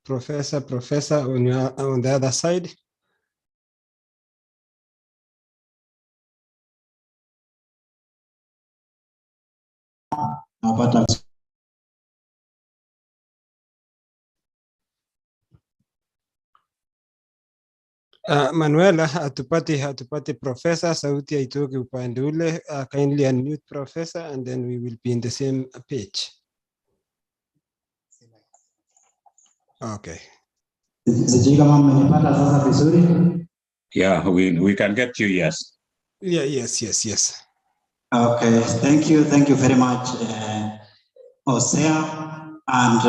Professor on the other side. Manuela, hatupati Professor, sauti haitoki upande ule. Kindly unmute Professor and then we will be in the same page. Okay. Yeah, we can get you, yes. Yeah, yes. Okay, thank you very much, Hosea and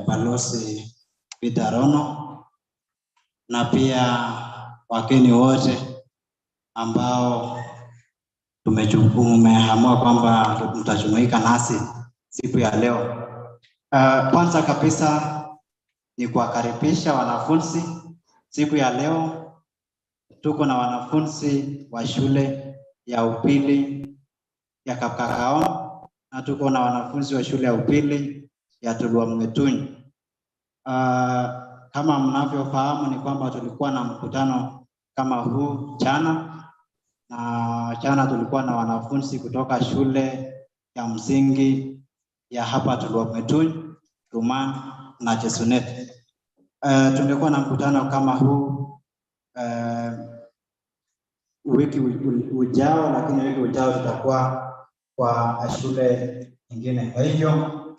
Balozi Rono, na pia wageni wote ambao tumeamua kwamba mtajumuika nasi siku ya leo. Kwanza kabisa ni kuwakaribisha wanafunzi siku ya leo. Tuko na wanafunzi wa shule ya upili ya Kapkakao na tuko na wanafunzi wa shule ya upili ya Tulwopngetuny. Kama mnavyofahamu ni kwamba tulikuwa na mkutano kama huu jana, na jana tulikuwa na wanafunzi kutoka shule ya msingi ya hapa Tulwopngetuny, Ruman na Janeth. Tungekuwa na mkutano kama huu wiki ujao, lakini wiki ujao tutakuwa kwa shule nyingine. Kwa hivyo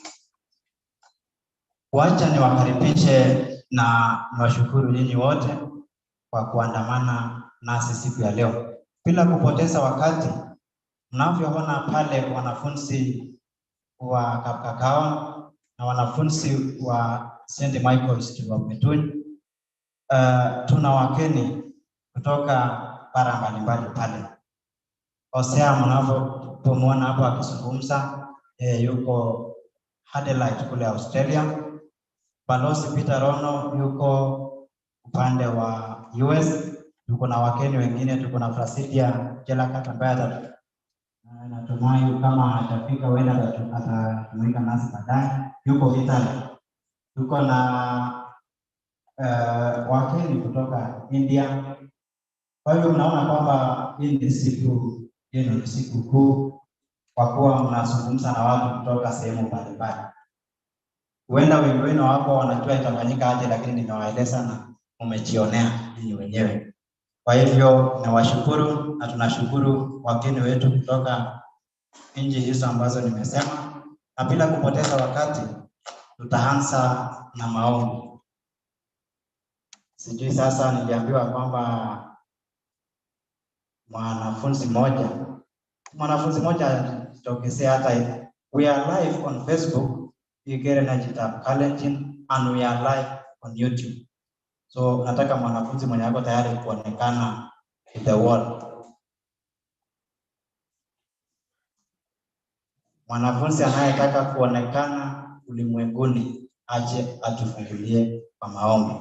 wacha niwakaribishe na niwashukuru nyinyi wote kwa kuandamana nasi siku ya leo. Bila kupoteza wakati, mnavyoona pale wanafunzi wa Kapkakao na wanafunzi wa St. Michael's Tulwopngetuny, tuna wageni kutoka bara mbalimbali pale. Hosea mnavyomuona hapo akizungumza, yuko Adelaide kule Australia. Balozi Rono yuko upande wa US. Tuko na wageni wengine, tuko na Fracidia Jelagat ambaye natumai kama atafika wenda atajumuika nasi baadaye, yuko Italy. Tuko na wageni kutoka India. Kwa hivyo mnaona kwamba hii ni siku yenu, ni siku kuu kwa kuwa mnazungumza na watu kutoka sehemu mbalimbali. Huenda wengi wenu hapo wanajua itafanyika aje, lakini nimewaeleza na mmejionea ninyi wenyewe. Kwa hivyo nawashukuru na tunashukuru wageni wetu kutoka nchi hizo ambazo nimesema, na bila kupoteza wakati tutaanza na maombi. Sijui sasa, niliambiwa kwamba mwanafunzi mmoja tokezea hata. We are live on Facebook, IGERE na CHITAB KALENJIN, and we are live on YouTube. So nataka mwanafunzi mwenye ako tayari kuonekana in the world. Mwanafunzi anayetaka kuonekana ulimwenguni aje atufungulie kwa maombi.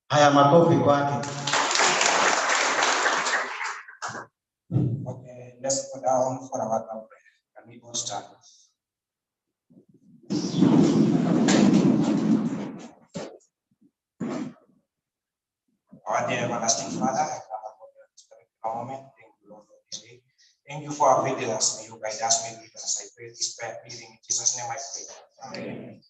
Haya, makofi kwake. Okay, let's go down for our prayer. Can we go start? Our dear everlasting Father, moment. Thank you, Lord, for this day. Thank you for availing us. May you guide us, may you lead us. I pray this prayer in Jesus' name I pray. Amen.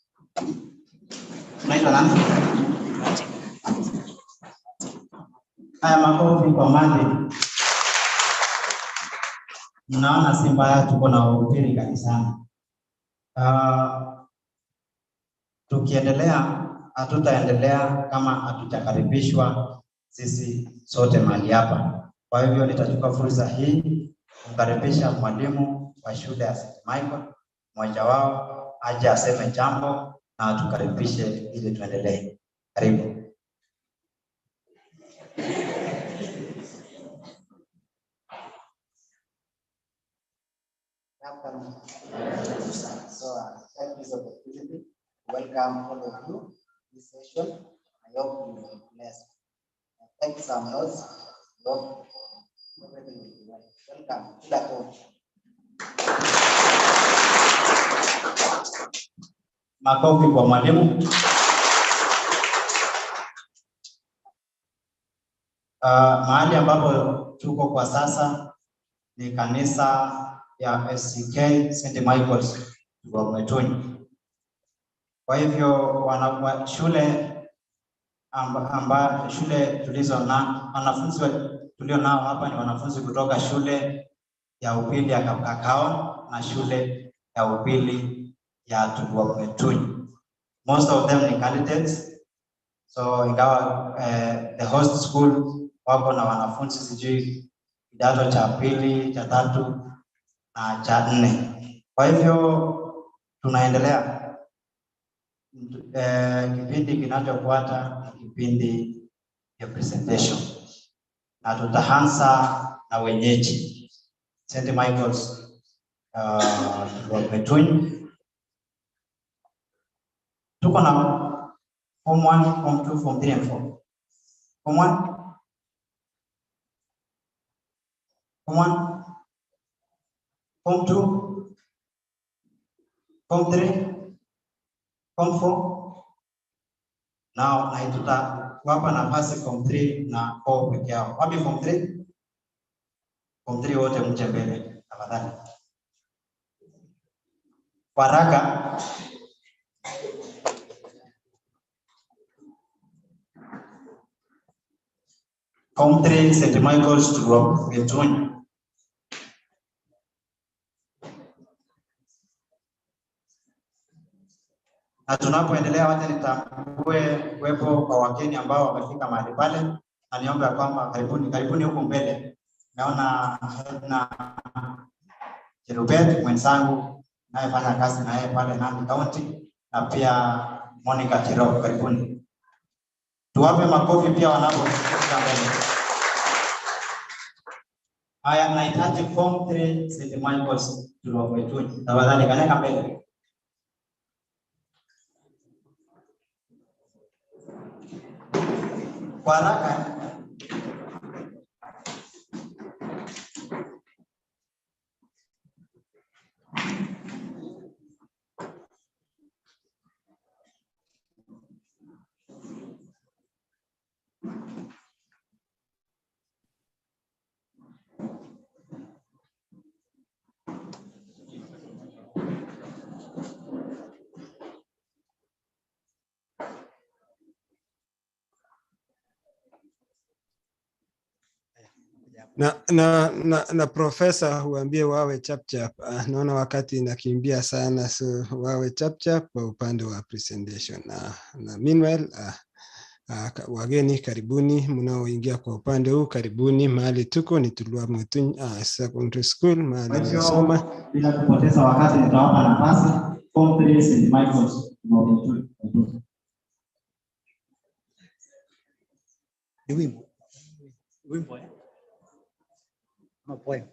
Haya, makofi kwa mali. Mnaona si mbaya, tuko na wahubiri kanisani. Tukiendelea hatutaendelea kama hatujakaribishwa sisi sote mahali hapa. Kwa hivyo nitachukua fursa hii kumkaribisha mwalimu wa shule ya St. Michael, mmoja wao aje aseme jambo na atukaribishe ili tuendelee. Karibu. So thank you for the opportunity. Welcome all of you to this session. I hope you will be blessed. Thank you so much. Hope everything will be well. Welcome to the coach. Makofi kwa mwalimu. Mahali ambapo tuko kwa sasa ni kanisa ya SCK St. Michael's Tulwopngetuny. Kwa hivyo shule tulizo na wanafunzi tulio nao hapa ni wanafunzi kutoka shule ya upili ya Kakao na shule ya upili ya Tulwopngetuny. Most of them ni candidates. So ingawa the host school wako na wanafunzi sijui kidato cha pili, cha tatu na cha nne. Kwa hivyo tunaendelea. Kipindi kinachofuata ni kipindi ya presentation. Na tutaanza na wenyeji St. Michael's Tulwopngetuny. Tuko na Form 1, Form 2, Form 3 and 4. Form 1? Form 1? Form 2? Form 3? Form 4? Now, tutawapa nafasi Form 3 na 4 peke yao. Wapi Form 3? Form 3 wote mje mbele, tafadhali. Kwa haraka. Form 3 St. Michael's Tulwopngetuny. Na tunapoendelea wacha nitambue kuwepo kwa wageni ambao wamefika mahali pale, na niombe kwamba karibuni huko mbele. Naona Jerubet mwenzangu anayefanya kazi na yeye pale Nandi County, na pia Monica Kiro, karibuni. Tuwape makofi pia wanapofika mbele. Haya, nahitaji Form 3 St. Michael's Tulwopngetuny. Tafadhali kaneka mbele. Kwa haraka. Na Profesa huambie wawe chap. Naona wakati inakimbia sana, so wawe chap kwa upande wa presentation. Na meanwhile wageni karibuni, mnaoingia kwa upande huu karibuni. Mahali tuko ni Tulwopngetuny Secondary School, mahali nasoma. Bila kupoteza wakati nitawapa nafasi Form 3 St. Michael's Tulwopngetuny. Wimbo ya? No poem.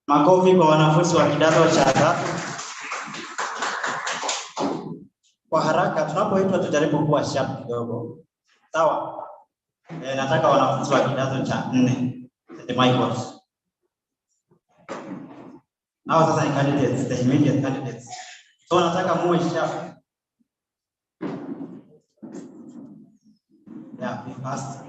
Makofi kwa wanafunzi wa kidato cha tatu. Kwa haraka tunapoitwa tujaribu kuwa sharp kidogo. Sawa? Nataka wanafunzi wa kidato cha 4. The Michaels. Now sasa ni candidates, the immediate candidates. So nataka muwe sharp. Yeah, be fast.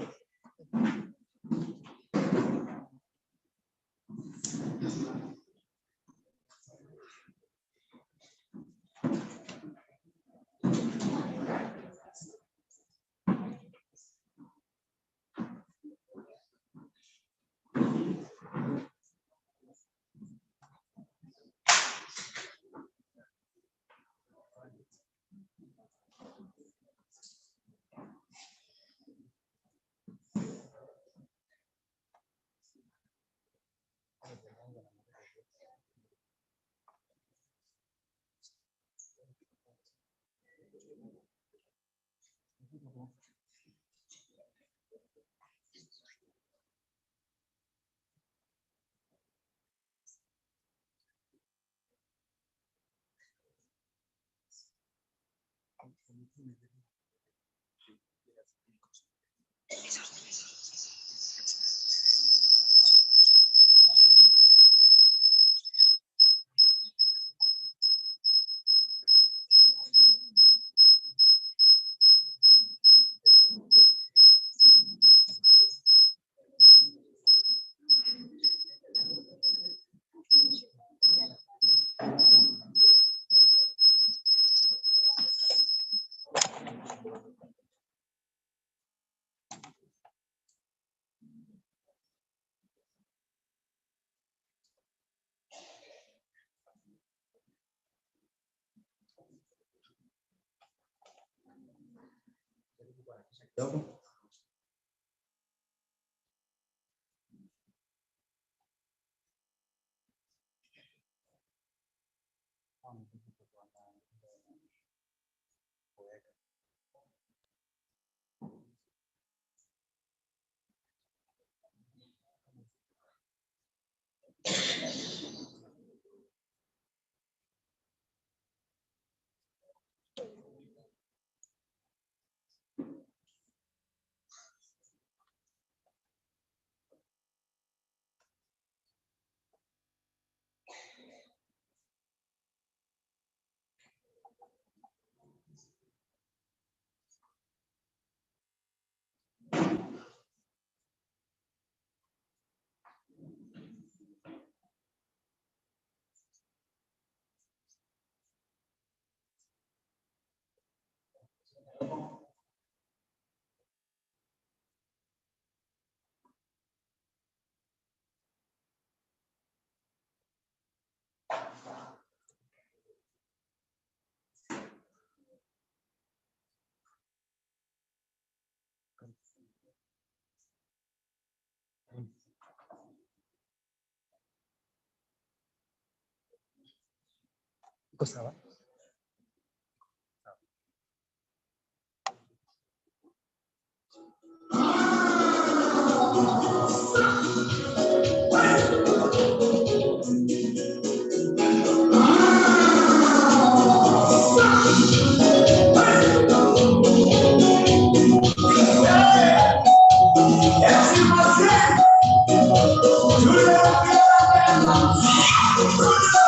Iko sawa? Tulwopngetuny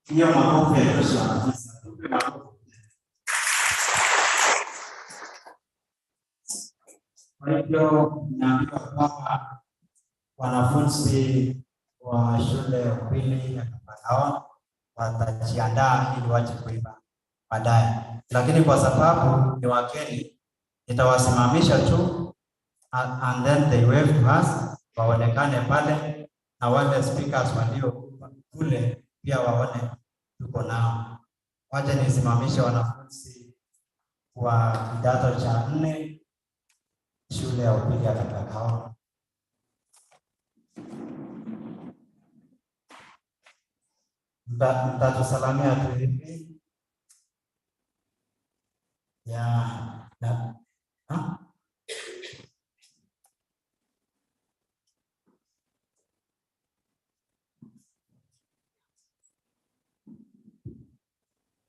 Hiyo makofi ya Joshua. Kwa hivyo naambiwa kwamba wanafunzi wa shule ya upili ya Kiprono watajiandaa ili waje kuimba baadaye, lakini kwa sababu ni wageni nitawasimamisha tu and then they wave to us, waonekane pale na wale speakers walio kule pia waone tuko nao. Waje nisimamishe wanafunzi wa kidato cha 4 shule ya upili ya Kiprono. Mtatusalamia tu hivi.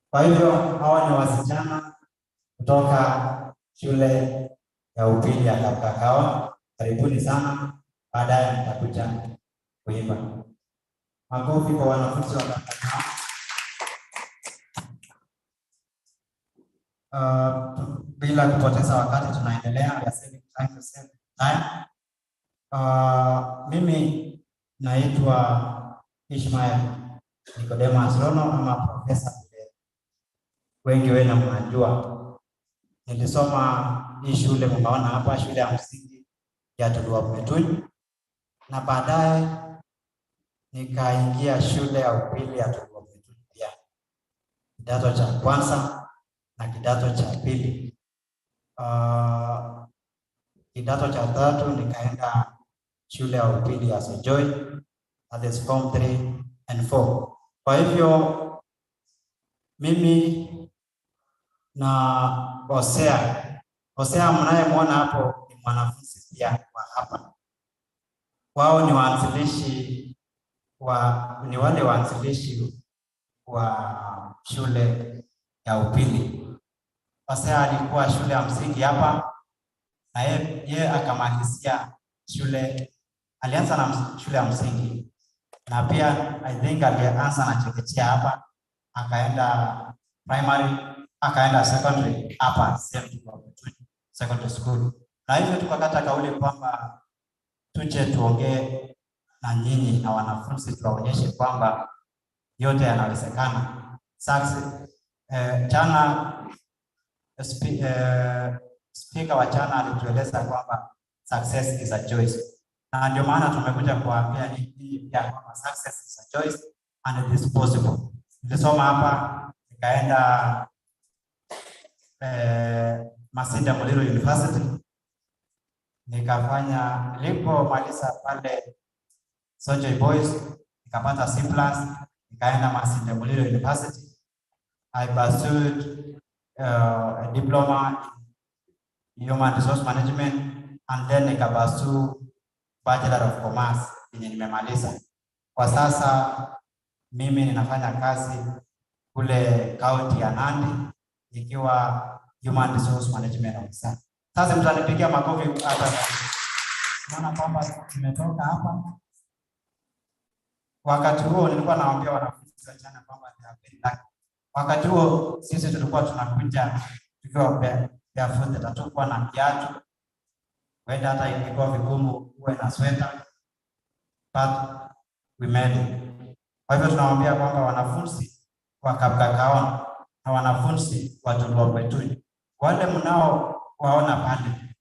Kwa hivyo hawa ni wasichana kutoka shule ya upili ya Kiprono. Karibuni sana, baadaye mtakuja kuimba. Makofi kwa wanafunzi wa Kiprono. Bila kupoteza wakati tunaendelea. Mimi naitwa Ishmael Nicodemus Rono ama Profesa. Wengi wenu mnajua. Nilisoma hii shule mnaona hapa, shule ya msingi ya Tulwopngetuny, na baadaye nikaingia shule ya upili ya Tulwopngetuny pia. Kidato cha kwanza na kidato cha pili. Kidato cha tatu nikaenda shule ya upili ya Joy, that is form 3 and 4. Kwa hivyo mimi na Hosea mnayemwona hapo ni mwanafunzi pia wa hapa. Wao ni waanzilishi ni wale waanzilishi wa shule ya upili. Hosea alikuwa shule ya msingi hapa na yeye akamalizia alianza na shule ya msingi na pia I think alianza na chekechea hapa, akaenda primary, akaenda secondary hapa secondary school. Na hivyo tukakata kauli kwamba tuje tuongee na nyinyi na wanafunzi, tuwaonyeshe kwamba yote yanawezekana. Sasa jana speaker wa jana alitueleza kwamba success is a choice, na ndio maana tumekuja kuambia nyinyi pia kwamba success is a choice and it is possible. Nilisoma hapa nikaenda Masinde Muliro University, nilipomaliza pale Sojoy Boys nikapata C+, nikaenda Masinde Muliro University. I pursued a diploma in human resource management and then nikapursue Bachelor of Commerce yenye nimemaliza. Kwa sasa mimi ninafanya kazi kule kaunti ya Nandi ikiwa human resource management officer. Sasa mtanipigia makofi hapa. Maana kwamba tumetoka hapa. Wakati huo nilikuwa naambia wanafunzi wachana kwamba wakati huo sisi tulikuwa tunakuja tukiwa barefoot, tutakuwa na kiatu. Wenda hata ilikuwa vigumu uwe na sweta, but we made it. Kwa hivyo tunawaambia kwamba wanafunzi wa Kapkagaon na wanafunzi wa Tulwopngetuny, wale mnao waona pale,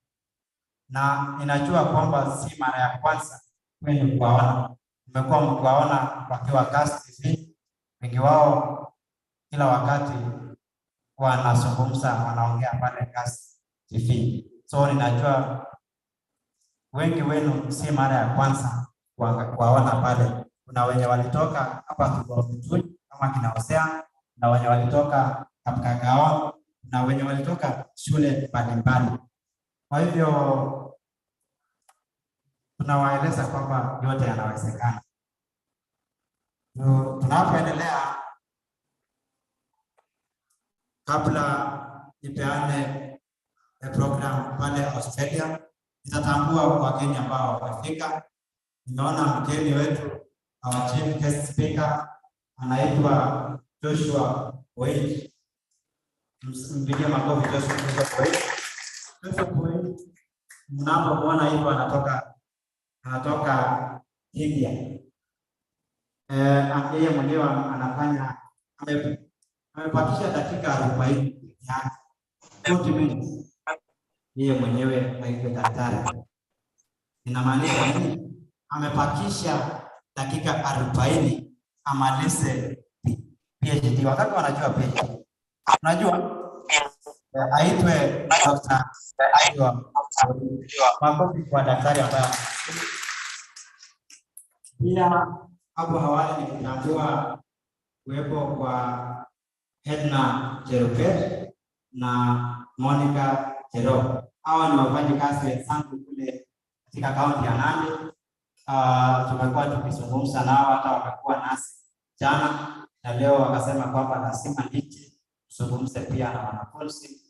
na ninajua kwamba si mara ya kwanza kwenu kuwaona, mmekuwa mkiwaona wakiwa Guest TV, wengi wao kila wakati wanazungumza, wanaongea pale Guest TV. So ninajua wengi wenu si mara ya kwanza kuwaona pale. Kuna wenye walitoka hapa Tulwopngetuny kama kina Hosea, na wenye walitoka Kapkagaon, na wenye walitoka shule mbalimbali. Kwa hivyo tunawaeleza kwamba yote yanawezekana. Tunapoendelea, kabla nipeane program pale Australia, nitatambua wageni ambao wamefika. Nimeona mgeni wetu, our chief guest speaker, anaitwa Joshua Boyd. Mpigie makofi Joshua Boyd. Joshua Boyd, mnapomuona hivyo anatoka India. Yeye mwenyewe anafanya amepakisha dakika 40 ya 40 minutes. Yeye mwenyewe aitwa daktari. Inamaanisha nini? Amepakisha dakika 40 amalize PhD. Wakati wanajua PhD, unajua aitwe Dr. Makofi kwa daktari ambaye pia hapo awali nilitambua kuwepo kwa Edna Cherupet na Monica Chero. Hawa ni wafanyakazi wenzangu kule katika kaunti ya Nandi. Tumekuwa tukizungumza nao, hata wakakuwa nasi jana na leo wakasema kwamba lazima niji tuzungumze pia na wanafunzi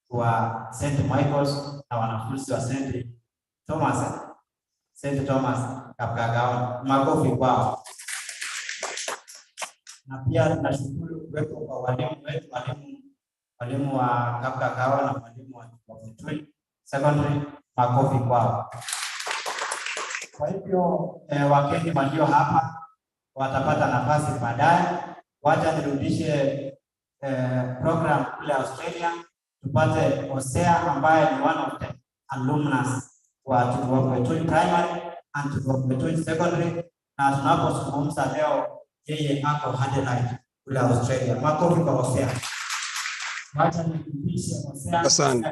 wa St. Michael's na wanafunzi wa St. Thomas Kapkagaon. Makofi kwao. Na pia tunashukuru kuwepo kwa walimu wetu, walimu wa Kapkagaon na walimu wa Tulwopngetuny Secondary. Makofi kwao. Kwa hivyo wageni walio hapa watapata nafasi baadaye. Wacha nirudishe program kule Australia, tupate Hosea ambaye ni one of the alumni wa Tulwopngetuny Primary and Tulwopngetuny Secondary, na tunapozungumza leo yeye ako Adelaide kule Australia. Makofi kwa Hosea. Wacha nirudishe Hosea. Asante.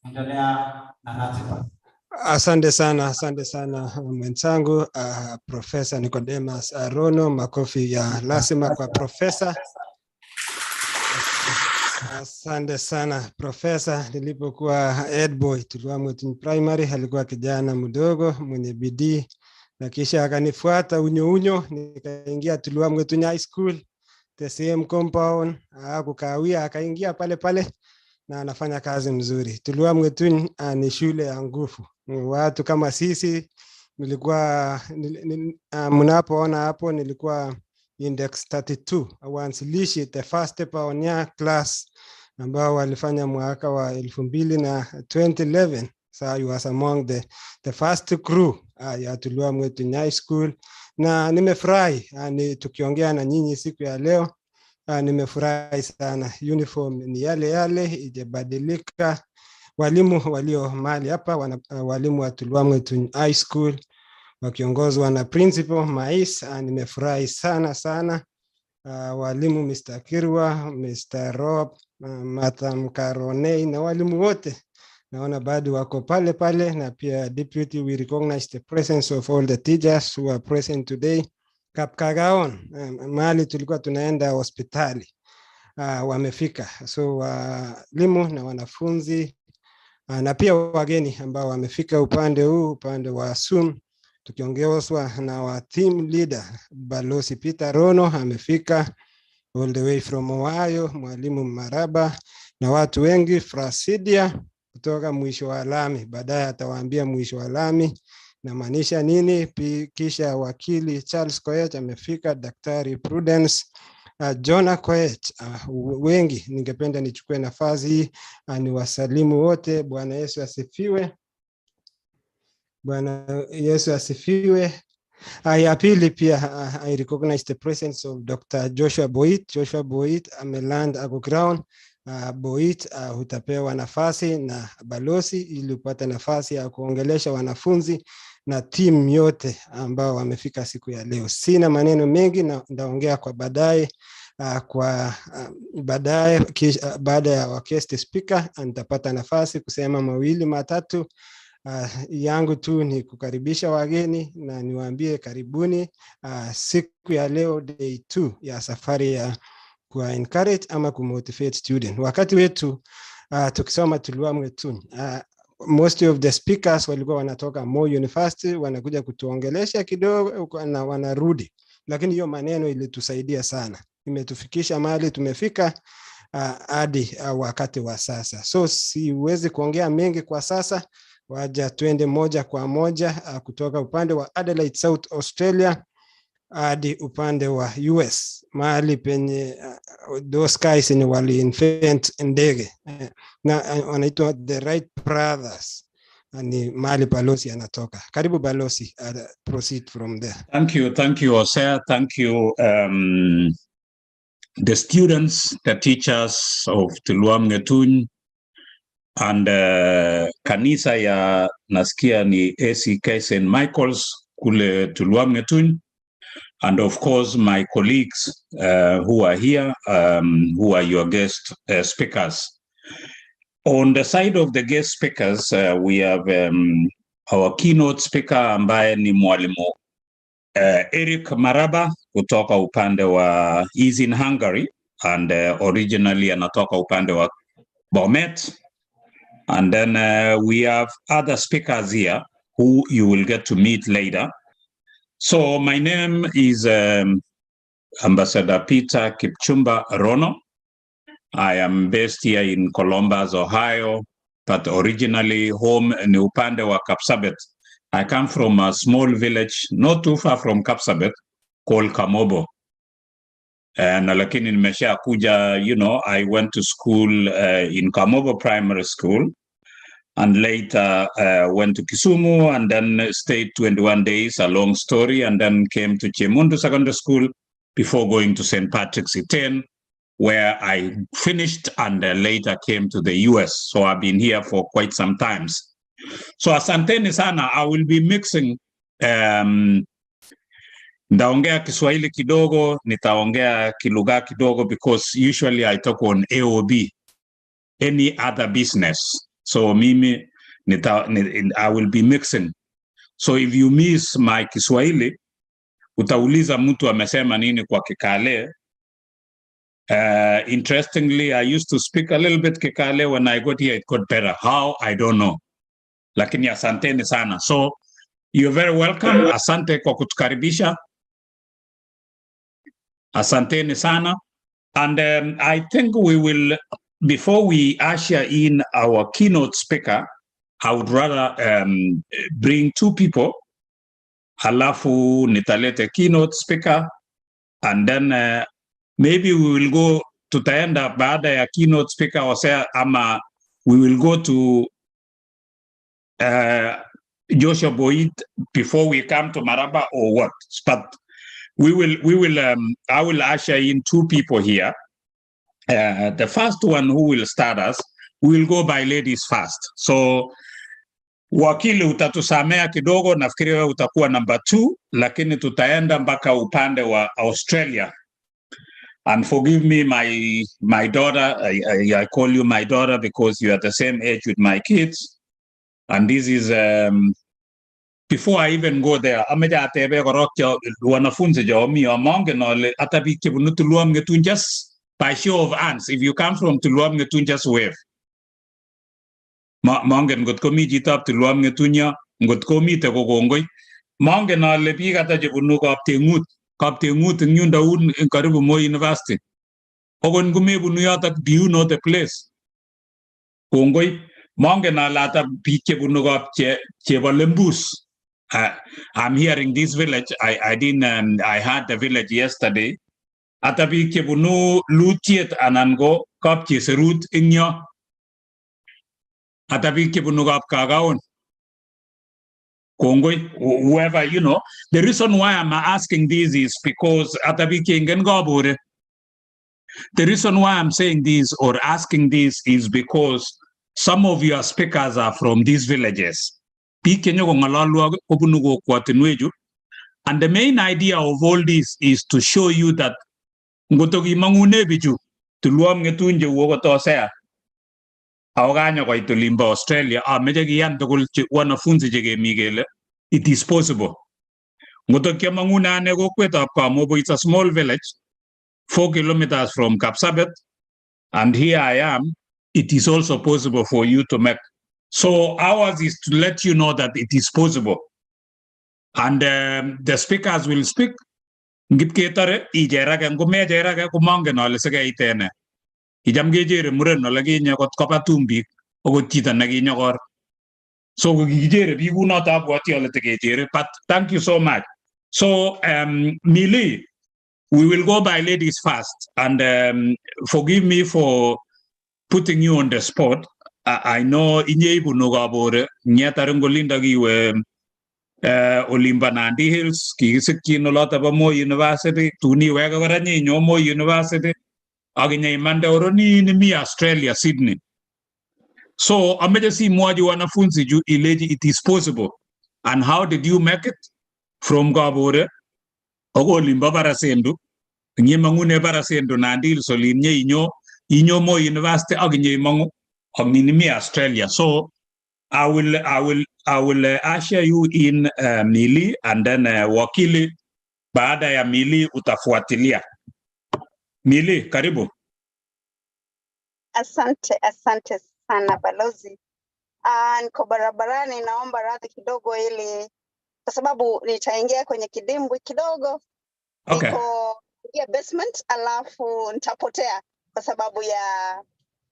Endelea na ratiba. Asante sana mwenzangu Profesa Nicodemus Rono. Makofi ya lazima kwa Profesa. Asante sana Profesa. Nilipokuwa head boy Tulwopngetuny Primary, alikuwa kijana mdogo mwenye bidii, na kisha akanifuata unyo nikaingia Tulwopngetuny High School, the same compound. Akukawia akaingia pale na anafanya kazi mzuri. Tulwopngetuny ni shule ya nguvu. Watu kama sisi nilikuwa mnapoona hapo, nilikuwa index 32, waanzilishi the first pioneer class ambao walifanya mwaka wa 2011. So I was among the first crew ya Tulwopngetuny High School, na nimefurahi tukiongea na nyinyi siku ya leo. Nimefurahi sana. Uniform ni yale ijabadilika. Walimu walio mali hapa walimu wa Tulwopngetuny High School wakiongozwa na Principal Mais. Nimefurahi sana. Walimu Mr. Kirwa, Mr. Rob, Madam Karonei na walimu wote naona bado wako pale, na pia deputy, we recognize the presence of all the teachers who are present today. Kapkagaon, mahali tulikuwa tunaenda hospitali, wamefika. So walimu na wanafunzi na pia wageni ambao wamefika upande huu, upande wa Zoom, tukiongozwa na wa team leader Balozi Peter Rono, amefika all the way from Ohio, mwalimu Maraba na watu wengi, Fracidia kutoka mwisho wa lami. Baadaye atawaambia mwisho wa lami na maanisha nini. Kisha wakili Charles Koech amefika, daktari Prudence, Jonah Koech, wengi. Ningependa nichukue nafasi hii ni wasalimu wote. Bwana Yesu asifiwe. Bwana Yesu asifiwe. Ya pili pia I recognize the presence of Dr. Joshua Boit. Joshua Boit ameland ako ground. Boit utapewa nafasi na Balozi ili upate nafasi ya kuongelesha wanafunzi na timu yote ambao wamefika siku ya leo. Sina maneno mengi na ndaongea kwa baadaye. Baada ya guest speaker nitapata nafasi kusema mawili matatu. Yangu tu ni kukaribisha wageni na niwaambie karibuni siku ya leo day 2 ya safari ya kuwa encourage ama kumotivate student. Wakati wetu tukisoma Tulwopngetuny, most of the speakers walikuwa wanatoka Moi University, wanakuja kutuongelesha kidogo na wanarudi, lakini hiyo maneno ilitusaidia sana, imetufikisha mahali tumefika hadi wakati wa sasa. So siwezi kuongea mengi kwa sasa, waja tuende moja kwa moja kutoka upande wa Adelaide, South Australia hadi upande wa US, mahali penye those guys ni wali invent ndege na wanaitwa the Wright brothers, ni mahali Balozi anatoka. Karibu Balozi, proceed from there. Thank you, Hosea. Thank you, the students, the teachers of Tulwopngetuny and kanisa ya nasikia ni ACK St. Michael's kule Tulwopngetuny, and of course my colleagues who are here, who are your guest speakers. On the side of the guest speakers, we have our keynote speaker ambaye ni mwalimu Erick Maraba kutoka upande wa, he's in Hungary and originally anatoka upande wa Bomet. And then we have other speakers here who you will get to meet later. So my name is Ambassador Peter Kipchumba Rono. I am based here in Columbus, Ohio, but originally home ni upande wa Kapsabet. I come from a small village not too far from Kapsabet called Kamobo. And lakini nimesha kuja, you know, I went to school in Kamobo Primary School and later went to Kisumu and then stayed 21 days, a long story, and then came to Chemundu Secondary School before going to St. Patrick's Iten, where I finished and later came to the US. So I've been here for quite some times. So asanteni sana, I will be mixing ndaongea Kiswahili kidogo, nitaongea kilugha kidogo, because usually I talk on AOB, any other business. So mimi I will be mixing. So if you miss my Kiswahili, utauliza mtu amesema nini kwa Kikale. Interestingly, I used to speak a little bit Kikale. When I got here, it got better. How? I don't know. Lakini asanteni sana. So you're very welcome. Asante kwa kutukaribisha. Asanteni sana. And I think we will, before we usher in our keynote speaker, I would rather bring two people. Halafu nitalete keynote speaker, and then maybe we will go to tutaenda baada ya keynote speaker Hosea, ama we will go to Joshua Boit before we come to Maraba, or what? But we will I will usher in two people here. The first one who will start us, we will go by ladies first. So wakili utatusamea kidogo, nafikiri wewe utakuwa number 2, lakini tutaenda mpaka upande wa Australia. And forgive me, my daughter, I call you my daughter because you are the same age with my kids. And this is, before I even go there, ameja atebe korokyo wanafunzi jo mi amonge no atabi Kiprono Tulwopngetuny, just by show of hands. If you come from Tulwopngetuny, just wave. Mongen ngot komi chito Tulwopngetuny, ngot komi te kokongoi. Mongen ale biik ata chebunu Kaptengut ing yundo un karibu Moi University. Okon kumebunu yotok, do you know the place? Kongoi. Mongen ale ata biik chebunu Chebolembus. I'm here in this village. I didn't. I had the village yesterday. Ata biik chebunu Lutiet anan go Kapcheserut ing yo. Ata biik chebunu Kapkagaon. Kongoi, whoever, you know. The reason why I'm asking this is because the reason why I'm saying this or asking this is because some of your speakers are from these villages. And the main idea of all this is to show you that ngotogi mangune biju Tulwopngetunty Hosea awaganya kwa itulimba Australia meje giyan tugul wanafunzi jege migele. It is possible. Ngotogi manguna ne kokwet ab Kamobo, it's a small village 4 kilometers from Kapsabet, and here I am. It is also possible for you to make. So ours is to let you know that it is possible. And the speakers will speak. Ngipketare IGERE ngume IGERE kumange nole sege itene. Ijamgejere muren nole ginya kot kopatumbi ogot chita naginya kor. So gijere bigu not abwati ole tegejere. But thank you so much. So Mili, we will go by ladies first, and forgive me for putting you on the spot. I know inyebu nogabore nyatarengolinda giwe Olimba Nandi Hills kisikino lota ba Moi University tuni wega waranye nyo Moi University aginya imanda oroni ni mi Australia Sydney. So ameja si mwaji wanafunzi ju ileji it is possible. And how did you make it? From Gabore ogo Olimba barasendu nye mangune barasendu Nandi Hills olinye inyo Moi University aginya imangu agnini mi Australia. So I will usher you in Mili, and then Wakili baada ya Mili utafuatilia. Mili, karibu. Asante sana Balozi. Niko barabarani, naomba radhi kidogo ili kwa sababu nitaingia kwenye kidimbwi kidogo. Okay. Niko basement alafu nitapotea kwa sababu ya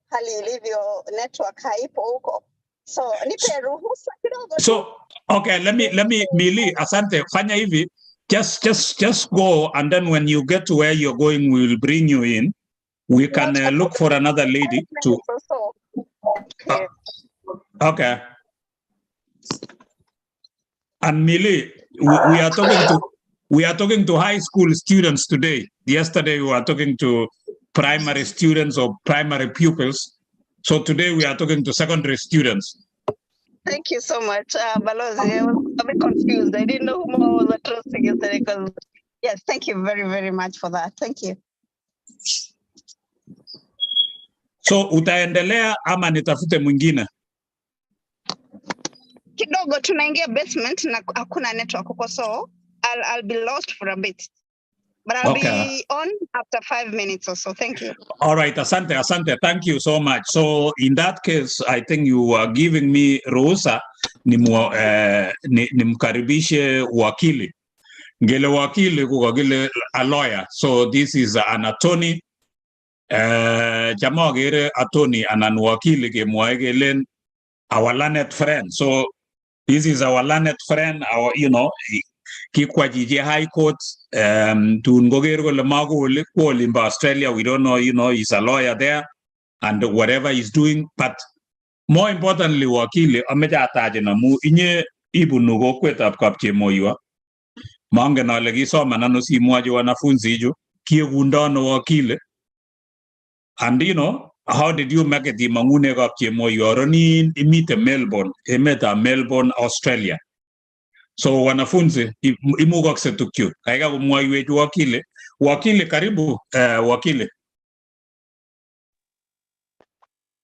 hali ilivyo, network haipo huko. So nipe ruhusa kidogo. So okay, let me Mili, asante, fanya hivi. Just go, and then when you get to where you're going, we will bring you in. We can look for another lady to. Okay. And Mili, we are talking to high school students today. Yesterday we were talking to primary students or primary pupils. So today we are talking to secondary students. Thank you so much, Balozi. I was a bit confused. I didn't know who I was addressing yesterday. Yes, thank you very, very much for that. Thank you. So utaendelea ama nitafute mwingine? Kidogo tunaingia basement na hakuna network huko, so I'll be lost for a bit. But I'll be on after 5 minutes or so. Thank you. All right, asante. Thank you so much. So in that case, I think you are giving me ruhusa nimkaribishe wakili. Ngele wakili kukagile a lawyer. So this is an attorney. Jamaa gere attorney anan wakili ke muagelen our learned friend. So this is our learned friend. Our Kikwa Jiji High Court, in Australia, we don't know, he's a lawyer there and whatever he's doing. But more importantly, wakili, ameja atajena mu inye ibu nugo kweta kapche moywa. Mange na legi so manano si mwaji wanafunzi ju, kie gundano wakili. And how did you make it mangune kapche moywa? Roni imite Melbourne, Australia. So wanafunzi imugo ksetukyu kaiga kumwaiwe wakili karibu wakili.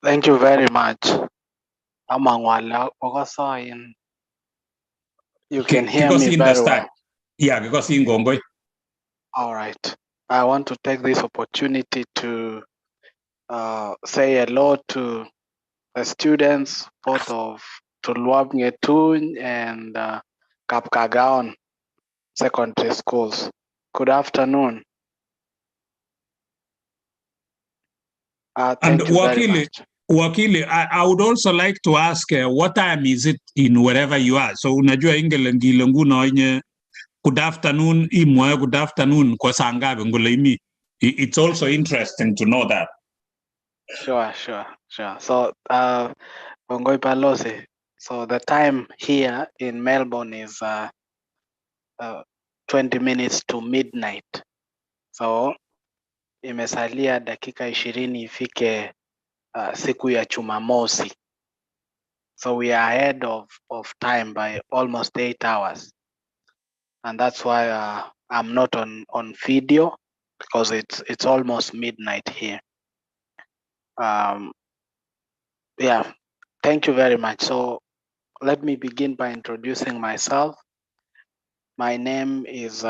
Thank you very much. Amangwala ogasayin. You can hear me very well. Yeah, because in Gongoi. All right. I want to take this opportunity to say hello to the students both of Tulwopngetuny and Kapkagaon secondary schools. Good afternoon. Thank you very much. Wakili, I would also like to ask what time is it in wherever you are? So unajua ingelengilengu na good afternoon, imwe good afternoon kwa sangabe ngolemi. It's also interesting to know that. Sure. So Balozi, So the time here in Melbourne is 20 minutes to midnight. So imesalia dakika 20 ifike siku ya Jumamosi. So we are ahead of time by almost 8 hours. And that's why I'm not on video, because it's almost midnight here. Yeah, thank you very much. So let me begin by introducing myself. My name is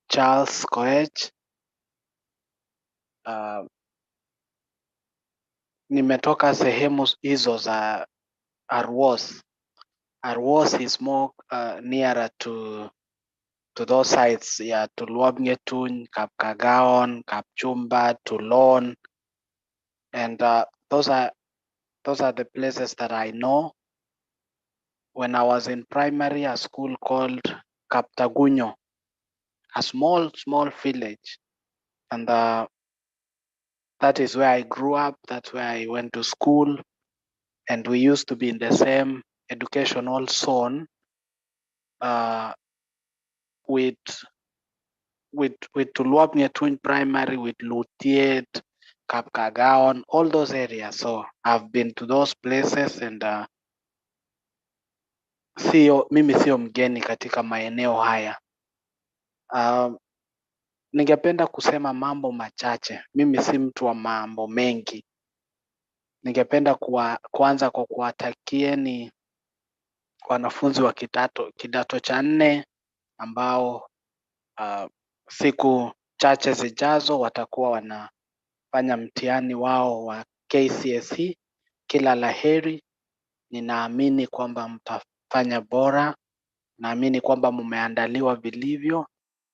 Charles Koech. Nimetoka sehemu hizo za Arwos. Arwos is more nearer to those sites, yeah, Tulwopngetuny, Kapkagaon, Kapchumba, Tulon, and those are the places that I know. When I was in primary, a school called Kaptagunyo, a small village, and that is where I grew up. That's where I went to school, and we used to be in the same educational zone with Tulwopngetuny Primary, with Lutiet, Kapkagaon, all those areas. So I've been to those places, and mimi sio mgeni katika maeneo haya. Ningependa kusema mambo machache. Mimi si mtu wa mambo mengi. Ningependa kuanza kwa kuwatakieni wanafunzi wa kidato cha 4 ambao siku chache zijazo watakuwa wanafanya mtihani wao wa KCSE. Kila laheri. Ninaamini kwamba mtafanya bora. Naamini kwamba mmeandaliwa vilivyo,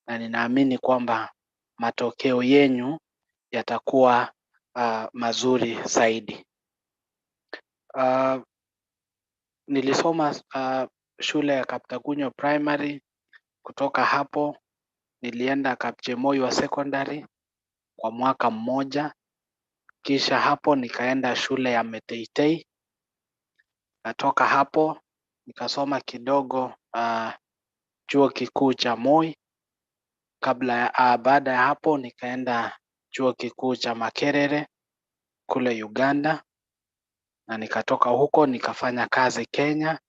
na ninaamini kwamba matokeo yenu yatakuwa mazuri zaidi. Nilisoma shule ya Kaptagunyo Primary. Kutoka hapo nilienda Kapchemoi wa Secondary kwa mwaka mmoja. Kisha hapo nikaenda shule ya Meteitei. Natoka hapo nikasoma kidogo chuo kikuu cha Moi. Baada ya hapo nikaenda chuo kikuu cha Makerere kule Uganda, na nikatoka huko nikafanya kazi Kenya.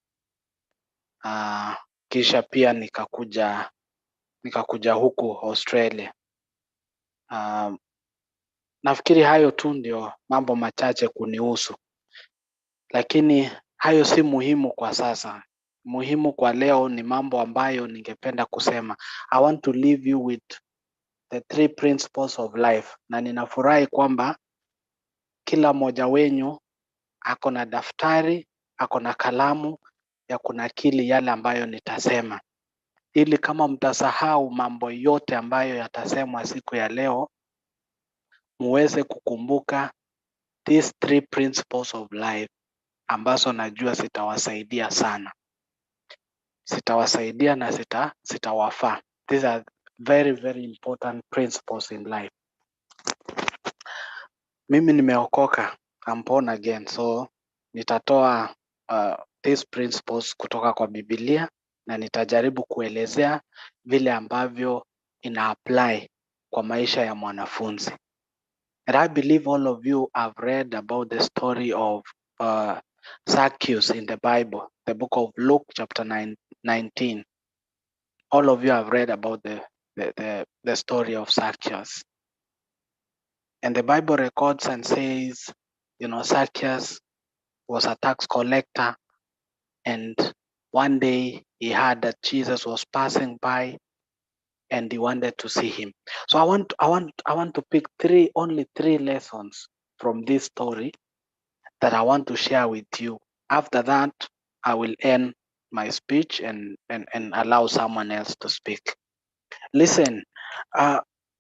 Kisha pia nikakuja huku Australia. Nafikiri hayo tu ndio mambo machache kunihusu, lakini hayo si muhimu kwa sasa. Muhimu kwa leo ni mambo ambayo ningependa kusema. I want to leave you with the 3 principles of life, na ninafurahi kwamba kila mmoja wenyu ako na daftari, ako na kalamu ya kunakili yale ambayo nitasema, ili kama mtasahau mambo yote ambayo yatasemwa siku ya leo, muweze kukumbuka these 3 principles of life ambazo najua zitawasaidia sana. Zitawasaidia na zitawafaa. These are very, very important principles in life. Mimi nimeokoka, I'm born again, so nitatoa these principles kutoka kwa Biblia, na nitajaribu kuelezea vile ambavyo ina apply kwa maisha ya mwanafunzi. And I believe all of you have read about the story of Zacchaeus in the Bible, the book of Luke chapter 19. All of you have read about the story of Zacchaeus. And the Bible records and says, Zacchaeus was a tax collector, and one day he heard that Jesus was passing by, and he wanted to see him. So I want to pick only three lessons from this story that I want to share with you. After that, I will end my speech and allow someone else to speak. Listen,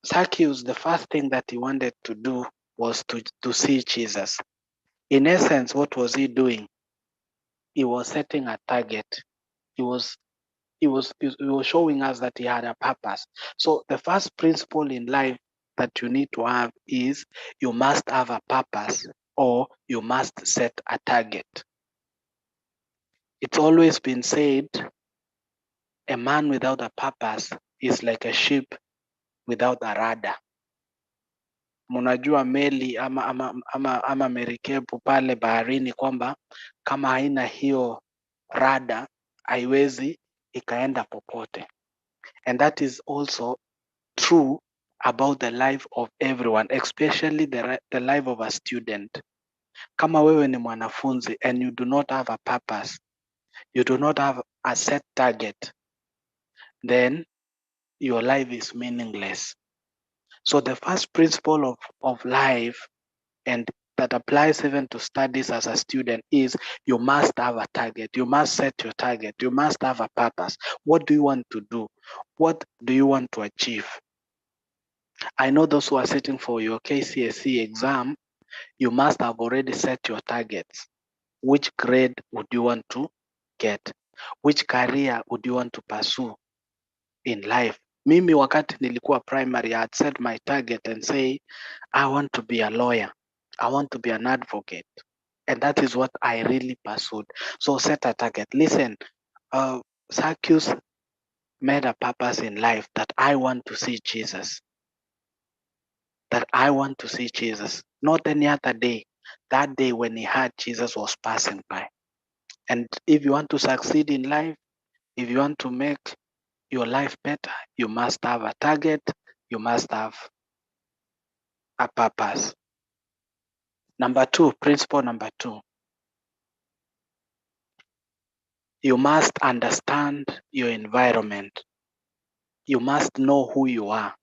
Zacchaeus, the first thing that he wanted to do was to see Jesus. In essence, what was he doing? He was setting a target. He was showing us that he had a purpose. So the first principle in life that you need to have is you must have a purpose, or you must set a target. It's always been said, a man without a purpose is like a ship without a rudder. Munajua meli ama merikebu pale baharini kwamba kama haina hiyo rudder haiwezi ikaenda popote. And that is also true about the life of everyone, especially the life of a student. Kama wewe ni mwanafunzi and you do not have a purpose, you do not have a set target, then your life is meaningless. So the first principle of life, and that applies even to studies as a student, is you must have a target. You must set your target. You must have a purpose. What do you want to do? What do you want to achieve? I know those who are sitting for your KCSE exam, you must have already set your targets. Which grade would you want to get? Which career would you want to pursue in life? Mimi wakati nilikuwa primary, I had set my target and say, I want to be a lawyer. I want to be an advocate. And that is what I really pursued. So set a target. Listen, Zacchaeus made a purpose in life that I want to see Jesus. That I want to see Jesus. Not any other day. That day when he heard Jesus was passing by. And if you want to succeed in life, if you want to make your life better, you must have a target. You must have a purpose. Number two, principle number two. You must understand your environment. You must know who you are.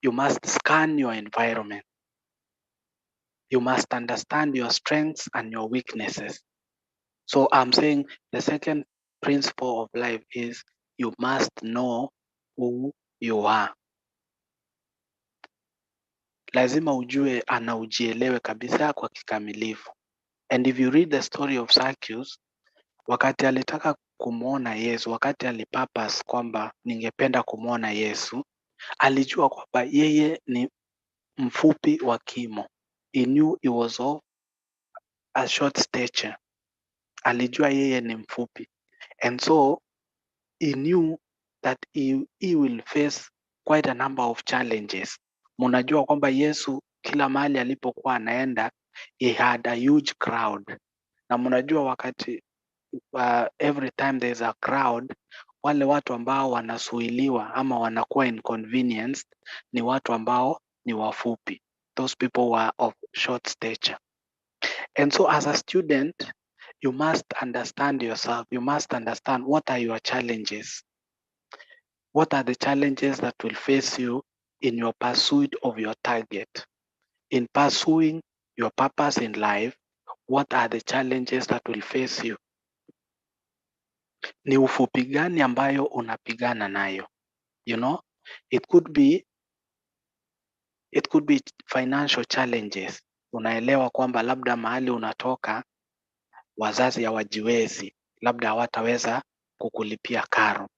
You must scan your environment. You must understand your strengths and your weaknesses. So I'm saying the second principle of life is you must know who you are. Lazima ujue ana ujielewe kabisa kwa kikamilifu. And if you read the story of Zacchaeus, wakati alitaka kumwona Yesu, wakati alipurpose kwamba ningependa kumwona Yesu, alijua kwamba yeye ni mfupi wa kimo. He knew he was of a short stature. Alijua yeye ni mfupi. And so he knew that he will face quite a number of challenges. Munajua kwamba Yesu kila mahali alipokuwa anaenda, he had a huge crowd. Na munajua wakati every time there is a crowd, wale watu ambao wanasuiliwa ama wanakuwa inconvenienced ni watu ambao ni wafupi. Those people were of short stature. And so as a student, you must understand yourself. You must understand what are your challenges. What are the challenges that will face you in your pursuit of your target? In pursuing your purpose in life, what are the challenges that will face you? Ni ufupi gani ambayo unapigana nayo? You know, it could be financial challenges. Unaelewa kwamba labda mahali unatoka wazazi hawajiwezi, labda hawataweza kukulipia karo.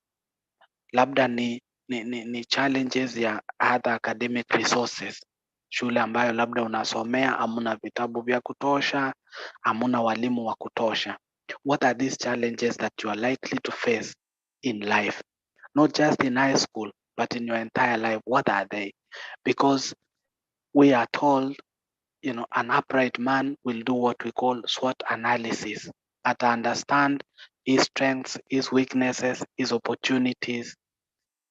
Labda ni challenges ya other academic resources. Shule ambayo labda unasomea, hamuna vitabu vya kutosha, hamuna walimu wa kutosha. What are these challenges that you are likely to face in life? Not just in high school, but in your entire life. What are they? Because we are told, you know, an upright man will do what we call SWOT analysis. To understand his strengths, his weaknesses, his opportunities,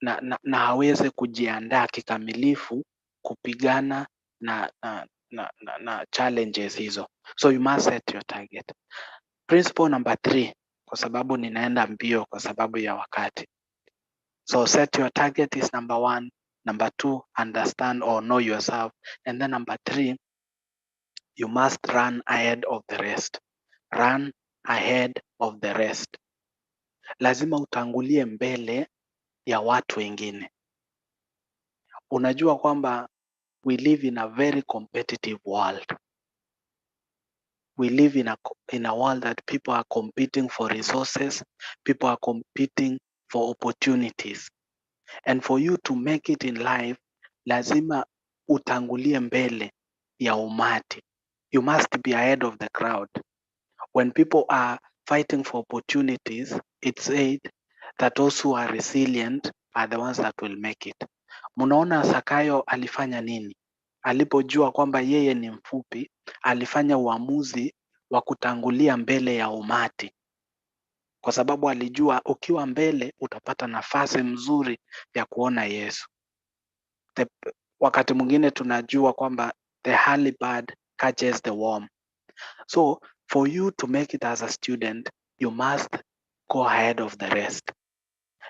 na aweze kujiandaa kikamilifu kupigana na challenges hizo. So you must set your target. Principle number 3, kwa sababu ninaenda mbio kwa sababu ya wakati. So set your target is number 1. Number 2, understand or know yourself. And then number 3, you must run ahead of the rest. Run ahead of the rest. Lazima utangulie mbele ya watu wengine. Unajua kwamba we live in a very competitive world. We live in a world that people are competing for resources, people are competing for opportunities. And for you to make it in life, lazima utangulie mbele ya umati. You must be ahead of the crowd. When people are fighting for opportunities, it's said that those who are resilient are the ones that will make it. Munaona Zakayo alifanya nini? Alipojua kwamba yeye ni mfupi, alifanya uamuzi wa kutangulia mbele ya umati. Kwa sababu alijua ukiwa mbele utapata nafasi mzuri ya kuona Yesu. Wakati mwingine tunajua kwamba the early bird catches the worm. So for you to make it as a student, you must go ahead of the rest.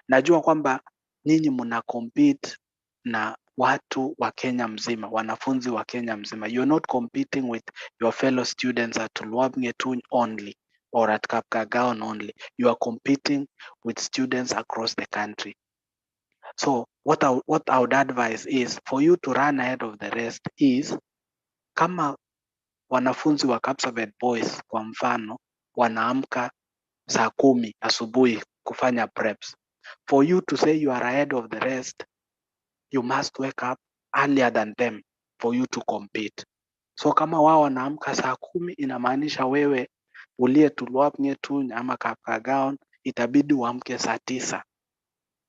Najua kwamba nyinyi muna compete na watu wa Kenya mzima, wanafunzi wa Kenya mzima. You're not competing with your fellow students at Tulwopngetuny only or at Kapkagaon only. You are competing with students across the country. So what I would advise is for you to run ahead of the rest is, kama wanafunzi wa Kapsabet Boys kwa mfano wanaamka saa 10 asubuhi kufanya preps. For you to say you are ahead of the rest, you must wake up earlier than them for you to compete. So kama wao wanaamka saa 10, inamaanisha wewe uliye Tulwopngetuny ama Kapkagaon itabidi uamke saa 9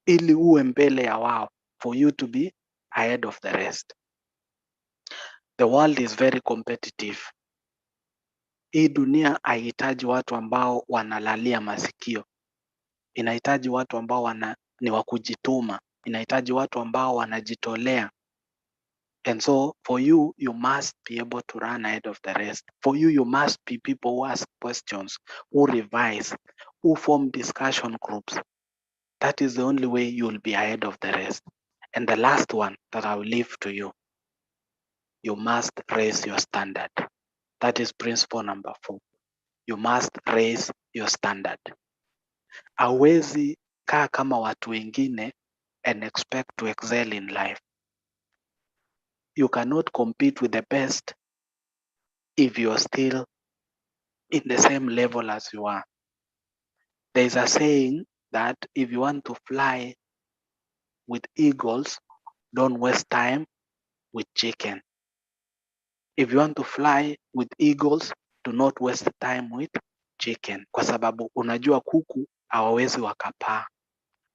ili uwe mbele ya wao, for you to be ahead of the rest. The world is very competitive. Hii dunia haihitaji watu ambao wanalalia masikio. Inahitaji watu ambao ni wa kujituma. Inahitaji watu ambao wanajitolea. And so for you, you must be able to run ahead of the rest. For you, you must be people who ask questions, who revise, who form discussion groups. That is the only way you will be ahead of the rest. And the last one that I will leave to you, you must raise your standard. That is principle number 4. You must raise your standard. Hauwezi kaa kama watu wengine and expect to excel in life. You cannot compete with the best if you're still in the same level as you are. There is a saying that if you want to fly with eagles, don't waste time with chicken. If you want to fly with eagles, do not waste time with chicken. Kwa sababu unajua kuku hawawezi wakapaa.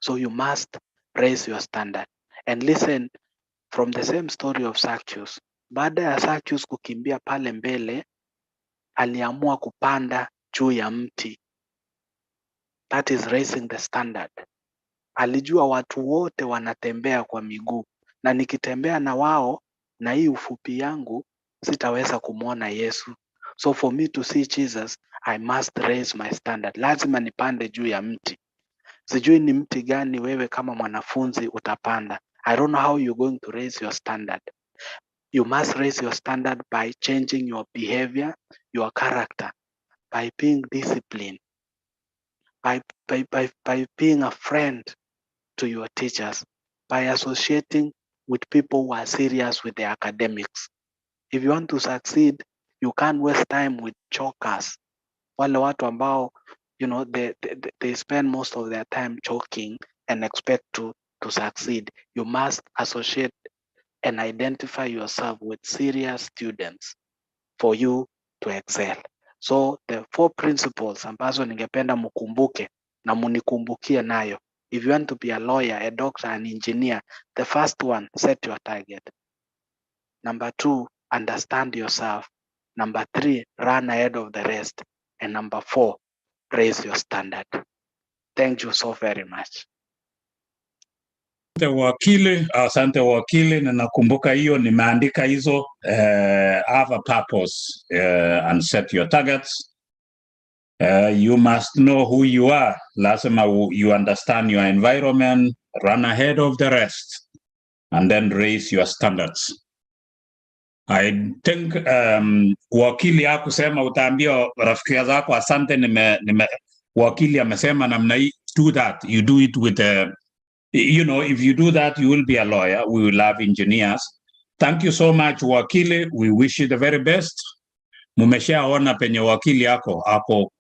So you must raise your standard. And listen, from the same story of Zacchaeus. Baada ya Zacchaeus kukimbia pale mbele, aliamua kupanda juu ya mti. That is raising the standard. Alijua watu wote wanatembea kwa miguu, na nikitembea na wao na hii ufupi yangu sitaweza kumwona Yesu. So for me to see Jesus, I must raise my standard. Lazima nipande juu ya mti. Sijui ni mti gani wewe kama mwanafunzi utapanda. I don't know how you're going to raise your standard. You must raise your standard by changing your behavior, your character, by being disciplined, by being a friend to your teachers, by associating with people who are serious with their academics. If you want to succeed, you can't waste time with chokers. Wale watu ambao, you know, they spend most of their time choking and expect to succeed. You must associate and identify yourself with serious students for you to excel. So the 4 principles ambazo ningependa mukumbuke na munikumbukie nayo. If you want to be a lawyer, a doctor, an engineer, the first one, set your target. Number 2, understand yourself. Number 3, run ahead of the rest. And number 4, raise your standard. Thank you so very much. Asante wakili, na nakumbuka hiyo nimeandika hizo, have a purpose and set your targets. You must know who you are. Lazima you understand your environment, run ahead of the rest, and then raise your standards. I think wakili hakusema utaambia rafiki zako asante, wakili amesema namna hii, do that. You do it with you know, if you do that, you will be a lawyer. We will have engineers. Thank you so much, wakili. We wish you the very best. Mumeshaona penye wakili ako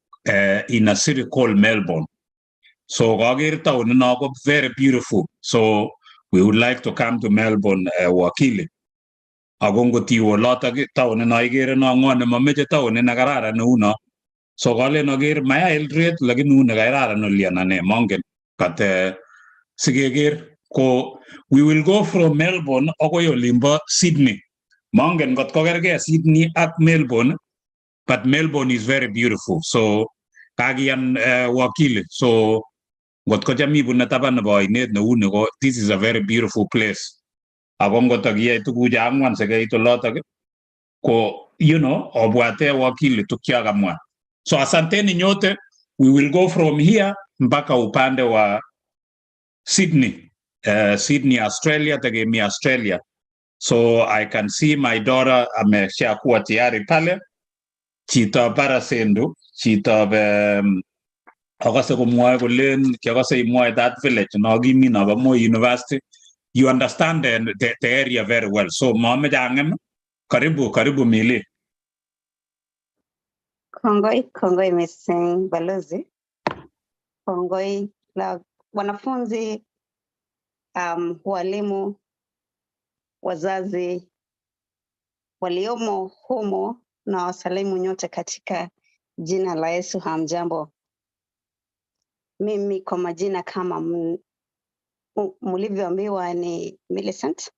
in a city called Melbourne. So very beautiful. So we would like to come to Melbourne, wakili. Agongo tiwo lota town na IGERE no ngone mameje town na garara no uno. So gale nagir maya Eldred lagi nu nagaira no lianane mongen kat sigegir ko we will go from Melbourne okoyo limba Sydney. Mongen got kogerge Sydney at Melbourne, but Melbourne is very beautiful. So kagian wakil. So got kojami bunataban boy net no unego. This is a very beautiful place. Abong got agia to gujangwan sege ito lotag ko obwate wakil to kiagamwa. So asante ni nyote, we will go from here mpaka upande wa Sydney, Sydney, Australia, tegemi Australia. So I can see my daughter ameshakuwa tayari pale. CHITAB parasendu, CHITAB akase kumwae kulen kiakase imwae that village no gimi no ba Moi University. You understand the area very well. So mama jangem karibu mili. Kongoi Missing Balozi. Kongoi la wanafunzi, walimu, wazazi waliomo humo na wasalimu nyote katika jina la Yesu. Hamjambo. Mimi kwa majina kama mlivyoambiwa ni Millicent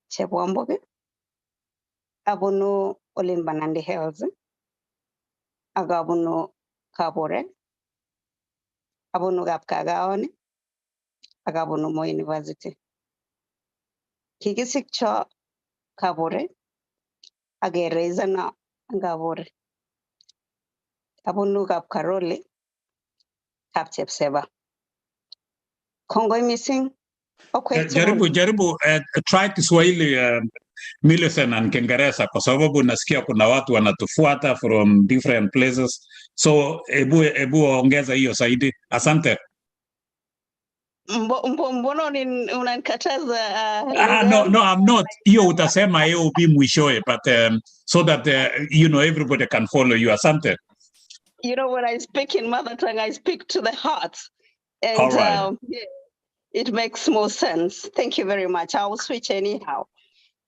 Chebwamboge. Abunu Olimbanandi Hills. Agabunu Kabore. Abunu Gapkagaoni. Agabunu Moi University. Kigisik cho Kabore. Agereza na Gabore. Abunu Gapkaroli. Kapchepseba. Kongoi Missing. Okay, Jaribu try Kiswahili Millicent and Kiingereza kwa sababu nasikia kuna watu wanatufuata from different places. So ebu ongeza hiyo zaidi. Asante. Mbono unanikataza No, I'm not. Hiyo utasema ubi mwishoe, but so that everybody can follow you. Asante. When I speak in mother tongue, I speak to the heart. And all right. It makes more sense. Thank you very much. I will switch anyhow.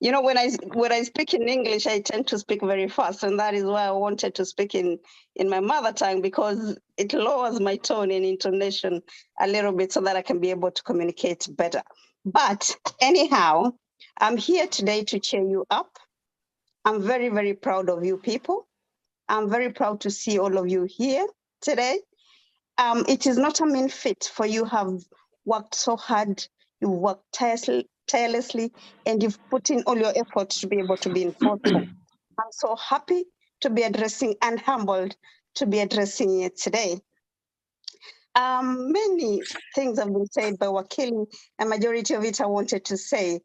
When I speak in English, I tend to speak very fast, and that is why I wanted to speak in my mother tongue, because it lowers my tone and intonation a little bit so that I can be able to communicate better. But anyhow, I'm here today to cheer you up. I'm very, very proud of you people. I'm very proud to see all of you here today. It is not a mean feat, for you have worked so hard, you worked tirelessly, and you've put in all your effort to be able to be in forthful. I'm so happy to be addressing and humbled to be addressing it today. Many things have been said by Wakili, a majority of it I wanted to say.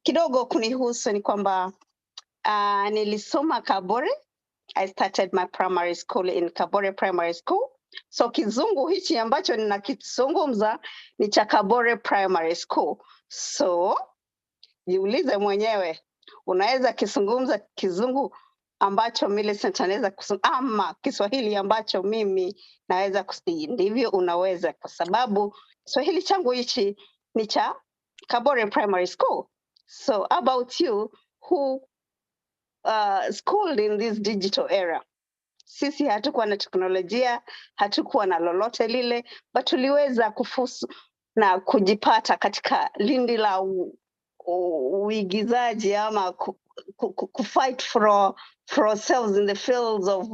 Kidogo kunihusu ni kwamba nilisoma Kabore. I started my primary school in Kabore Primary School. So kizungu hichi ambacho ninakizungumza ni cha Kabore Primary School. So jiulize mwenyewe, unaweza kizungumza kizungu ambacho Millicent anaweza ama Kiswahili ambacho mimi naweza ndivyo unaweza, kwa sababu Kiswahili changu hichi ni cha Kabore Primary School. So about you who schooled in this digital era. Sisi hatukuwa na teknolojia, hatukuwa na lolote lile, but tuliweza kufusu na kujipata katika lindi la uigizaji ama fight for ourselves in the fields of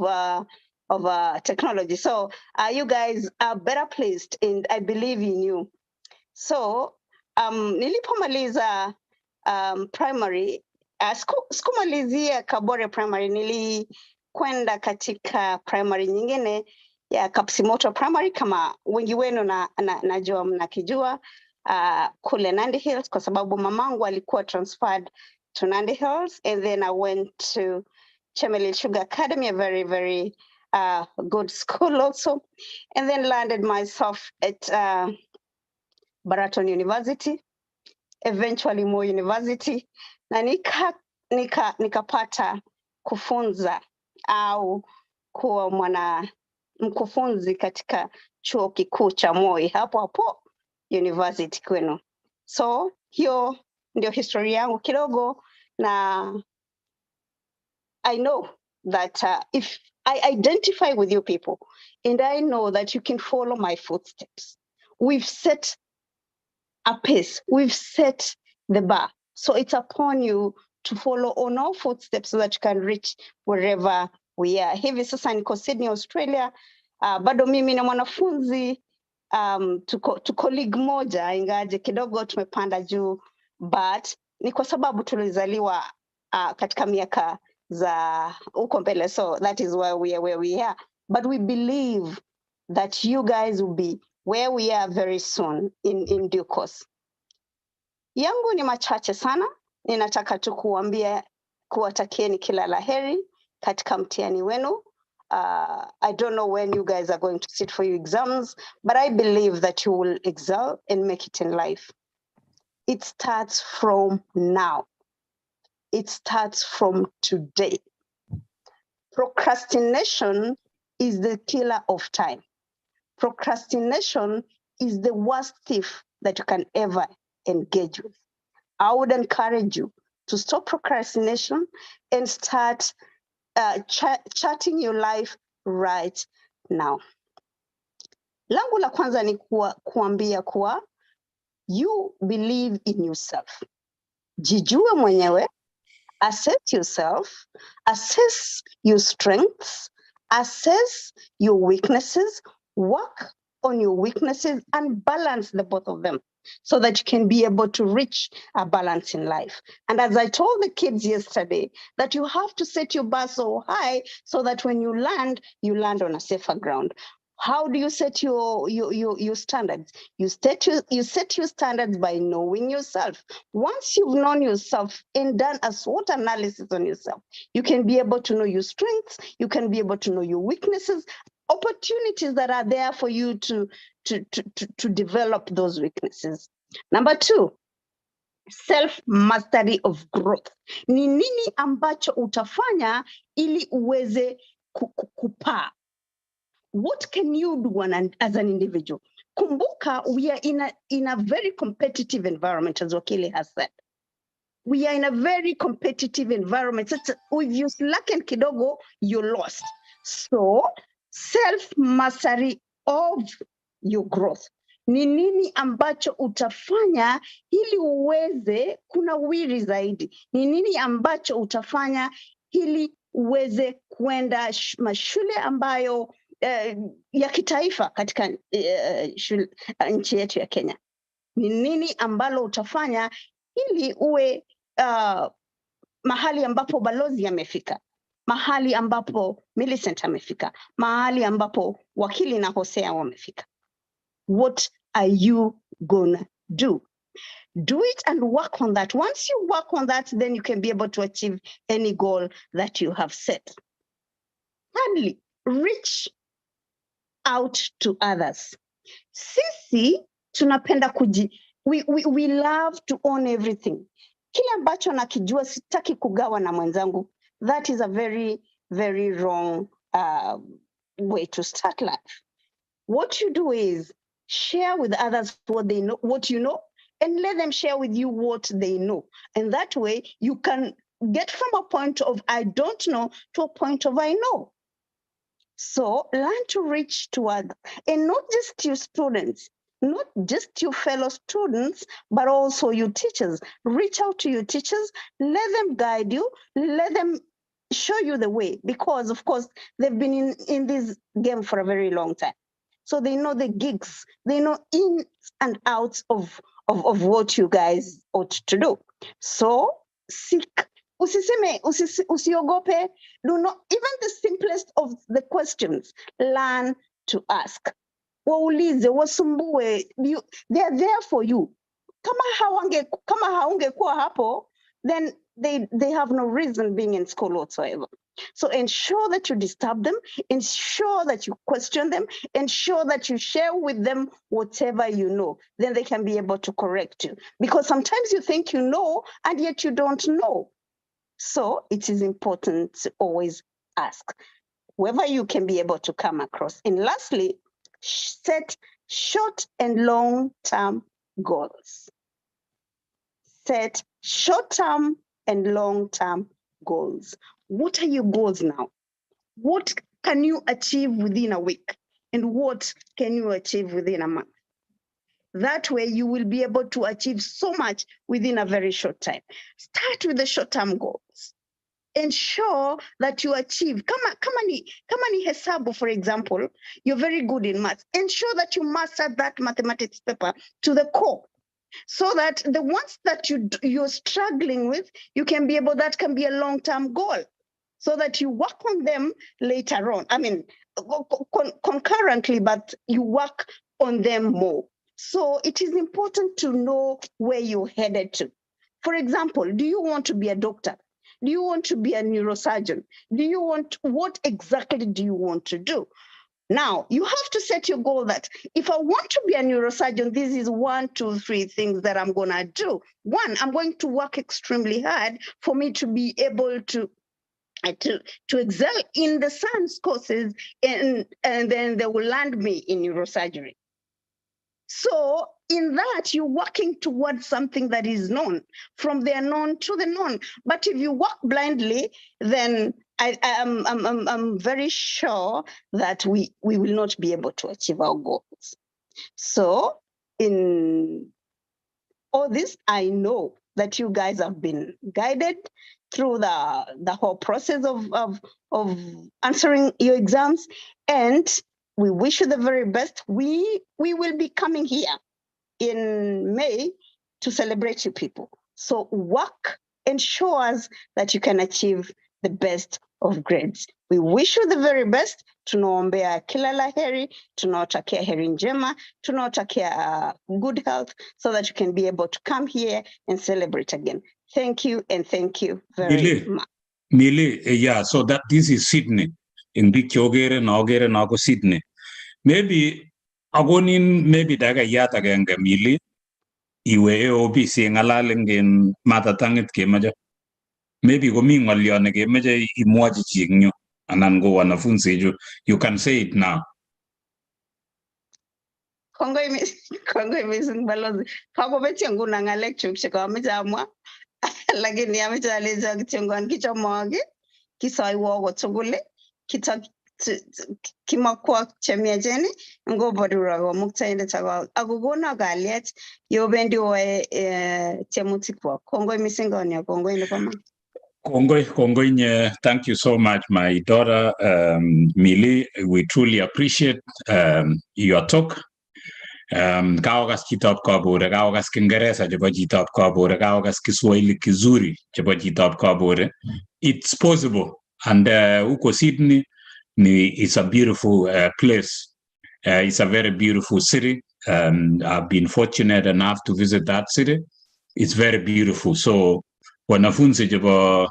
technology. So you guys are better placed, and I believe in you. So nilipomaliza primary sikumalizia Kabore Primary, nilikwenda katika primary nyingine ya Kapsimoto Primary, kama wengi wenu najua mnakijua, kule Nandi Hills, kwa sababu mamangu alikuwa transferred to Nandi Hills, and then I went to Chemelil Sugar Academy, a very, very good school also, and then landed myself at Baraton University, eventually Moi University, na nikapata kufunza au kuwa mkufunzi katika chuo kikuu cha Moi hapo university kwenu. So hiyo ndio historia yangu kidogo, na I know that if I identify with you people, and I know that you can follow my footsteps. We've set a pace, we've set the bar. So it's upon you to follow on our footsteps so that you can reach wherever we are. Hivi sasa niko Sydney, Australia. Bado mimi na mwanafunzi tuko colleague moja, ingaje kidogo tumepanda juu, but ni kwa sababu tulizaliwa katika miaka za uko mbele, so that is why we are where we are. But we believe that you guys will be where we are very soon in due course. Yangu ni machache sana, ninataka tu kuwatakieni kila laheri katika mtihani wenu. I don't know when you guys are going to sit for your exams, but I believe that you will excel and make it in life. It starts from now. It starts from today. Procrastination is the killer of time. Procrastination is the worst thief that you can ever engage with. I would encourage you to stop procrastination and start charting your life right now. Langu la kwanza ni kuambia kuwa you believe in yourself. Jijue mwenyewe, assess yourself, assess your strengths, assess your weaknesses, work on your weaknesses and balance the both of them so that you can be able to reach a balance in life. And as I told the kids yesterday, that you have to set your bar so high so that when you land on a safer ground. How do you set your standards? You set your standards by knowing yourself. Once you've known yourself and done a SWOT analysis on yourself, you can be able to know your strengths, you can be able to know your weaknesses, opportunities that are there for you to develop those weaknesses. Number 2, self-mastery of growth. Ni nini ambacho utafanya ili uweze kupaa? What can you do as an individual? Kumbuka, we are in a very competitive environment, as Wakili has said. We are in a very competitive environment. If you slacken kidogo, you're lost. So, self-mastery of your growth. Ni nini ambacho utafanya ili uweze kunawiri zaidi? Ni nini ambacho utafanya ili uweze kwenda mashule ambayo ya kitaifa katika nchi yetu ya Kenya? Ni nini ambalo utafanya ili uwe mahali ambapo Balozi amefika, mahali ambapo Millicent amefika, mahali ambapo Wakili na Hosea wamefika? What are you gonna do? Do it and work on that. Once you work on that, then you can be able to achieve any goal that you have set. Thirdly, reach out to others. Sisi tunapenda we love to own everything. Kile ambacho nakijua sitaki kugawa na mwenzangu. That is a very, very wrong way to start life. What you do is share with others what they know, what you know, and let them share with you what they know. And that way you can get from a point of I don't know to a point of I know. So learn to reach to others, and not just your students, not just your fellow students, but also your teachers. Reach out to your teachers, let them guide you, let them show you the way, because of course they've been in this game for a very long time. So they know the gigs, they know in and outs of what you guys ought to do. So seek. Usiogope. Do not, even the simplest of the questions, learn to ask. Waulize, wasumbue, they are there for you. Kama haungekuwa hapo, then they have no reason being in school whatsoever. So ensure that you disturb them, ensure that you question them, ensure that you share with them whatever you know. Then they can be able to correct you. Because sometimes you think you know, and yet you don't know. So it is important to always ask whoever you can be able to come across. And lastly, set short and long-term goals. Set short-term and long-term goals. What are your goals now? What can you achieve within a week? And what can you achieve within a month? That way you will be able to achieve so much within a very short time. Start with the short-term goals. Ensure that you achieve. Kama ni hesabu, for example, you're very good in maths. Ensure that you master that mathematics paper to the core, so that the ones that you're struggling with, you can be able, that can be a long-term goal, so that you work on them later on. I mean, concurrently, but you work on them more. So it is important to know where you're headed to. For example, do you want to be a doctor? Do you want to be a neurosurgeon? What exactly do you want to do? Now, you have to set your goal that if I want to be a neurosurgeon, this is 1, 2, 3 things that I'm going to do. 1, I'm going to work extremely hard for me to be able to excel in the science courses, and then they will land me in neurosurgery. So in that, you're working towards something that is known, from the unknown to the known. But if you walk blindly, then I'm very sure that we will not be able to achieve our goals. So in all this, I know that you guys have been guided through the whole process of answering your exams, and we wish you the very best. We will be coming here in May to celebrate you people. So work ensures that you can achieve the best of grades. We wish you the very best. Tunaombea kila la heri, tunaotakia heri njema, tunaotakia good health, so that you can be able to come here and celebrate again. Thank you, and thank you very much. Mili, yeah, so that this is Sydney. In big Kyogere, Nogere, Nago Sydney. Maybe agonin maybe daga yata ganga Mili. Iwe OBC ngalalengin matatangit ke maja. Maybe go ming walione ke maja imwaji chinyo anango wanafunzi ju. You can say it now. Kongo imesing Balozi. Kako beti nguna nga lecture chika wamejamwa. Lakini amechaliza kichongwan kicho mwage. Kisa iwogo tugule. Kita kimakwa chemia jeni. Ngo badura wa mukta inde tawa. Agugona galiet. Yobendi wa temutikwa. Kongo imisinga wanya Kongo inde kama. Kongo, thank you so much, my daughter, Mili. We truly appreciate your talk. Kawagas CHITAB kabore, kawagas Kiingereza chebo CHITAB kabore, kawagas Kiswahili kizuri chebo CHITAB kabore. It's possible, and uko Sydney is a beautiful place. It's a very beautiful city. I've been fortunate enough to visit that city. It's very beautiful. So wanafunzi chebo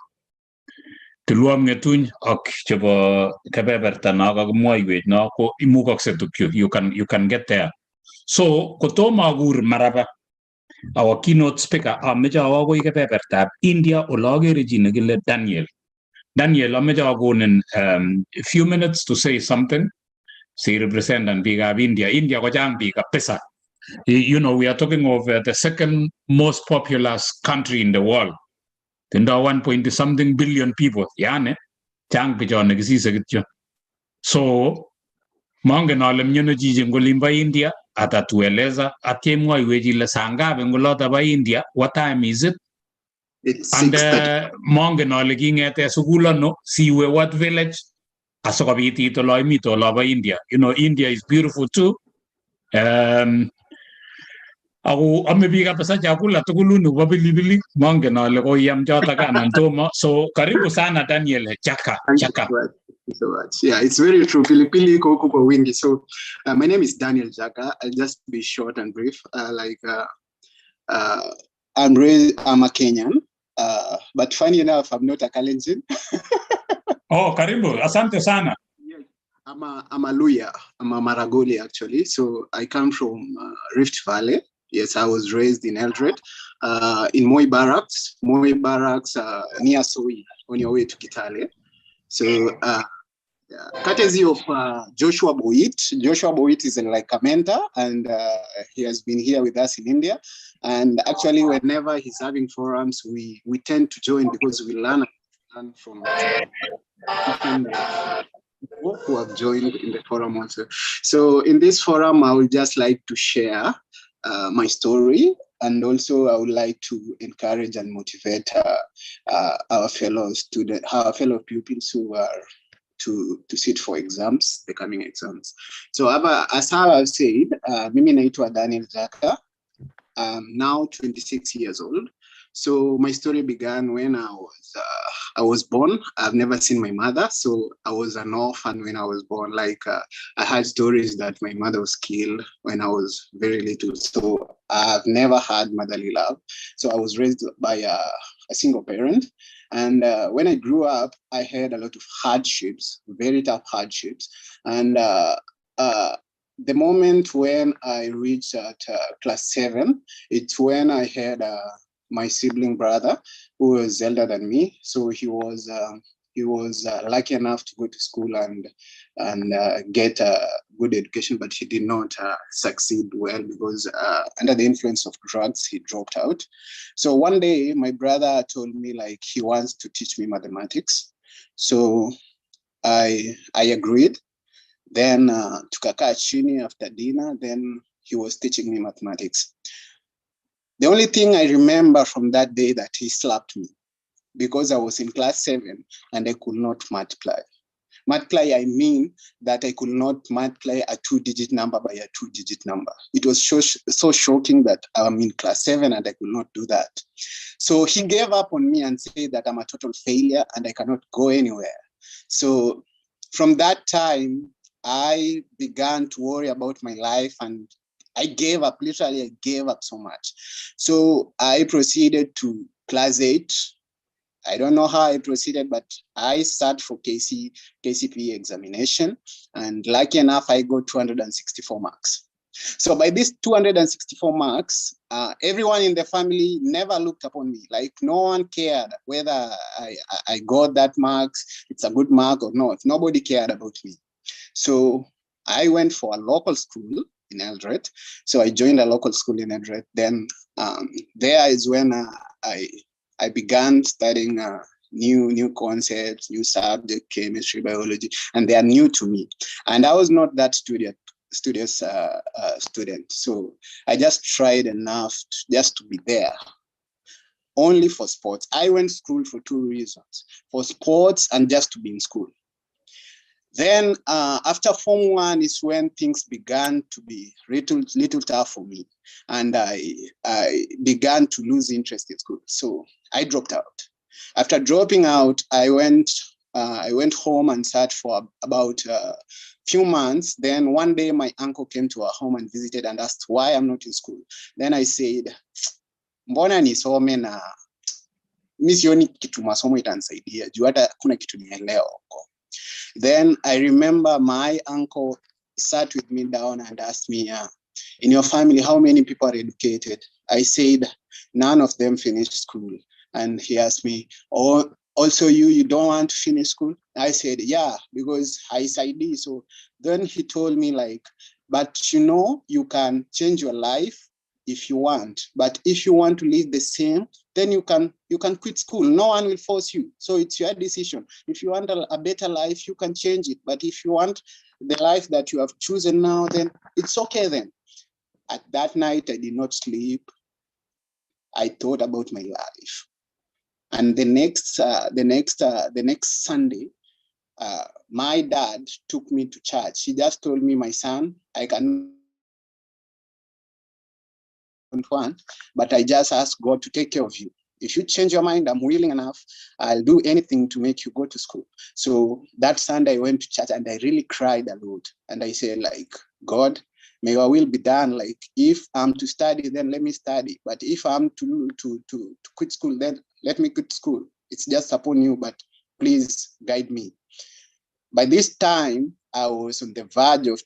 Tulwopngetuny ak chebo kebeberta naga moiwet na ko imukakse tukyo. You can get there. So kotoma agur Maraba, our keynote speaker, ameja awagoi kebebertab India olagere ji nekile Daniel. Daniel ameja agonin a few minutes to say something. See represent big of India. India ko jang big pesa. You know, we are talking of the second most populous country in the world. Tenda 1.something billion people. Yane, jang pijon negisi segitjo. So mangen alam nyo na jijim golimba India. Atatueleza atiemwa iweji la sangabe ngolota ba India. What time is it? It's and 6:30. monge no looking at sugula no siwe what village asokabiti to lo mito lo ba India. You know, India is beautiful too. Ako amebiga pasa chakula tukulunu wabilibili monge no lego yam jota kana ntoma. So karibu sana Daniel chaka. Thank you so much. Yeah, it's very true. Pilipili koko kwa wingi. So my name is Daniel Jaka. I'll just be short and brief. I'm a Kenyan, but funny enough, I'm not a Kalenjin. Oh, karibu. Asante sana. Yes, I'm a Luya. I'm a Maragoli actually. So I come from Rift Valley. Yes, I was raised in Eldred, in Moi Barracks, near Soi, on your way to Kitale. So, courtesy of Joshua Boit. Joshua Boit is like a mentor, and he has been here with us in India. And actually, whenever he's having forums, we tend to join because we learn from different who have joined in the forum also. So in this forum, I would just like to share my story, and also I would like to encourage and motivate our fellow students, our fellow pupils who are to sit for exams, the coming exams. So as I've said, mimi naitwa Daniel Zaka. I'm now 26 years old. So my story began when I was born. I've never seen my mother, so I was an orphan when I was born. Like I had stories that my mother was killed when I was very little. So I've never had motherly love. So I was raised by a single parent. And when I grew up, I had a lot of hardships, very tough hardships. And the moment when I reached at class 7, it's when I had my sibling brother who was elder than me. So he was lucky enough to go to school and get a good education, but he did not succeed well because under the influence of drugs, he dropped out. So one day, my brother told me like he wants to teach me mathematics. So I agreed. Then tukakaa chini after dinner, then he was teaching me mathematics. The only thing I remember from that day that he slapped me because I was in class 7 and I could not multiply. Multiply, I mean that I could not multiply a 2-digit number by a 2-digit number. It was so shocking that I'm in class 7 and I could not do that. So he gave up on me and said that I'm a total failure and I cannot go anywhere. So from that time, I began to worry about my life and I gave up, literally I gave up so much. So I proceeded to class 8. I don't know how I proceeded, but I sat for KCPE examination, and lucky enough, I got 264 marks. So by these 264 marks, everyone in the family never looked upon me. Like no one cared whether I got that marks, it's a good mark or not. Nobody cared about me. So I went for a local school in Eldred. So I joined a local school in Eldred. Then there is when I began studying new concepts, new subject, chemistry, biology, and they are new to me. And I was not that studious student. So I just tried enough just to be there. Only for sports. I went to school for 2 reasons: for sports and just to be in school. Then after Form 1 is when things began to be little tough for me. And I began to lose interest in school. So I dropped out. After dropping out, I went home and sat for about a few months. Then one day my uncle came to our home and visited and asked why I'm not in school. Then I said, mbona nisome na mimi sioni kitu masomo itanisaidia juu hata kuna kitu nielewa huko. Then I remember my uncle sat with me down and asked me, in your family, how many people are educated? I said, none of them finished school. And he asked me, oh, also you don't want to finish school? I said, yeah, because I ID. So then he told me like, but you know, you can change your life if you want. But if you want to live the same, then you can quit school. No one will force you. So it's your decision. If you want a better life, you can change it. But if you want the life that you have chosen now, then it's okay then. At that night, I did not sleep. I thought about my life. And the next Sunday, my dad took me to church. He just told me, my son, I can want, but I just ask God to take care of you. If you change your mind, I'm willing enough. I'll do anything to make you go to school. So that Sunday I went to church and I really cried a lot. And I said like, God, may your will be done. Like if I'm to study, then let me study. But if I'm to quit school, then let me quit school. It's just upon you, but please guide me. By this time, I was on the verge of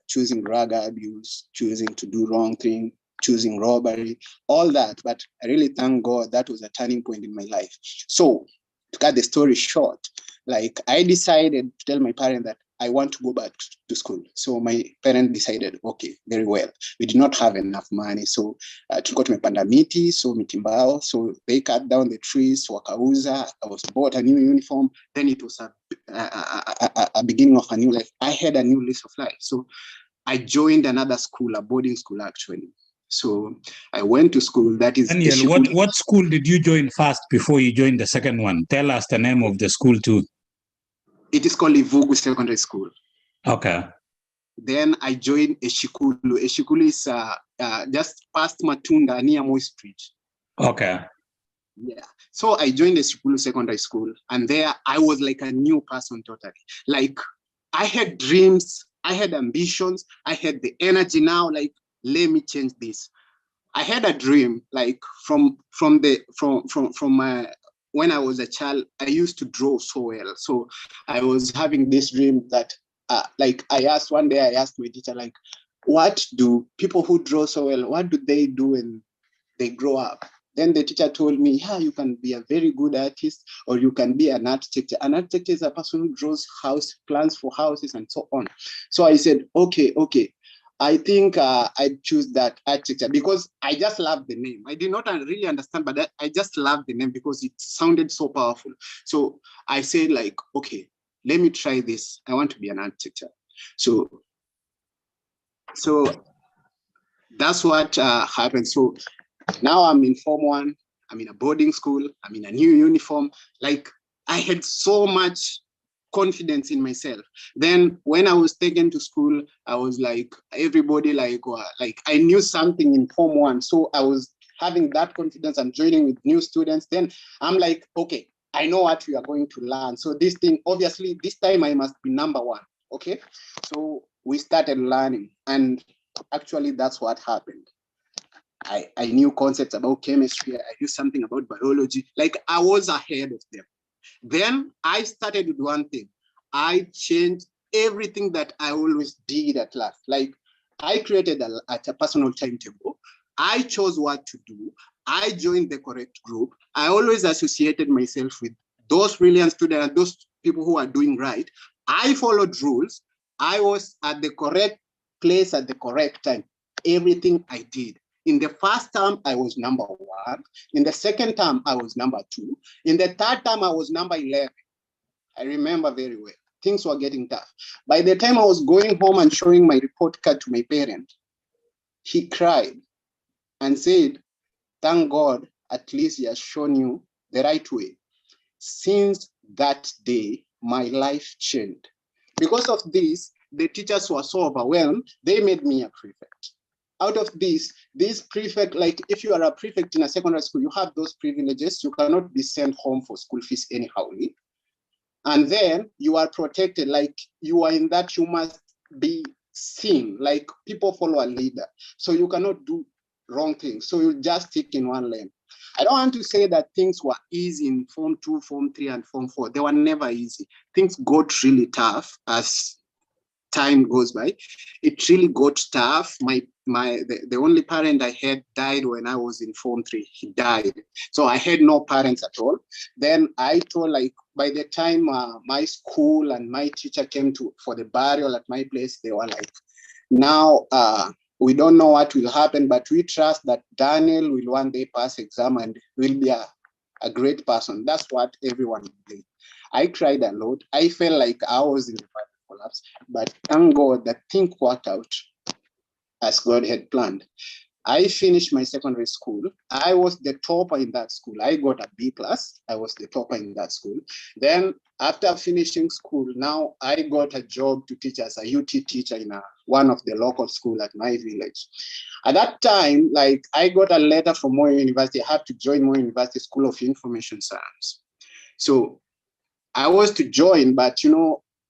choosing drug abuse, choosing to do wrong thing, choosing robbery, all that. But I really thank God that was a turning point in my life. So to cut the story short, like I decided to tell my parents that I want to go back to school. So my parents decided, okay, very well. We did not have enough money. So tulikuwa tumepanda miti, so miti mbao. So they cut down the trees, wakauza. I was bought a new uniform. Then it was a beginning of a new life. I had a new lease of life. So I joined another school, a boarding school actually. So I went to school. That is Daniel, what school did you join first before you joined the second one? Tell us the name of the school too. It is called Ivugu Secondary School. Okay. Then I joined Eshikulu. Eshikulu is just past Matunda near Moi Street. Okay. Yeah. So I joined Eshikulu Secondary School, and there I was like a new person totally. Like I had dreams, I had ambitions, I had the energy now. Like, let me change this. I had a dream, like from my. When I was a child, I used to draw so well. So I was having this dream that, like one day I asked my teacher, like, what do people who draw so well, what do they do when they grow up? Then the teacher told me, yeah, you can be a very good artist, or you can be an architect. An architect is a person who draws plans for houses and so on. So I said, okay. I think I choose that architecture because I just love the name. I did not really understand, but I just love the name because it sounded so powerful. So I said, like, okay, let me try this. I want to be an architecture. So that's what happened. So now I'm in Form 1. I'm in a boarding school. I'm in a new uniform. Like, I had so much confidence in myself. Then when I was taken to school, I was like, everybody like I knew something in Form 1. So I was having that confidence and joining with new students. Then I'm like, okay, I know what we are going to learn. So this thing, obviously, this time I must be number 1. Okay. So we started learning, and actually that's what happened. I knew concepts about chemistry. I knew something about biology. Like, I was ahead of them. Then I started with one thing. I changed everything that I always did at last. Like, I created a personal timetable. I chose what to do. I joined the correct group. I always associated myself with those brilliant students, those people who are doing right. I followed rules. I was at the correct place at the correct time. Everything I did. In the first term, I was number 1. In the second term, I was number 2. In the third term, I was number 11. I remember very well. Things were getting tough. By the time I was going home and showing my report card to my parent, he cried and said, thank God, at least he has shown you the right way. Since that day, my life changed. Because of this, the teachers were so overwhelmed, they made me a prefect. Out of this prefect, like if you are a prefect in a secondary school, you have those privileges. You cannot be sent home for school fees anyhow. And then you are protected, like you are in that, you must be seen, like people follow a leader. So you cannot do wrong things. So you just stick in one lane. I don't want to say that things were easy in Form 2, Form 3, and Form 4. They were never easy. Things got really tough as time goes by. It really got tough. The only parent I had died when I was in Form 3. He died. So I had no parents at all. Then I told, like, by the time my school and my teacher came for the burial at my place, they were like, now we don't know what will happen, but we trust that Daniel will one day pass exam and will be a great person. That's what everyone did. I cried a lot. I felt like I was in the collapse, but thank God that things worked out as God had planned. I finished my secondary school. I was the topper in that school. I got a B+. I was the topper in that school. Then after finishing school, now I got a job to teach as a UT teacher in one of the local schools at my village. At that time, like, I got a letter from Moi University. I had to join Moi University School of Information Science. So I was to join, but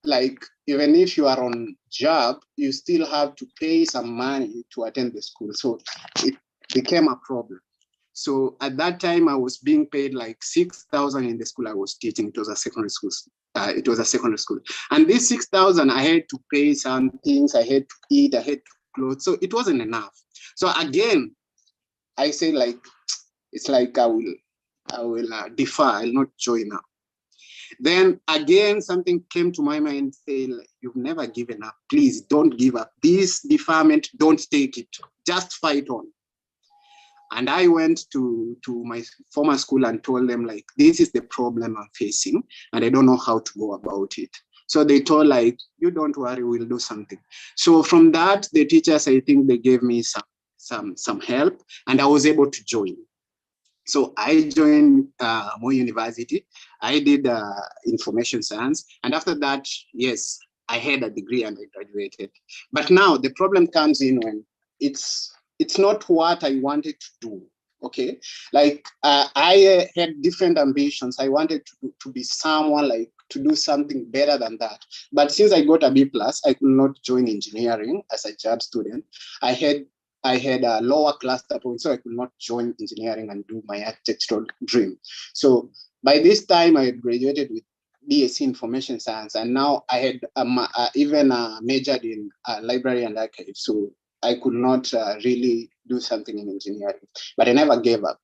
like, even if you are on job, you still have to pay some money to attend the school. So it became a problem. So at that time, I was being paid like 6,000 in the school I was teaching. It was a secondary school. And this 6,000, I had to pay some things. I had to eat. I had to clothes. So it wasn't enough. So again, I said, like, it's like I will defer. I'll not join now. Then again, something came to my mind, saying, you've never given up. Please don't give up. This deferment, don't take it. Just fight on. And I went to my former school and told them, like, this is the problem I'm facing, and I don't know how to go about it. So they told, like, you don't worry, we'll do something. So from that, the teachers, I think they gave me some help, and I was able to join. So I joined Moi University. I did information science. And after that, yes, I had a degree and I graduated. But now the problem comes in when it's not what I wanted to do, okay? Like I had different ambitions. I wanted to be someone, like to do something better than that. But since I got a B+, I could not join engineering as a job student. I had a lower cluster point, so I could not join engineering and do my architectural dream. So by this time, I had graduated with BSc Information Science, and now I had even majored in library and archive. So I could not really do something in engineering, but I never gave up.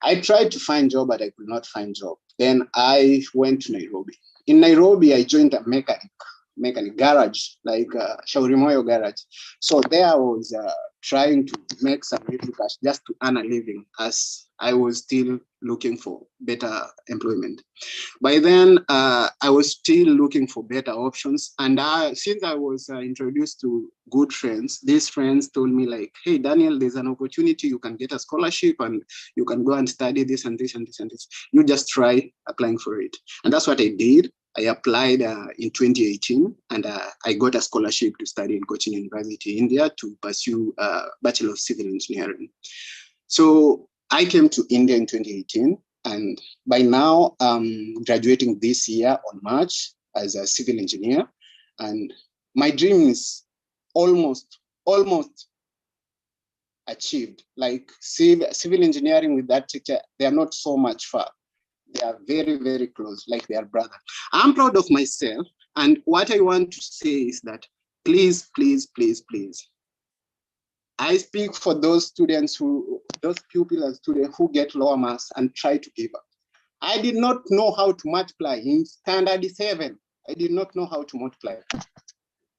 I tried to find job, but I could not find job. Then I went to Nairobi. In Nairobi, I joined a mechanic garage, like Shauri Moyo garage. So there I was trying to make some little cash just to earn a living, as I was still looking for better employment. By then, I was still looking for better options. And since I was introduced to good friends, these friends told me, like, hey, Daniel, there's an opportunity. You can get a scholarship and you can go and study this and this and this and this. You just try applying for it. And that's what I did. I applied in 2018, and I got a scholarship to study in Cochin University, India, to pursue Bachelor of Civil Engineering. So I came to India in 2018, and by now I'm graduating this year on March as a civil engineer. And my dream is almost achieved. Like civil engineering with that teacher, they are not so much far. They are very, very close, like they are brother. I'm proud of myself. And what I want to say is that please, please, please, please, I speak for those students those pupils and students who get lower marks and try to give up. I did not know how to multiply in standard 7. I did not know how to multiply.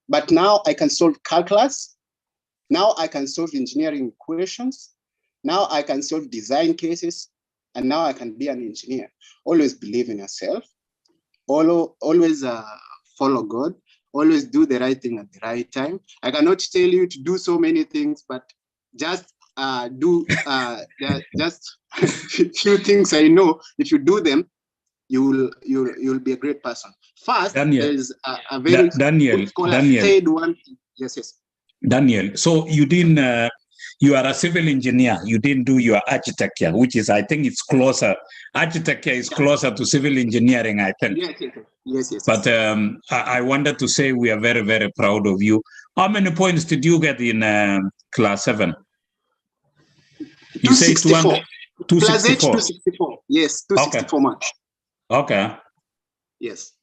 But now I can solve calculus. Now I can solve engineering equations. Now I can solve design cases. And now I can be an engineer. Always believe in yourself. Always follow God. Always do the right thing at the right time. I cannot tell you to do so many things, but just do just few things I know. If you do them, you'll be a great person. First, there's a very Daniel. said one. Yes. Daniel, so you didn't. You are a civil engineer. You didn't do your architecture, which is, I think, it's closer. Architecture is closer to civil engineering, I think. Yes. But I wanted to say we are very, very proud of you. How many points did you get in class 7? You say 264. 264. 264. Yes, 264 marks. Okay. Yes.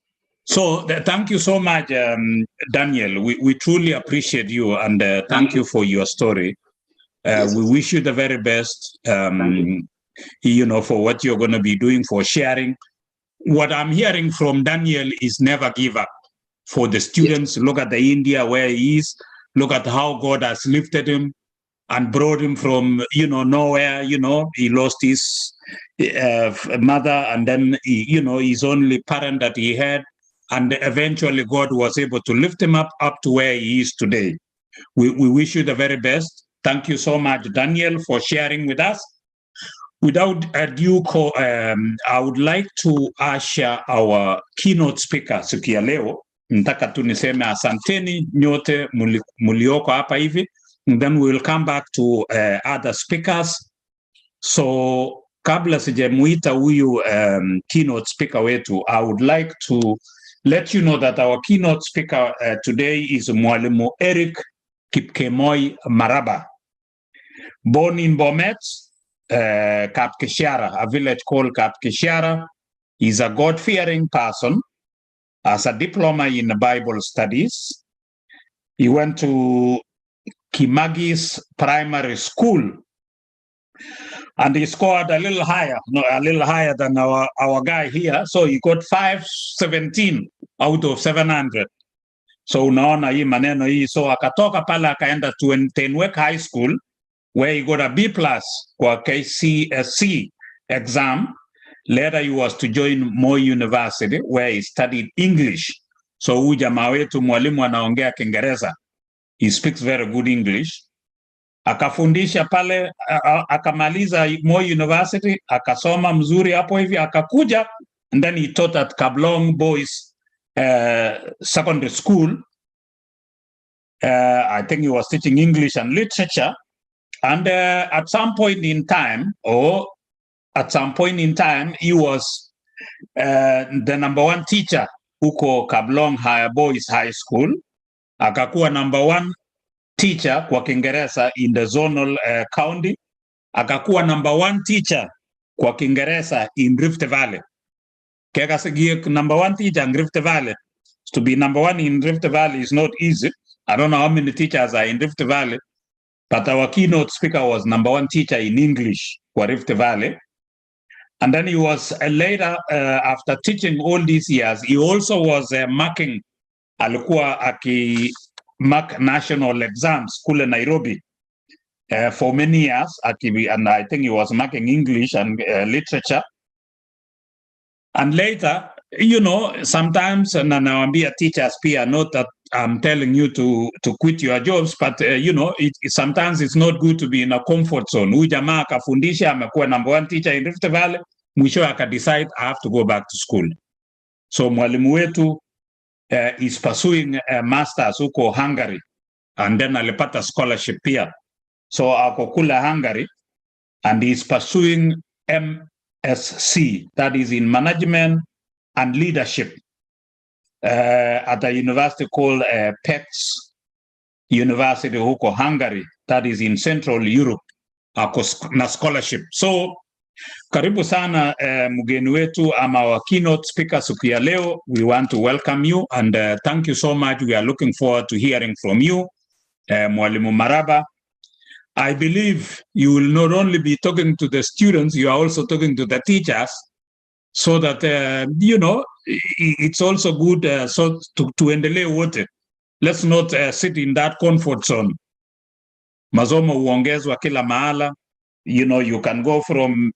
So thank you so much, Daniel. We truly appreciate you, and thank you for your story. We wish you the very best, for what you're going to be doing, for sharing. What I'm hearing from Daniel is never give up. For the students, look at the India where he is, look at how God has lifted him and brought him from, nowhere, he lost his mother, and then, his only parent that he had. And eventually God was able to lift him up to where he is today. We wish you the very best. Thank you so much, Daniel, for sharing with us. Without ado, I would like to usher our keynote speaker siku ya leo. Nataka tu niseme asanteni nyote mulioko hapa hivi. And then we will come back to other speakers. So kabla sijamuita huyu keynote speaker wetu, I would like to let you know that our keynote speaker today is Mwalimu Erick Maraba. Born in Bomet, Kapkeshara, a village called Kapkeshara. He's a God-fearing person. As a diploma in Bible studies, he went to Kimagis Primary School And he scored a little higher, than our guy here. So he got 517 out of 700. So unaona hii maneno hii. So akatoka pale akaenda to Tenwek High School where he got a B+ kwa KCSE exam. Later he was to join Moi University where he studied English. So huyu jamaa wetu mwalimu anaongea Kiingereza. He speaks very good English. Akafundisha pale, akamaliza Moi University, akasoma mzuri hapo hivi, akakuja, and then he taught at Kablong Boys Secondary School. I think he was teaching English and literature. And at some point in time, he was the #1 teacher huko Kablong Boys High School. Akakuwa #1 teacher kwa Kiingereza in the zonal county. Akakuwa #1 teacher kwa Kiingereza in Rift Valley. Kekasigie #1 teacher in Rift Valley. To be #1 in Rift Valley is not easy. I don't know how many teachers are in Rift Valley, but our keynote speaker was #1 teacher in English for Rift Valley. And then he was later, after teaching all these years, he also was marking, alikuwa mark national exams kule Nairobi for many years, and I think he was marking English and literature. And later, you know, sometimes, na nawaambia teachers pia, not that I'm telling you to quit your jobs, but you know, sometimes it's not good to be in a comfort zone. Huyu jamaa akafundisha, amekuwa #1 teacher in Rift Valley, mwisho akadecide I have to go back to school. So mwalimu wetu is pursuing a master's huko Hungary, and then alipata scholarship pia. So ako kula Hungary, and he's pursuing MSc, that is in management and leadership, at a university called PEX University huko Hungary, that is in Central Europe, ako na scholarship. So karibu sana mgeni wetu ama our keynote speaker siku ya leo. We want to welcome you and thank you so much. We are looking forward to hearing from you, Mwalimu Maraba. I believe you will not only be talking to the students, you are also talking to the teachers, so that you know, it's also good so to tuendelee wote. Let's not sit in that comfort zone. Masomo huongezwa kila mahala. You know, you can go from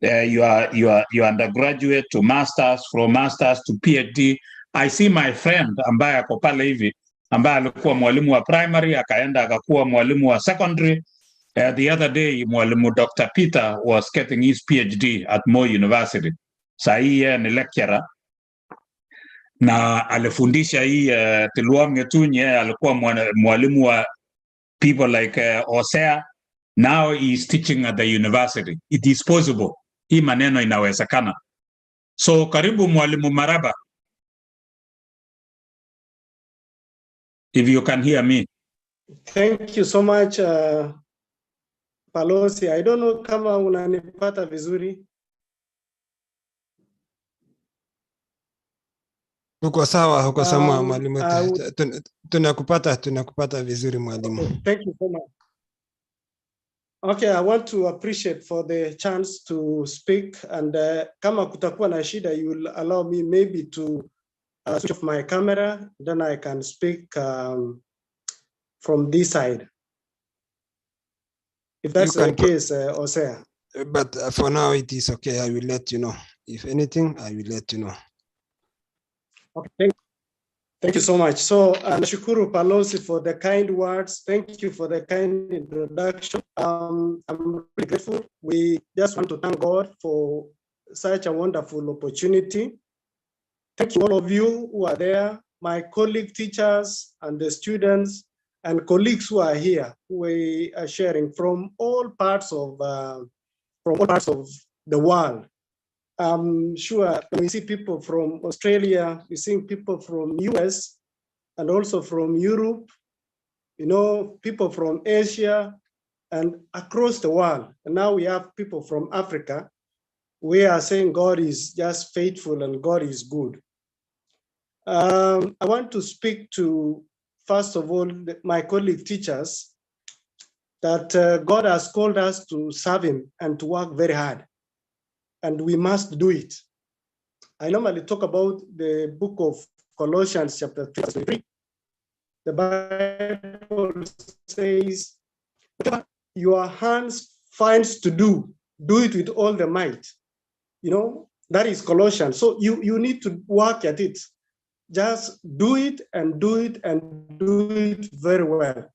your undergraduate to masters, from masters to PhD. I see my friend ambaye ako pale hivi, ambaye alikuwa mwalimu wa primary akaenda akakuwa mwalimu wa secondary. The other day mwalimu Dr. Peter was getting his PhD at Moi University. Saa hii ni lecturer na alifundisha hii Tulwopngetuny. Alikuwa mwalimu wa people like Hosea. Now he is teaching at the university. It is possible. Hii maneno inawezekana. So karibu Mwalimu Maraba. If you can hear me. Thank you so much, Balozi. I don't know kama unanipata vizuri. Uko sawa, uko sawa mwalimu. Tunakupata vizuri mwalimu. Okay, thank you so much. Okay, I want to appreciate for the chance to speak, and kama kutakuwa na shida, you will allow me maybe to switch off my camera, then I can speak from this side. If that's the case, Hosea. But for now it is okay. I will let you know. If anything, I will let you know. Okay, thank you so much. So, nashukuru Balozi for the kind words. Thank you for the kind introduction. I'm really grateful. We just want to thank God for such a wonderful opportunity. Thank you all of you who are there, my colleague teachers and the students and colleagues who are here, who we are sharing from all parts of the world. I'm sure we see people from Australia, we see people from US and also from Europe, you know, people from Asia and across the world. And now we have people from Africa. We are saying God is just faithful and God is good. I want to speak to, first of all, my colleague teachers. that God has called us to serve him and to work very hard, and we must do it. I normally talk about the book of Colossians chapter 3. The Bible says, whatever your hands finds to do it with all the might. You know, that is Colossians. So you need to work at it. Just do it and do it and do it very well.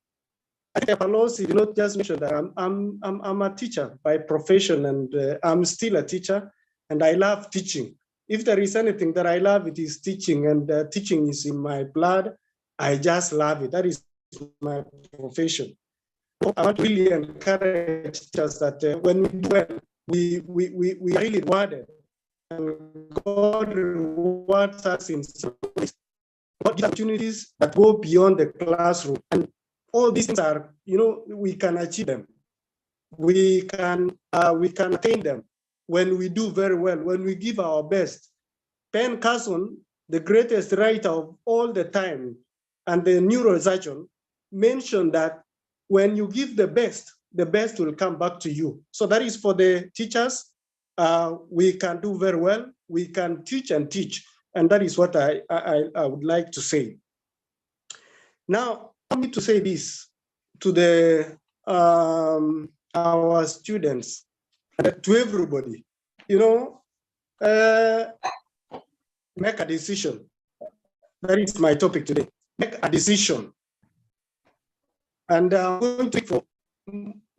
I think Balozi did not just mention that I'm a teacher by profession, and I'm still a teacher, and I love teaching. If there is anything that I love, it is teaching, and teaching is in my blood. I just love it. That is my profession. I want to really encourage teachers that when we do well, we are really rewarded. And God rewards us in some ways. God gives opportunities that go beyond the classroom. And all these things are, you know, we can achieve them. We can attain them when we do very well, when we give our best. Ben Carson, the greatest writer of all the time, and the neurosurgeon, mentioned that when you give the best will come back to you. So that is for the teachers. We can do very well. We can teach and teach. And that is what I would like to say. Now, I need to say this to the our students, to everybody. You know, make a decision. That is my topic today. Make a decision. And I'm going to take for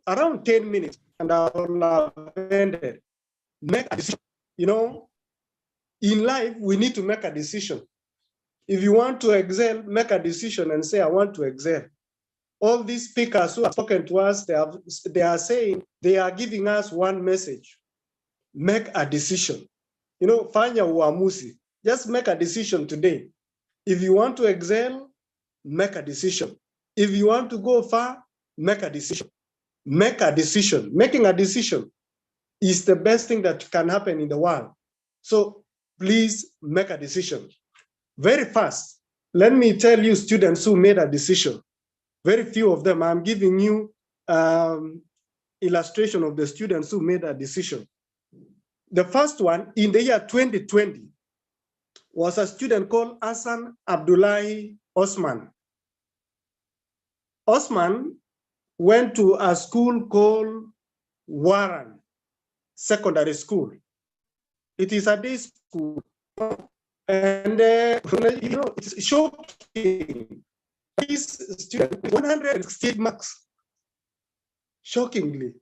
around 10 minutes, and I'll end it. Make a decision. You know, in life, we need to make a decision. If you want to excel, make a decision and say, I want to excel. All these speakers who have spoken to us, they are saying, they are giving us one message. Make a decision. You know, fanya uamuzi. Just make a decision today. If you want to excel, make a decision. If you want to go far, make a decision. Make a decision. Making a decision is the best thing that can happen in the world. So please make a decision. Very fast, let me tell you students who made a decision. Very few of them. I'm giving you illustration of the students who made a decision. The first one in the year 2020 was a student called Hassan Abdullahi Osman. Osman went to a school called Warren Secondary School. It is a day school. And you know, it's shocking. This student, 168 marks. Shockingly,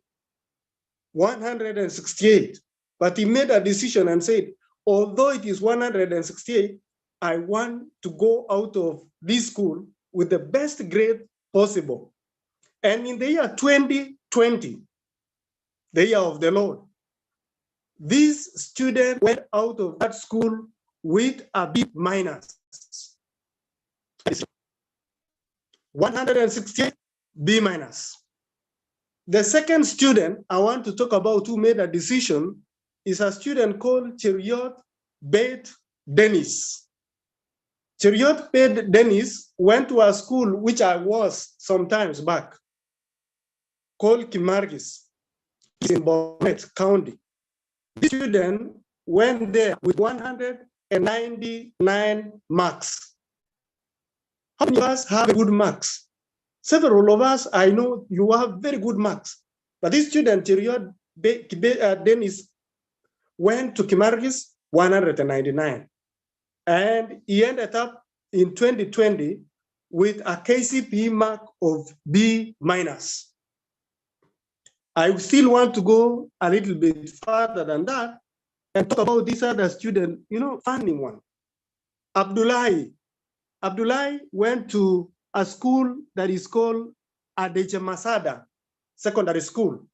168. But he made a decision and said, although it is 168, I want to go out of this school with the best grade possible. And in the year 2020, the year of the Lord, this student went out of that school with a B minus. 168 B minus. The second student I want to talk about who made a decision is a student called Cheriot Beth Dennis. Cheriot Beth Dennis went to a school which I was sometimes back, called Kimargis. It's in Bonnet County. This student went there with 199 marks. How many of us have good marks? Several of us, I know you have very good marks. But this student, Cheriot Dennis, went to Kimargis 199. And he ended up in 2020 with a KCPE mark of B minus. I still want to go a little bit further than that and talk about this other student, you know, funny one. Abdullahi went to a school that is called Adeje Masada Secondary School.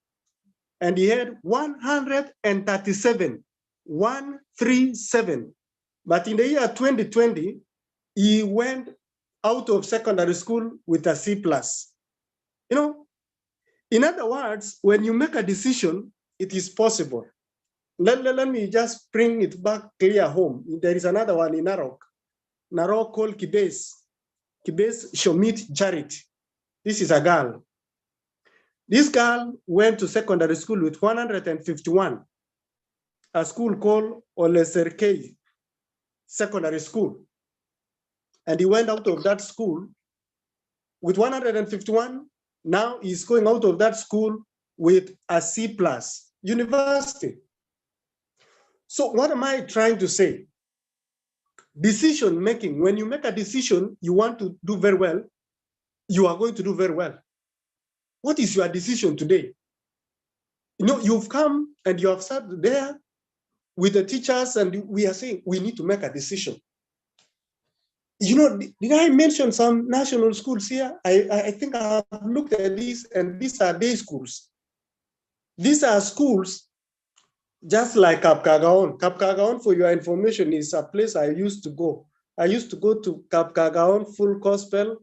And he had 137. But in the year 2020, he went out of secondary school with a C+. You know, in other words, when you make a decision, it is possible. Let me just bring it back clear home. There is another one in Narok called Kibes Shomit Charity. This is a girl. This girl went to secondary school with 151, a school called Oleserkei Secondary School. And he went out of that school with 151. Now he's going out of that school with a C+ university. So what am I trying to say? Decision making, when you make a decision, you want to do very well, you are going to do very well. What is your decision today? You know, you've come and you have sat there with the teachers and we are saying, we need to make a decision. You know, did I mention some national schools here? I think I've looked at these, and these are day schools. These are schools just like Kapkagaon. Kapkagaon, for your information, is a place I used to go. I used to go to Kapkagaon Full Gospel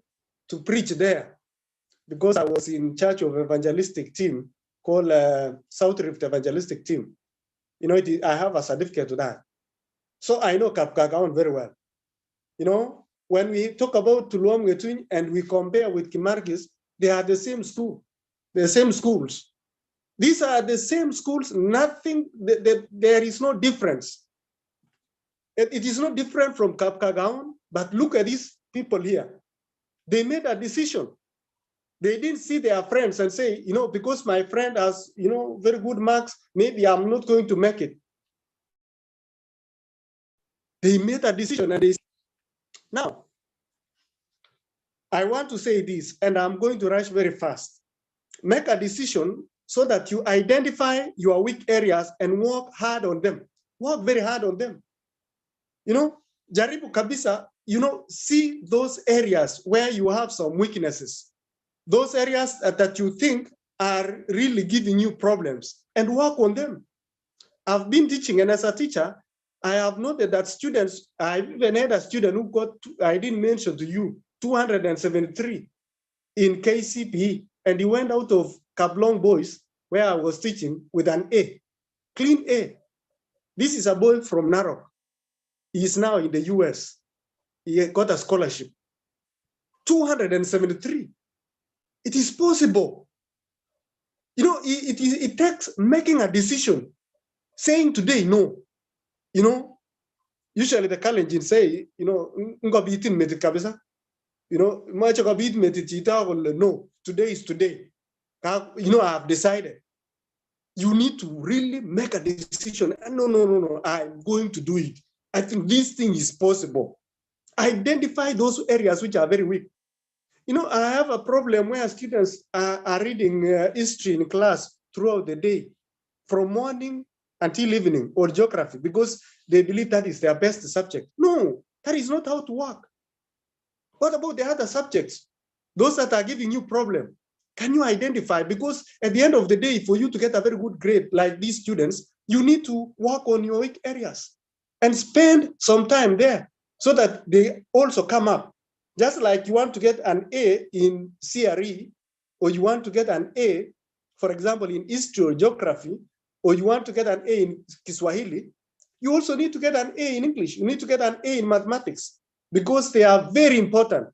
to preach there because I was in charge of evangelistic team called South Rift Evangelistic Team. You know, I have a certificate to that. So I know Kapkagaon very well. You know, when we talk about Tulwopngetuny and we compare with Kimargis, they are the same school, the same schools. These are the same schools, nothing, there is no difference. It is not different from Kapkagaon, but look at these people here. They made a decision. They didn't see their friends and say, you know, because my friend has, you know, very good marks, maybe I'm not going to make it. They made a decision and they said, now, I want to say this, and I'm going to rush very fast. Make a decision so that you identify your weak areas and work hard on them. Work very hard on them. You know, jaribu kabisa, you know, see those areas where you have some weaknesses. Those areas that you think are really giving you problems and work on them. I've been teaching, and as a teacher, I have noted that students, I even had a student who got, I didn't mention to you, 273 in KCPE, and he went out of Kablong Boys, where I was teaching, with an A, clean A. This is a boy from Narok. He is now in the US. He got a scholarship. 273. It is possible. You know, it takes making a decision, saying today no. You know, usually the KALENJIN say, you know, you know, no, today is today. You know, I have decided. You need to really make a decision. No, I'm going to do it. I think this thing is possible. Identify those areas which are very weak. You know, I have a problem where students are reading history in class throughout the day, from morning until evening, or geography, because they believe that is their best subject. No, that is not how to work. What about the other subjects? Those that are giving you problem. Can you identify? Because at the end of the day, for you to get a very good grade like these students, you need to work on your weak areas and spend some time there so that they also come up. Just like you want to get an A in CRE, or you want to get an A, for example, in history or geography, or you want to get an A in Kiswahili, you also need to get an A in English. You need to get an A in mathematics because they are very important.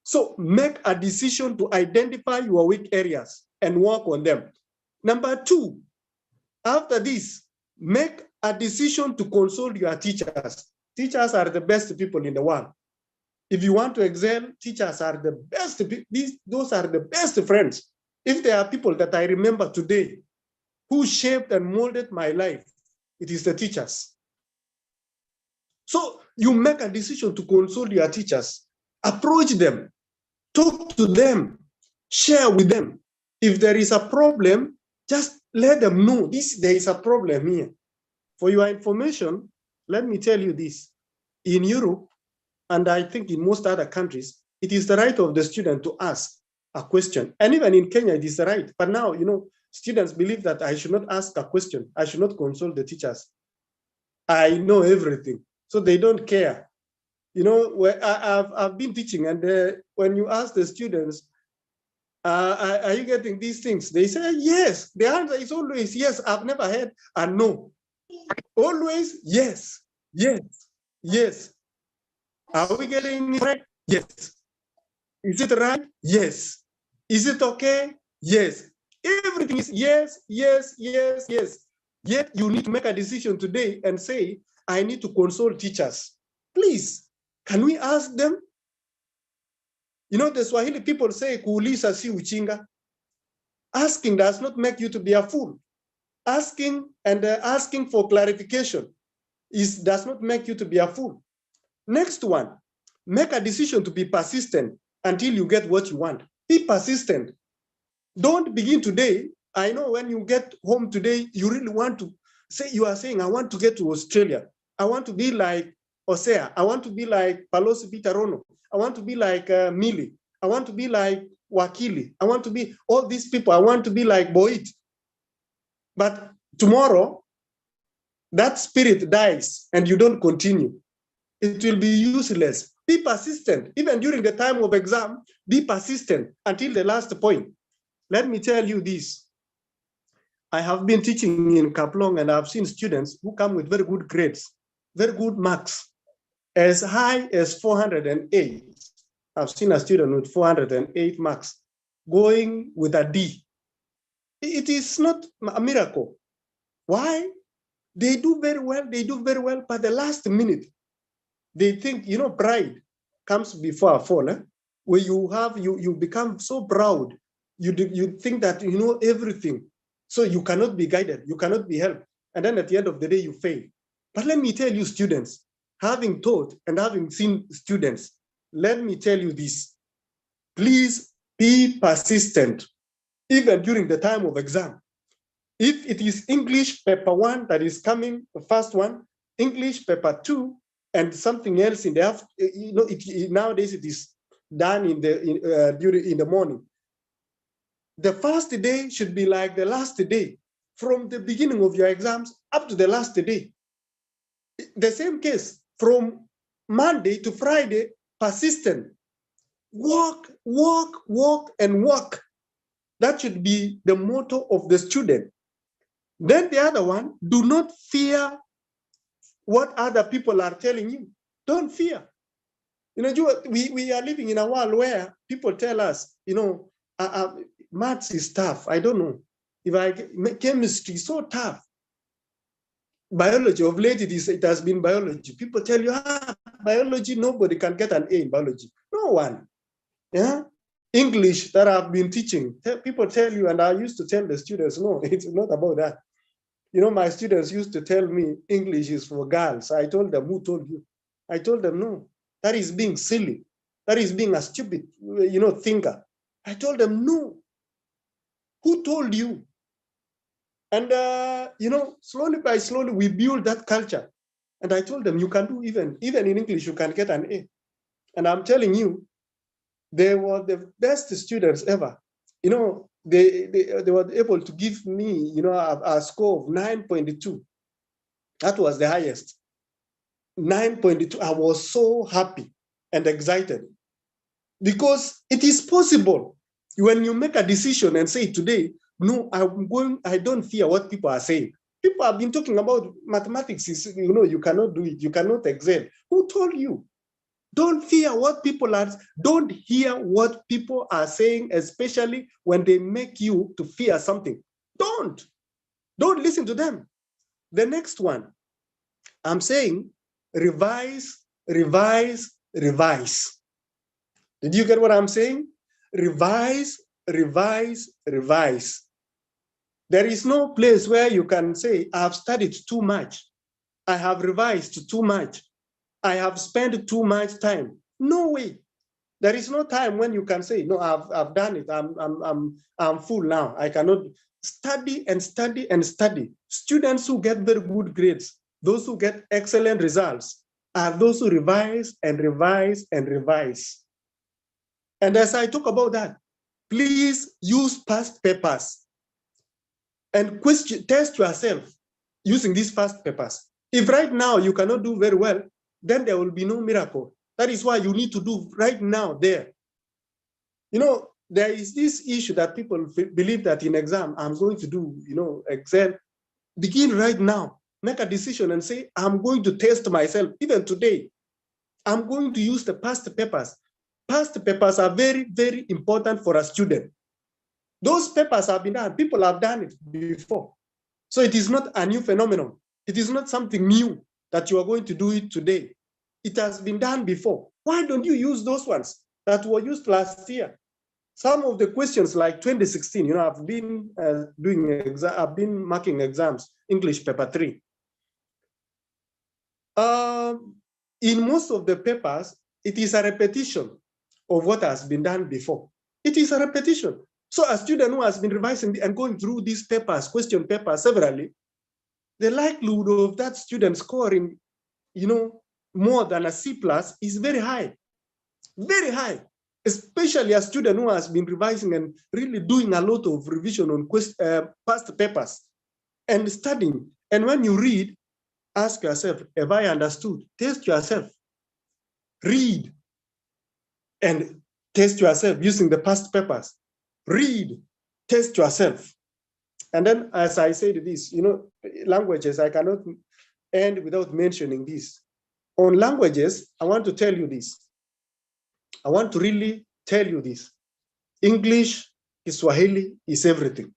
So make a decision to identify your weak areas and work on them. Number two, after this, make a decision to consult your teachers. Teachers are the best people in the world. If you want to excel, teachers are the best. Those are the best friends. If there are people that I remember today who shaped and molded my life, it is the teachers. So you make a decision to consult your teachers, approach them, talk to them, share with them. If there is a problem, just let them know there is a problem here. For your information, let me tell you this. In Europe, and I think in most other countries, it is the right of the student to ask a question. And even in Kenya, it is the right. But now, you know, students believe that I should not ask a question. I should not consult the teachers. I know everything. So they don't care. You know, I've been teaching, and when you ask the students, are you getting these things? They say, yes. The answer is always yes. I've never heard a no. Always yes, yes, yes. Are we getting it right? Yes. Is it right? Yes. Is it okay? Yes. Everything is yes, yes, yes, yes. Yet you need to make a decision today and say, I need to consult teachers. Please, can we ask them? You know, the Swahili people say, kuuliza si uchinga. Asking does not make you to be a fool. Asking and asking for clarification does not make you to be a fool. Next one, make a decision to be persistent until you get what you want. Be persistent. Don't begin today. I know when you get home today, you really want to say, you are saying, I want to get to Australia. I want to be like Hosea. I want to be like Balozi Rono. I want to be like Mili. I want to be like Wakili. I want to be all these people. I want to be like Boit. But tomorrow, that spirit dies and you don't continue. It will be useless. Be persistent. Even during the time of exam, be persistent until the last point. Let me tell you this. I have been teaching in Kaplong and I've seen students who come with very good grades, very good marks, as high as 408. I've seen a student with 408 marks going with a D. It is not a miracle. Why? They do very well, but the last minute, they think, you know, pride comes before a fall. Where you become so proud, you think that you know everything, so you cannot be guided, you cannot be helped, and then at the end of the day, you fail. But let me tell you, students, having taught and having seen students, let me tell you this, please be persistent, even during the time of exam. If it is English paper 1 that is coming, the first one, English paper 2, and something else in the afternoon, you know, nowadays it is done in the morning. The first day should be like the last day, from the beginning of your exams up to the last day. The same case, from Monday to Friday, persistent. Walk, walk, walk, and walk. That should be the motto of the student. Then the other one, do not fear what other people are telling you. Don't fear. You know, we are living in a world where people tell us, you know, maths is tough. I don't know. Chemistry is so tough. Biology, of late it has been biology. People tell you, biology, nobody can get an A in biology. No one. Yeah. English that I've been teaching, people tell you, and I used to tell the students, no, it's not about that. You know, my students used to tell me English is for girls. I told them, who told you? I told them, no, that is being silly. That is being a stupid, you know, thinker. I told them, no, who told you? And, you know, slowly by slowly, we build that culture. And I told them, you can do even in English, you can get an A. And I'm telling you, they were the best students ever. You know, they were able to give me, you know, a score of 9.2. That was the highest. 9.2. I was so happy and excited because it is possible. When you make a decision and say today, no, I don't fear what people are saying. People have been talking about mathematics, you know, you cannot do it, you cannot excel. Who told you? Don't fear what people are, don't hear what people are saying, especially when they make you to fear something. Don't listen to them. The next one, I'm saying, revise, revise, revise. Did you get what I'm saying? Revise, revise, revise. There is no place where you can say, I've studied too much. I have revised too much. I have spent too much time. No way. There is no time when you can say, no, I've done it. I'm full now. I cannot study and study and study. Students who get very good grades, those who get excellent results, are those who revise and revise and revise. And as I talk about that, please use past papers and test yourself using these past papers. If right now you cannot do very well, then there will be no miracle. That is why you need to do right now there. You know, there is this issue that people believe that in exam, I'm going to do, you know, excel. Begin right now. Make a decision and say, I'm going to test myself. Even today, I'm going to use the past papers. Past papers are very, very important for a student. Those papers have been done. People have done it before. So it is not a new phenomenon. It is not something new that you are going to do it today. It has been done before. Why don't you use those ones that were used last year? Some of the questions like 2016, I've been I've been marking exams, English paper 3. In most of the papers, it is a repetition of what has been done before. It is a repetition. So a student who has been revising and going through these papers, question papers severally, the likelihood of that student scoring, more than a C+ is very high, especially a student who has been revising and really doing a lot of revision on past papers and studying. And when you read, ask yourself, have I understood? Test yourself. Read and test yourself using the past papers. Read, test yourself. And then, as I said this, languages, I cannot end without mentioning this. On languages, I want to tell you this. I want to really tell you this. English, Swahili is everything.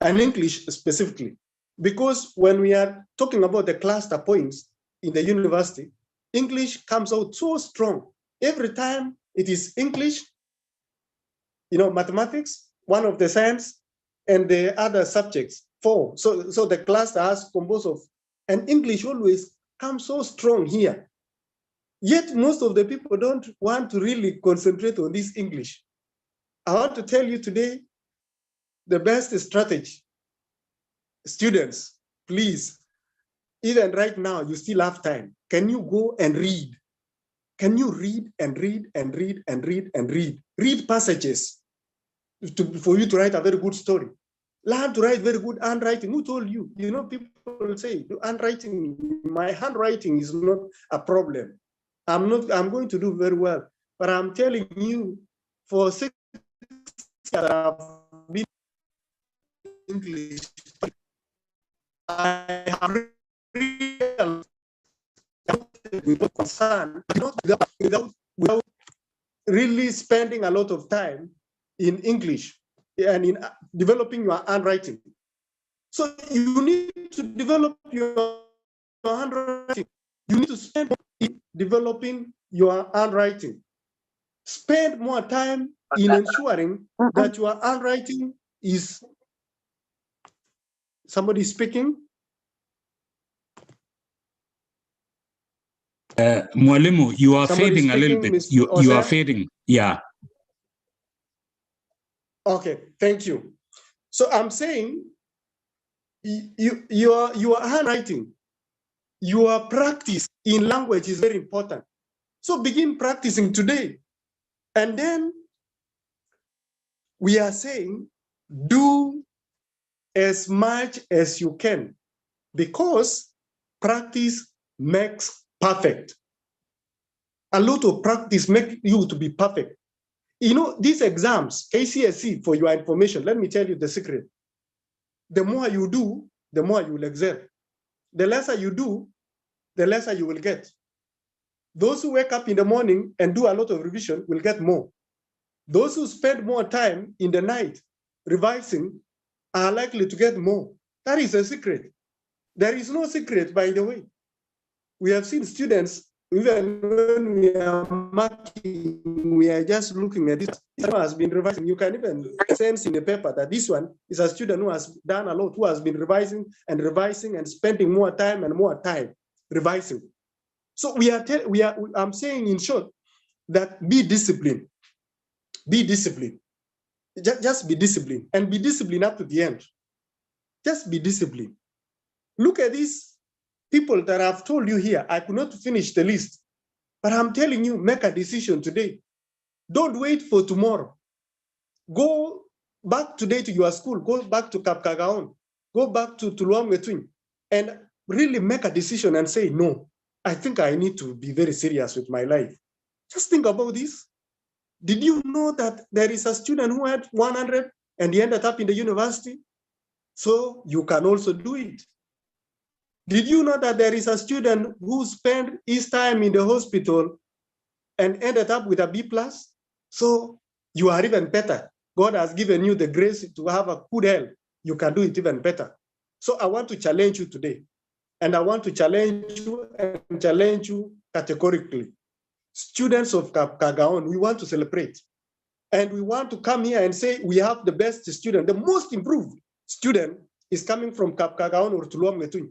And English specifically. Because when we are talking about the cluster points in the university, English comes out so strong. Every time it is English, mathematics, one of the science, and the other subjects, 4. So the cluster has composed of, and English always comes so strong here. Yet most of the people don't want to really concentrate on this English. I want to tell you today, the best strategy. Students, please, even right now, you still have time. Can you go and read? Can you read and read and read and read and read? Read passages for you to write a very good story. Learn to write very good handwriting. Who told you? People say, handwriting, my handwriting is not a problem. I'm going to do very well. But I'm telling you, for 6 years I've been English, I have real concern, without really spending a lot of time in English and in developing your handwriting. So you need to develop your handwriting. You need to spend in developing your handwriting. Spend more time in ensuring that your handwriting is. Somebody speaking? Mwalimu, you are Somebody fading speaking, a little bit. Mr. You Hosea? are fading. Yeah. Okay, thank you. So I'm saying your handwriting, your practice in language is very important. So begin practicing today. And then we are saying, do as much as you can, because practice makes perfect. A lot of practice makes you to be perfect. These exams, KCSE, for your information, let me tell you the secret. The more you do, the more you will excel. The lesser you do, the lesser you will get. Those who wake up in the morning and do a lot of revision will get more. Those who spend more time in the night revising are likely to get more. That is a secret. There is no secret, by the way. We have seen students, even when we are marking, we are just looking at this. This one has been revising. You can even sense in the paper that this one is a student who has done a lot, who has been revising and spending more time and more time revising. So I'm saying in short that be disciplined. Be disciplined. Just be disciplined, and be disciplined up to the end. Just be disciplined. Look at these people that I've told you here. I could not finish the list, but I'm telling you, make a decision today. Don't wait for tomorrow. Go back today to your school. Go back to Kapkagaon. Go back to Tulwopngetuny and really make a decision and say, no, I think I need to be very serious with my life. Just think about this. Did you know that there is a student who had 100 and he ended up in the university? So you can also do it. Did you know that there is a student who spent his time in the hospital and ended up with a B+? So you are even better. God has given you the grace to have a good health, you can do it even better. So I want to challenge you today. And I want to challenge you categorically. Students of Kagaon, we want to celebrate. And we want to come here and say we have the best student. The most improved student is coming from Kagaon or Tulwopngetuny.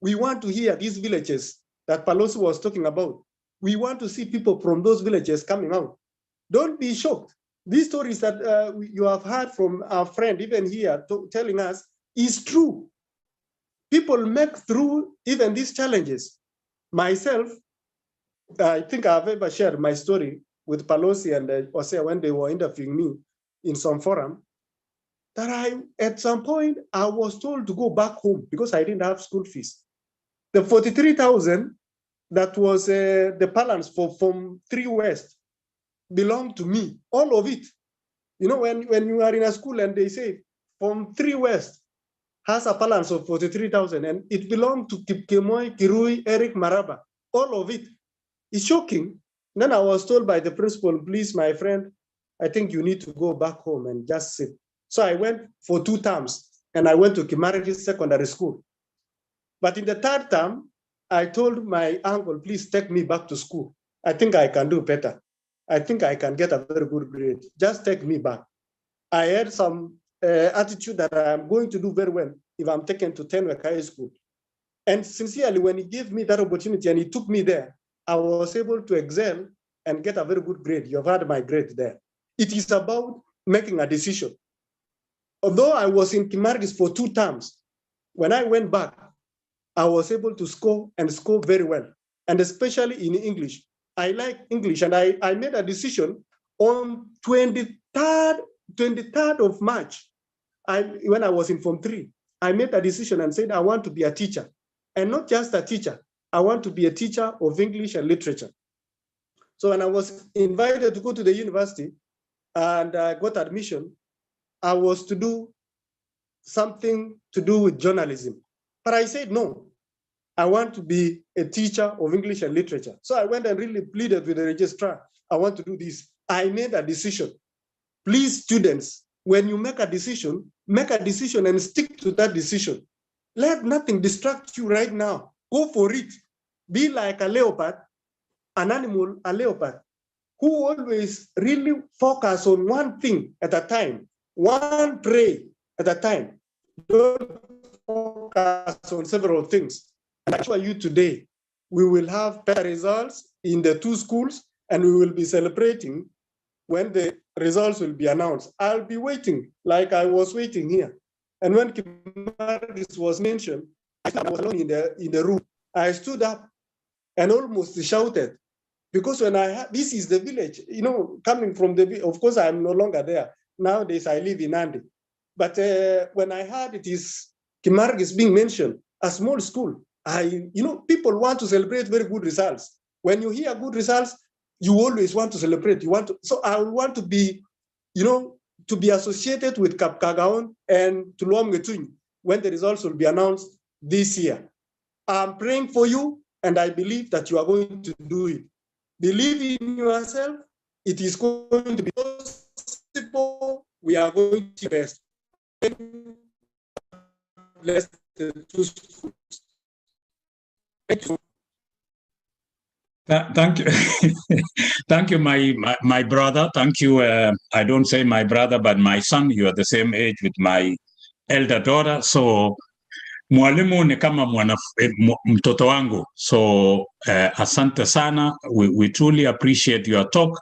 We want to hear these villages that Balozi was talking about. We want to see people from those villages coming out. Don't be shocked. These stories that you have heard from our friend, even here, telling us, is true. People make through even these challenges. Myself, I think I've ever shared my story with Balozi and Hosea when they were interviewing me in some forum, that at some point, I was told to go back home because I didn't have school fees. The 43,000 that was the balance from 3 West belonged to me, all of it. You know, when you are in a school and they say from 3 West has a balance of 43,000 and it belonged to Kirui, Erick Maraba, all of it. It's shocking. Then I was told by the principal, please, my friend, I think you need to go back home and just sit. So I went for 2 terms and I went to Kimarigi Secondary School. But in the 3rd term, I told my uncle, please take me back to school. I think I can do better. I think I can get a very good grade. Just take me back. I had some attitude that I'm going to do very well if I'm taken to Tenwek High School. And sincerely, when he gave me that opportunity and he took me there, I was able to excel and get a very good grade. You've had my grade there. It is about making a decision. Although I was in Kimargis for 2 terms, when I went back, I was able to score and score very well. And especially in English. I like English and I made a decision on 23rd of March. When I was in Form 3, I made a decision and said, I want to be a teacher. And not just a teacher, I want to be a teacher of English and literature. So when I was invited to go to the university and I got admission, I was to do something to do with journalism. But I said, no, I want to be a teacher of English and literature. So I went and really pleaded with the registrar. I want to do this. I made a decision. Please, students, when you make a decision and stick to that decision. Let nothing distract you right now. Go for it. Be like a leopard, an animal, a leopard, who always really focus on one thing at a time, one prey at a time. Don't focus on several things. And I assure you today, we will have better results in the 2 schools and we will be celebrating when the results will be announced. I'll be waiting like I was waiting here. And when Kimargis was mentioned, I was alone in the room. I stood up and almost shouted because when I heard, this is the village, you know, coming from the, of course, I'm no longer there. Nowadays, I live in Nandi. But when I heard it is Kimargis being mentioned, a small school, people want to celebrate very good results. When you hear good results, you always want to celebrate. So I want to be, to be associated with Kagaon and Tulwopngetuny when the results will be announced this year. I'm praying for you, and I believe that you are going to do it. Believe in yourself. It is going to be possible. We are going to best. Bless the 2 schools. Thank you. Thank you. Thank you, my brother. Thank you. I don't say my brother, but my son. You are the same age with my elder daughter. So, mwalimu ni kama mtoto wangu. So, asante sana. We truly appreciate your talk.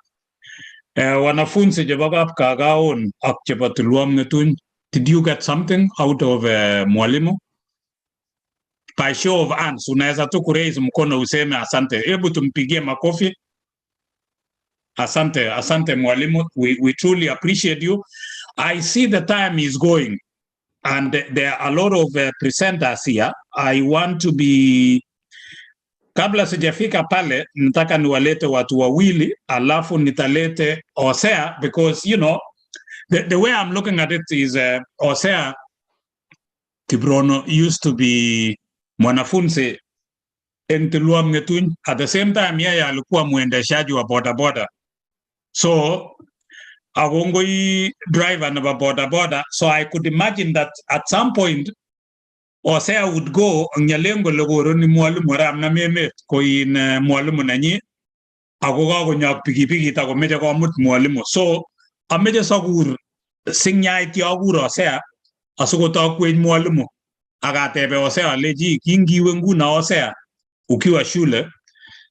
Wanafunzi jebaba Kagaon akjeba Tulwopngetuny. Did you get something out of mwalimu? By show of hands, unaweza tu kuraise mkono useme asante. Hebu tumpigie makofi. Asante mwalimu. We truly appreciate you. I see the time is going and there are a lot of presenters here. I want to be, kabla sijafika pale, nataka niwalete watu wawili, alafu nitalete Hosea, because the way I'm looking at it is Hosea Kiprono used to be mwanafunzi in Tulwopngetuny. At the same time, yeye alikuwa mwendeshaji wa bodaboda. So agongoi driver nebo boda. So I could imagine that at some point Hosea would go nyalengo legoro ni mwalimu ram na memet ko in mwalimu nanyi ako kakonyak pikipiki ta komeche komut mwalimu. So ameche sakur sinyait yakur Hosea asikotakwech mwalimu akatebe Hosea aleji kingiwe nguna Hosea ukiwa shule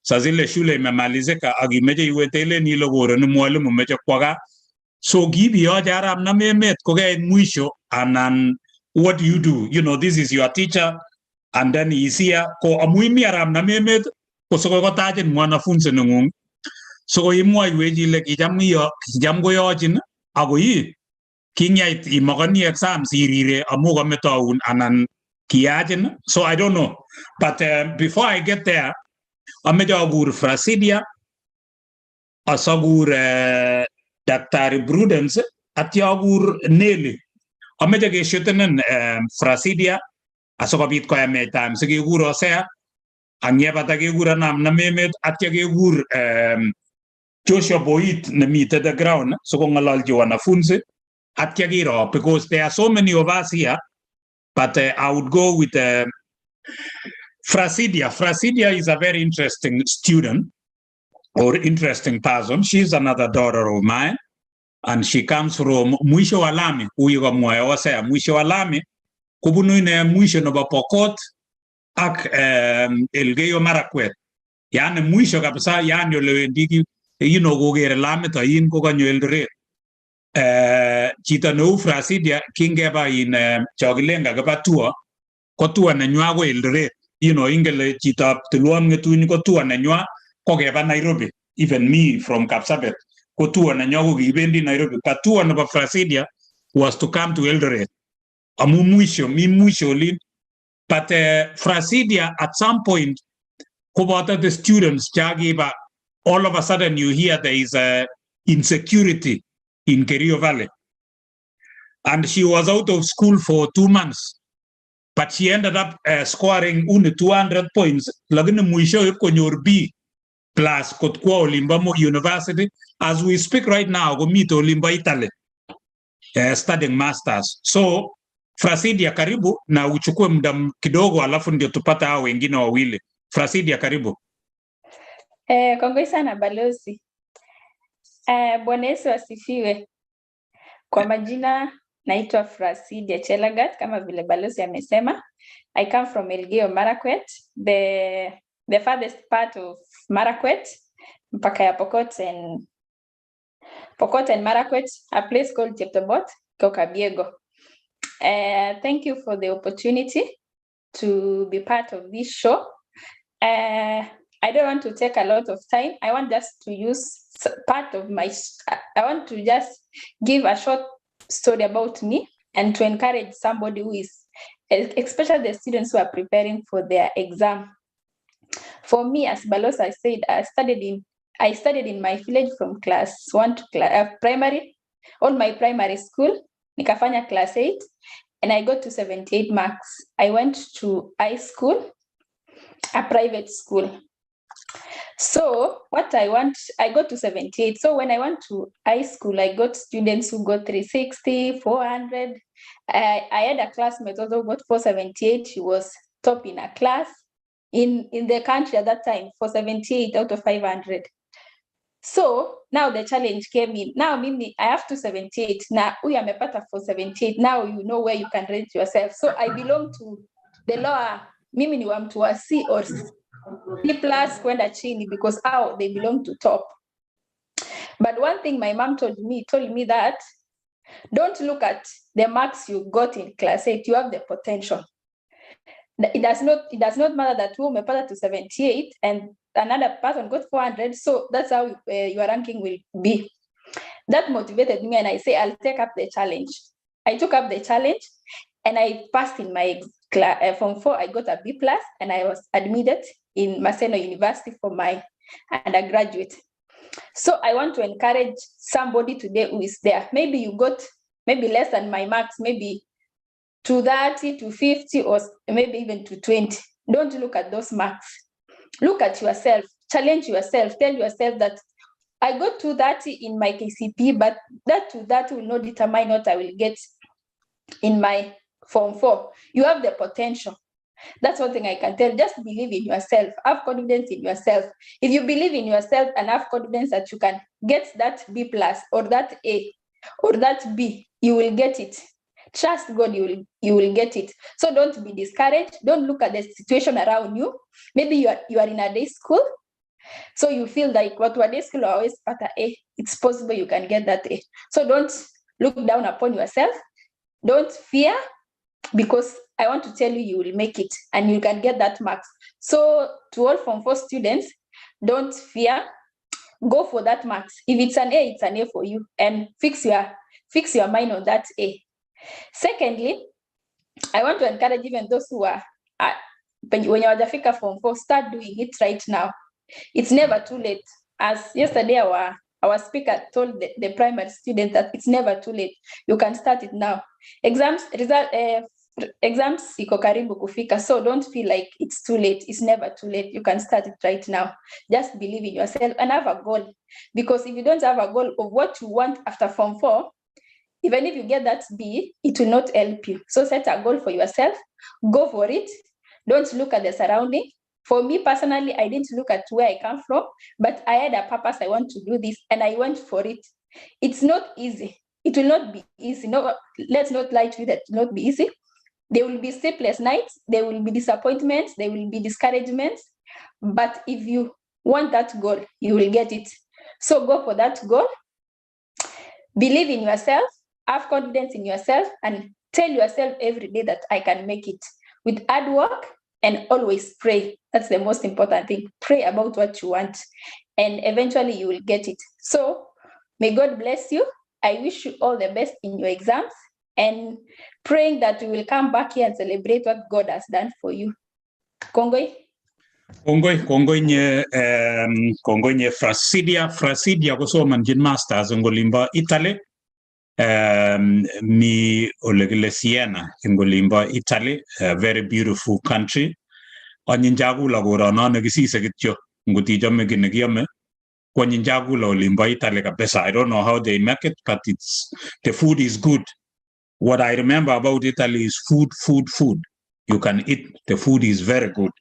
saa zile shule imemalizika akimeche iwetele ni legoro ni mwalimu meche kwaga. So give your jaram na memet koge mwisho anan what do you do? You know, this is your teacher and then he's here ko amuimi aram na memet ko soko ko tajin mwanafunzi nungung. So imwa iweji le kijam go yojin ako yi kinyait imagani exams irire amu kametaun anan kiyajin. So I don't know. But before I get there, ameja agur Fracidia asagur Daktari Prudence atyagur Nelly. Ameja keshutenen Fracidia asokobit koyame time sekekur Hosea anyebata kekur nam na memet atya kekur Joshua Boit nemite the ground sokongalalji wanafunzi atya kiro because there are so many of us here, but I would go with Fracidia. Fracidia is a very interesting student or interesting person. She's another daughter of mine, and she comes from Mwisho Walami. Uyiga mwa Hosea Mwisho Walami kubunu ine mwisho no Pokot ak Elgeyo Marakwet. Yani mwisho kabisa yani ole ndiki gogere lami ta yin ko kanyo Eldoret. Chita no Fracidia kingeba in Chogilenga gaba tour ko tour na nywa go Eldoret. Ingele chita Tulwopngetuny ko tour na nywa ko geba Nairobi. Even me from Kapsabet ko tour na nywa go gibendi Nairobi. But tour na Fracidia was to come to Eldoret. Amu mwisho lin. But Fracidia at some point kubata the students jagiba all of a sudden you hear there is insecurity in Kerio Valley. And she was out of school for 2 months. But she ended up scoring only 200 points. Lagina mwisho konyor B plus kotkwa Olimba University. As we speak right now, go meet Olimba Italy, studying masters. So Fracidia karibu na uchukue muda kidogo alafu ndio tupata hao wengine wawili. Fracidia karibu. Kongoi sana Balozi. Bwana Yesu asifiwe. Kwa majina naitwa Fracidia Jelagat kama vile Balozi amesema. I come from Elgeyo Marakwet, the farthest part of Marakwet, mpaka ya Pokot and Marakwet, a place called Cheptobot, Kokabiego. Thank you for the opportunity to be part of this show. I don't want to take a lot of time. I want just to use part of I want to just give a short story about me and to encourage somebody who is, especially the students who are preparing for their exam. For me, as Balozi said, I studied in my village from class 1 to primary, all my primary school, nikafanya class 8, and I got to 78 marks. I went to high school, a private school. So I got to 78. So when I went to high school, I got students who got 360, 400. I had a classmate also got 478. She was top in a class in the country at that time, 478 out of 500. So now the challenge came in. Now I have 278. Now we are mepata 478. Now you know where you can rate yourself. So I belong to the lower. Mimi ni wa mtu wa C or C plus kwenda chini because they belong to top. But one thing my mom told me that don't look at the marks you got in class 8. You have the potential. It does not matter that you umepata to 78 and another person got 400. So that's how your ranking will be. That motivated me, and I say I'll take up the challenge. I took up the challenge, and I passed in my Form 4. I got a B plus, and I was admitted in Maseno University for my undergraduate. So I want to encourage somebody today who is there. Maybe you got less than my marks, maybe to 30, to 50, or maybe even to 20. Don't look at those marks. Look at yourself, challenge yourself, tell yourself that I got 230 in my KCPE, but that 230 will not determine what I will get in my Form 4. You have the potential. That's one thing I can tell. Just believe in yourself. Have confidence in yourself. If you believe in yourself and have confidence that you can get that B+ or that A or that B, you will get it. Trust God, you will get it. So don't be discouraged. Don't look at the situation around you. Maybe you are in a day school, so you feel like what day school always at A. It's possible you can get that A. So don't look down upon yourself. Don't fear, because I want to tell you, you will make it and you can get that marks. So to all Form 4 students, don't fear. Go for that marks. If it's an A, it's an A for you, and fix your mind on that A. Secondly, I want to encourage even those who are when you're Jafika Form 4, start doing it right now. It's never too late. As yesterday our speaker told the primary students that it's never too late. You can start it now. Exams iko karibu kufika, so don't feel like it's too late. It's never too late. You can start it right now. Just believe in yourself and have a goal, because if you don't have a goal of what you want after Form 4, even if you get that B, it will not help you. So set a goal for yourself. Go for it. Don't look at the surrounding. For me personally, I didn't look at where I come from, but I had a purpose. I want to do this, and I went for it. It's not easy. It will not be easy. No, let's not lie to you that it will not be easy. There will be sleepless nights. There will be disappointments. There will be discouragements. But if you want that goal, you will get it. So go for that goal. Believe in yourself. Have confidence in yourself, and tell yourself every day that I can make it. With hard work, and always pray. That's the most important thing. Pray about what you want, and eventually you will get it. So may God bless you. I wish you all the best in your exams, and praying that you will come back here and celebrate what God has done for you. Kongoi. Kongoi nye Fracidia kusomanjin masters ngolimba Italy. Mi olegile Siena ngolimba Italy, a very beautiful country. Anyinjagula gorana negisise gityo nguti jamme ginegiyame. Kwanyinjagula olimba Italy kabisa. I don't know how they make it, but the food is good. What I remember about Italy is food. You can eat. The food is very good.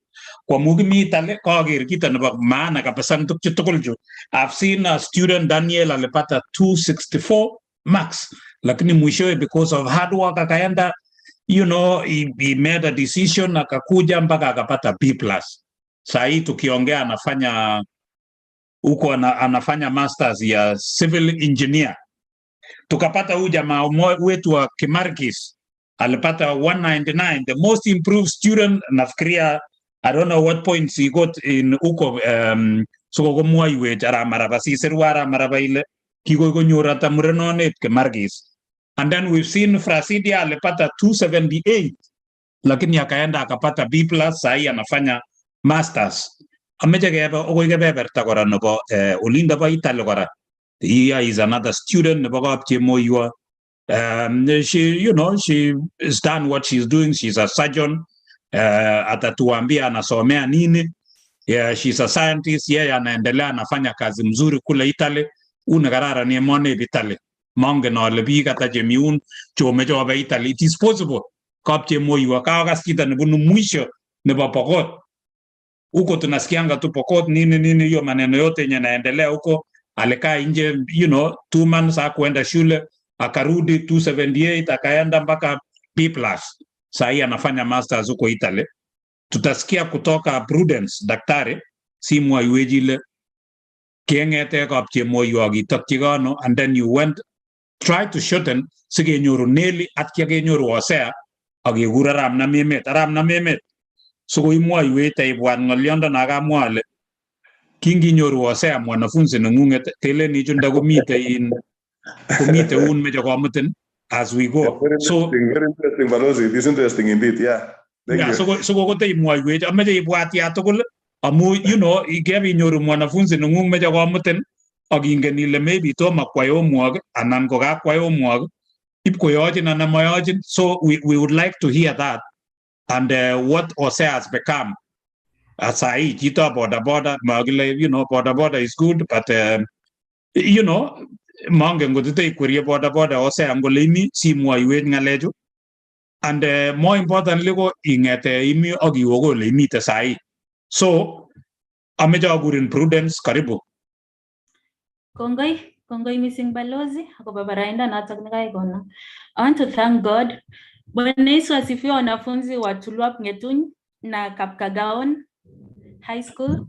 I've seen a student Daniel alipata 264 marks. Lakini mwishowe, because of hard work akaenda, he made a decision, akakuja mpaka akapata B+. Sahi tukiongea anafanya masters ya civil engineer. Tukapata huyu jamaa wetu wa Kimarkis alipata 199, the most improved student. Nafikiria, I don't know what points he got in uko sokogomwa iwe ara maraba si serwara maraba ile kigo nyora tamurenonet Kimarkis. And then we've seen Fracidia alipata 278, lakini akaenda akapata B+. Sahi anafanya masters. Ameje geba ogebe berta nobo Olinda ba Italy kora. Here is another student. She has done what she's doing. She's a surgeon. Atatuambia anasomea nini. She's a scientist. Anaendelea anafanya kazi mzuri kule Italy. Unagarara ni mone Italy. Mange na lebi kata jemiun chomejo ba Italy. It is possible. Kapche moyua kaagaskita ne bunu mwisho ne ba pokot. Uko tunasikianga tu pokot nini hiyo maneno yote yenye naendelea huko. Alikaa nje 2 months hakuenda shule, akarudi 278, akaenda mpaka B+. Sahi anafanya masters huko Italy. Tutasikia kutoka Prudence daktari si mwaiwejile kengete kapche moyo gitaktigano, and then you went try to shorten sige nyoru neli atkia ge nyoru Hosea agegura ram na memet so imwaiwe taibwan ngolyondo nagamwale kingi nyoru Hosea mwanafunzi nungunget tele ni junda kumite meja komuten as we go. So very interesting, Balozi. It is interesting indeed. Yeah. Thank you. So go te imwaiwe ameje ibwati atugul amu igebe nyoru mwanafunzi nungung meja komuten agingen ile maybe to makwayo mwag anan ko gakwayo mwag ipkoyojin anan mayojin. So we would like to hear that and what Hosea has become. Asai, Chita border, border is good, but you know, mange ngotite ikwerie boda Hosea ngole imi simwa iwet ngalechu. And more importantly, go ingete imi ogiwogo le imite sai. So, ameja agurin Prudence, karibu. Kongoi missing Balozi, ako babarainda na taknikai kona. I want to thank God. Bwana Yesu asifiwe wanafunzi wa Tulwopngetuny na Kapkagaon High School.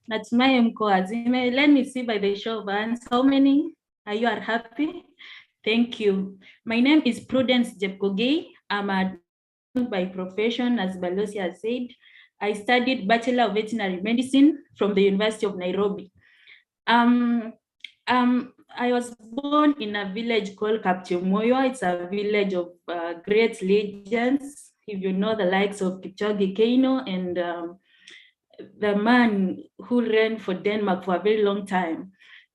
Natumai mko azime. Let me see by the show of hands how many are happy. Thank you. My name is Prudence Jepkogei. I'm a by profession, as Balozi has said. I studied Bachelor of Veterinary Medicine from the University of Nairobi. I was born in a village called Kapchimoyo. It's a village of great legends. If you know the likes of Kipchoge Keino and the man who ran for Denmark for a very long time,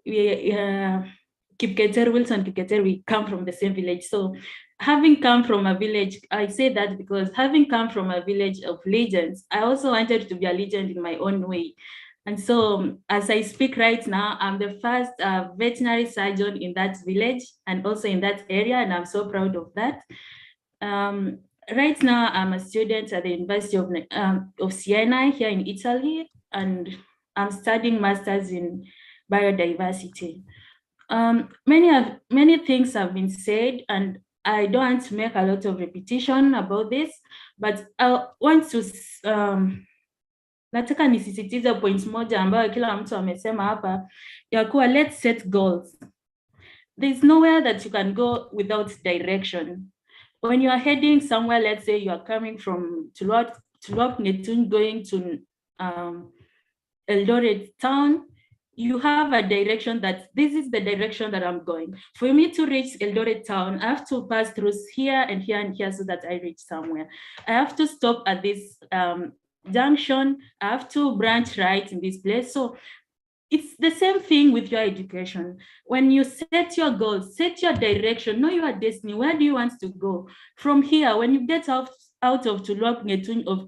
Wilson Kipketer, we come from the same village. So having come from a village, I say that because having come from a village of legends, I also wanted to be a legend in my own way. And so as I speak right now, I'm the first veterinary surgeon in that village and also in that area, and I'm so proud of that. Right now, I'm a student at the University of Siena here in Italy, and I'm studying masters in biodiversity. Many things have been said, and I don't want to make a lot of repetition about this, but I want to nataka nisisitize point moja ambayo kila mtu amesema hapa ya kuwa let's set goals. There's nowhere that you can go without direction. When you are heading somewhere, let's say you are coming from Tulwopngetuny going to Eldoret town, you have a direction that this is the direction that I'm going. For me to reach Eldoret town, I have to pass through here and here and here so that I reach somewhere. I have to stop at this junction. I have to branch right in this place. So it's the same thing with your education. When you set your goals, set your direction, know your destiny. Where do you want to go? From here, when you get out of Tulwopngetuny or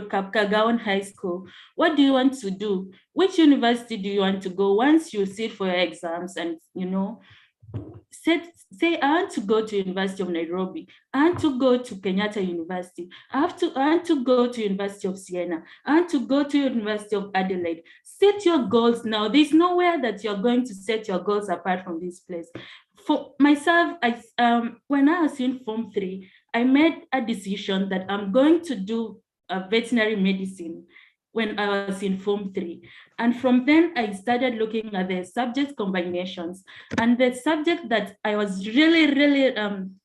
Kapkagaon High School, what do you want to do? Which university do you want to go once you sit for your exams and, you know, say, I want to go to University of Nairobi. I want to go to Kenyatta University. I want to go to University of Siena. I want to go to University of Adelaide. Set your goals now. There's nowhere that you're going to set your goals apart from this place. For myself, when I was in Form 3, I made a decision that I'm going to do veterinary medicine when I was in Form 3. And from then I started looking at the subject combinations. And the subject that I was really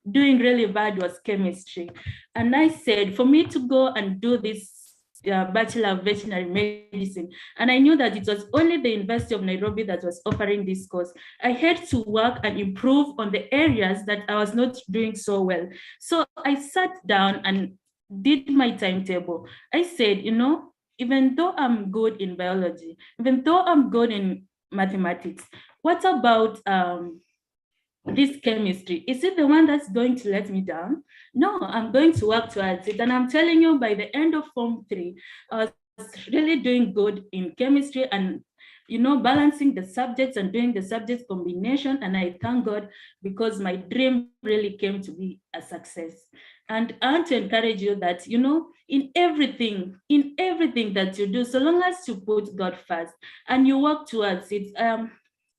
doing really bad was chemistry. And I said, for me to go and do this Bachelor of Veterinary Medicine, and I knew that it was only the University of Nairobi that was offering this course, I had to work and improve on the areas that I was not doing so well. So I sat down and did my timetable. I said, you know, even though I'm good in biology, even though I'm good in mathematics, what about this chemistry? Is it the one that's going to let me down? No, I'm going to work towards it. And I'm telling you, by the end of Form 3, I was really doing good in chemistry and, you know, balancing the subjects and doing the subject combination. And I thank God because my dream really came to be a success. And I want to encourage you that, you know, in everything that you do, so long as you put God first and you work towards it. Mwalimu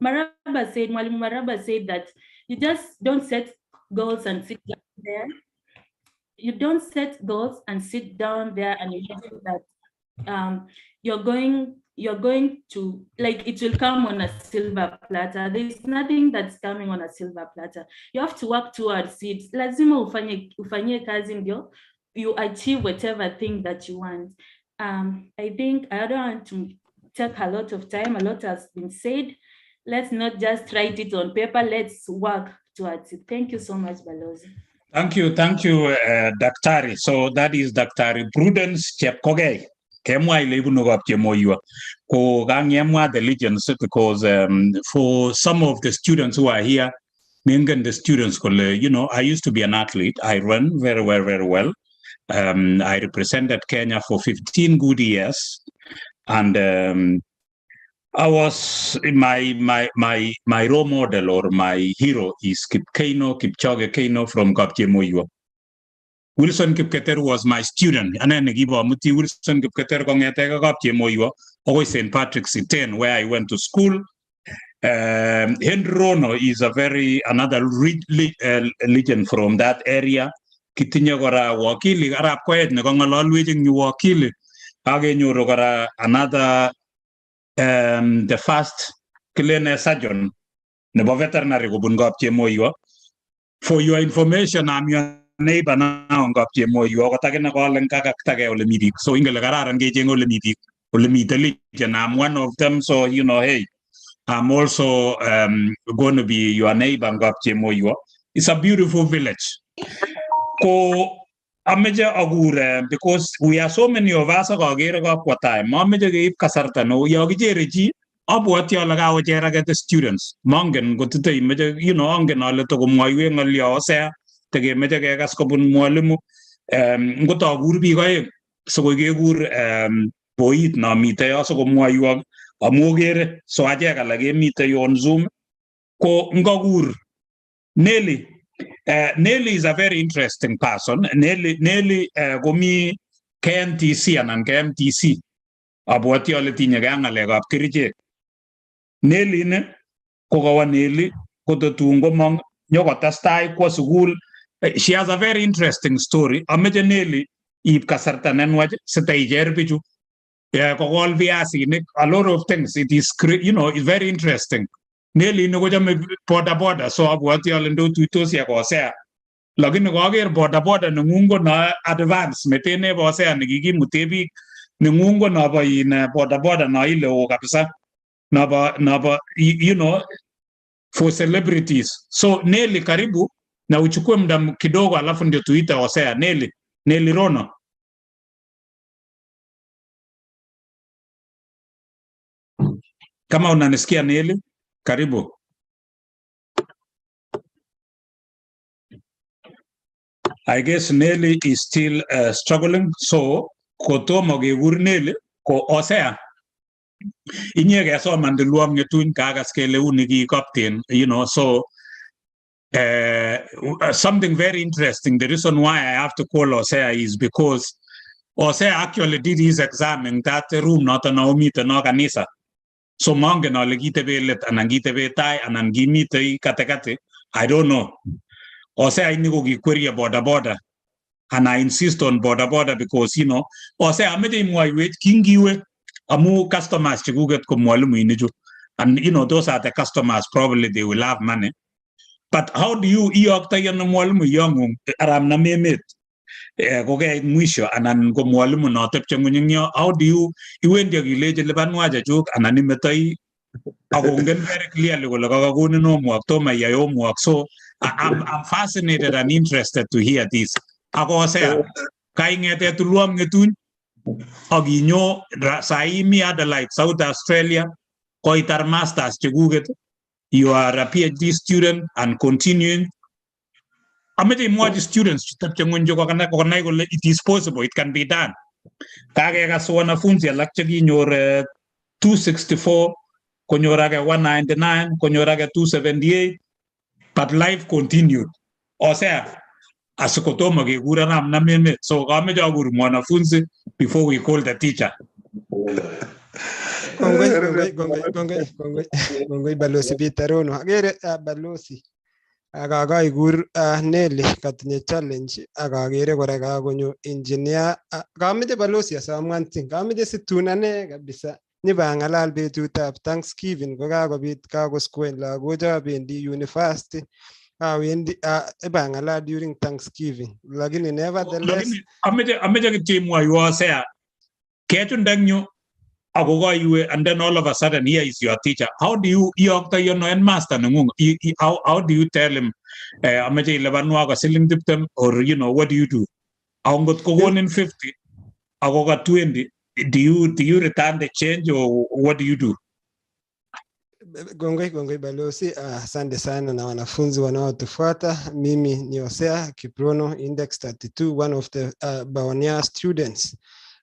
Maraba said that you just don't set goals and sit down there. You don't set goals and sit down there and you think that you're going to, like, it will come on a silver platter. There's nothing that's coming on a silver platter. You have to work towards it. Lazima ufanye kazi ndio you achieve whatever thing that you want. I think I don't want to take a lot of time. A lot has been said. Let's not just write it on paper. Let's work towards it. Thank you so much, Balozi. Thank you, Daktari. So that is Daktari Prudence Jepkogei. Kemwa ilebu nogap jemoywa. Ko gangyemwa the legends because for some of the students who are here, the students, you know, I used to be an athlete. I run very well. I represented Kenya for 15 good years. And I was my role model or my hero is Kipchoge Keino from Kapchemoyo. Wilson Kipketer was my student, and then Wilson Kipketer Kongetega Kapchemoyo, always St. Patrick's 10, where I went to school. Rono is another legend from that area. Kitinya gora wakili Arab quiet ne kongalal wejing ni wakili. Age nyoro gora another the first cleaner surgeon nebo veterinary ko bun Kapchemoyo. For your information, I'm your neighbor now on Kapchemoyo. Ko take na ko len kakaktage ole midik. So ingele kararan gejeng ole midik. Ole miteli and I'm one of them, so you know, hey, I'm also going to be your neighbor in Kapchemoyo. It's a beautiful village. Ko ameja agure because we are so many of us agere go kwa time. Ameja ge kasarta no IGERE ji abwati alaga wajera get the students. Mongen go to the you know angen ale to go moywe ngali Hosea tege meja ge gas ko bun mwalimu go to agur bi go so go ge gur boit na mite ya so go moywa amogere so aje kala ge mite on Zoom ko ngagur Nelly. Nelly is a very interesting person. Nelly gomi KMTC and KMTC. Abuati ole tinya ganga lega kirije. Nelly ne kogawa Nelly kototungo mong nyogota stai kwa sugul. She has a very interesting story. Ameje Nelly ip kasarta nenwaje seta IGERE biju. Kogol viasi a lot of things. It is it's very interesting. Nelly no goja boda so abuati ole ndo tuitosi ya Hosea. Lagin ko ager boda nungungo na advance metene Hosea nigigi mutebi nungungo na ba in boda na ile o kabisa na ba you know for celebrities. So Nelly karibu na uchukue muda kidogo alafu ndio tuita Hosea. Nelly Rono. Kama unanisikia Nelly, karibu. I guess Nelly is still struggling. So, koto mogegur Nelly, ko Hosea. Inyege so Tulwopngetuny kagas kele unigi captain, you know, so something very interesting. The reason why I have to call Hosea is because Hosea actually did his exam in that room, not an omite no kanisa. So mongen ole gitebe let anangitebe tai anangimite katekate. I don't know. Hosea inigo gikweri boda and I insist on boda because you know Hosea amede imwaiwet kingiwe amu customers chiguget ko mwalimu iniju, and you know those are the customers, probably they will have money. But how do you iokta yan mwalimu yongung aram na memet goge mwisho anan go mwalimu na tepche ngunyinyo, how do you iwendi gileje lebanwaja juk ananimetai agongen very clearly go lagaguni no mwak to mayayo mwak. So I'm fascinated and interested to hear this. Ako Hosea, kaingete Tulwopngetuny, aginyo saimi Adelaide, South Australia, koitar masters chiguget. You are a PhD student and continuing. Amete more students it is possible, it can be done. Kage ga so wanafunzi alakchagi nyor 264, konyorage 199, konyorage 278. But life continued. Hosea, asikotomo gegura na meme. So kameja guru mwanafunzi before we call the teacher. Gongoi Balozi Bitarono. Agere Balozi. Agaga igur Nelly katinye challenge. Agagere kora kagonyo engineer. Kameje Balozi asamwan ting. Kameje situnane kabisa. Nibangalal betutab Thanksgiving ko kakobit kakoskwen lagocha bendi university wendi ibangalal during Thanksgiving, lakini nevertheless ameje kitimwa Hosea ketundangyo agogo iwe, and then all of a sudden here is your teacher. How do you yokta and master nung how do you tell him ameje lebanwa ka siling diptem, or you know what do you do? Aungot ko 150 agoga 20. Do you return the change, or what do you do? Gongoi Balozi, asante sana na wanafunzi wanaotufuata. Mimi ni Hosea Kiprono, index 32, one of the Baonia students.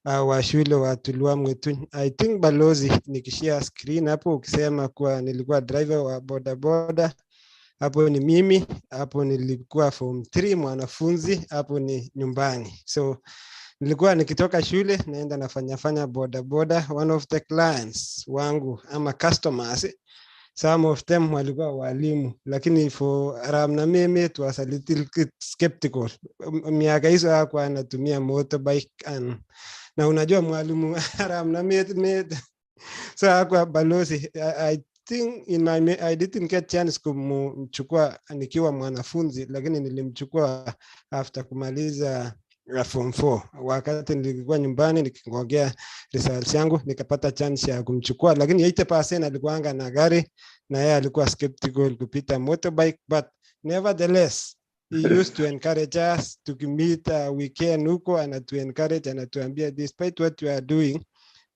wa shule wa Tulwopngetuny. I think Balozi nikishia screen hapo ukisema kuwa nilikuwa driver wa bodaboda, hapo ni mimi, hapo nilikuwa form 3 mwanafunzi, hapo ni nyumbani. So nilikuwa nikitoka shule naenda nafanya bodaboda. One of the clients wangu ama customers, some of them walikuwa walimu, lakini for Ramnameme it was a little skeptical. Miaka hizo hakuwa anatumia motorbike na unajua mwalimu Ramnameme so hakuwa Balozi. I think I didn't get chance kumchukua nikiwa mwanafunzi, lakini nilimchukua after kumaliza form 4. Wakati nilikuwa nyumbani nikingojea results yangu nikapata chance ya kumchukua, lakini 80% alikuanga na gari na yeye alikuwa skeptical kupita motorbike, but nevertheless he used to encourage us to meet weekend huko, and to encourage and anatuambia despite what you are doing,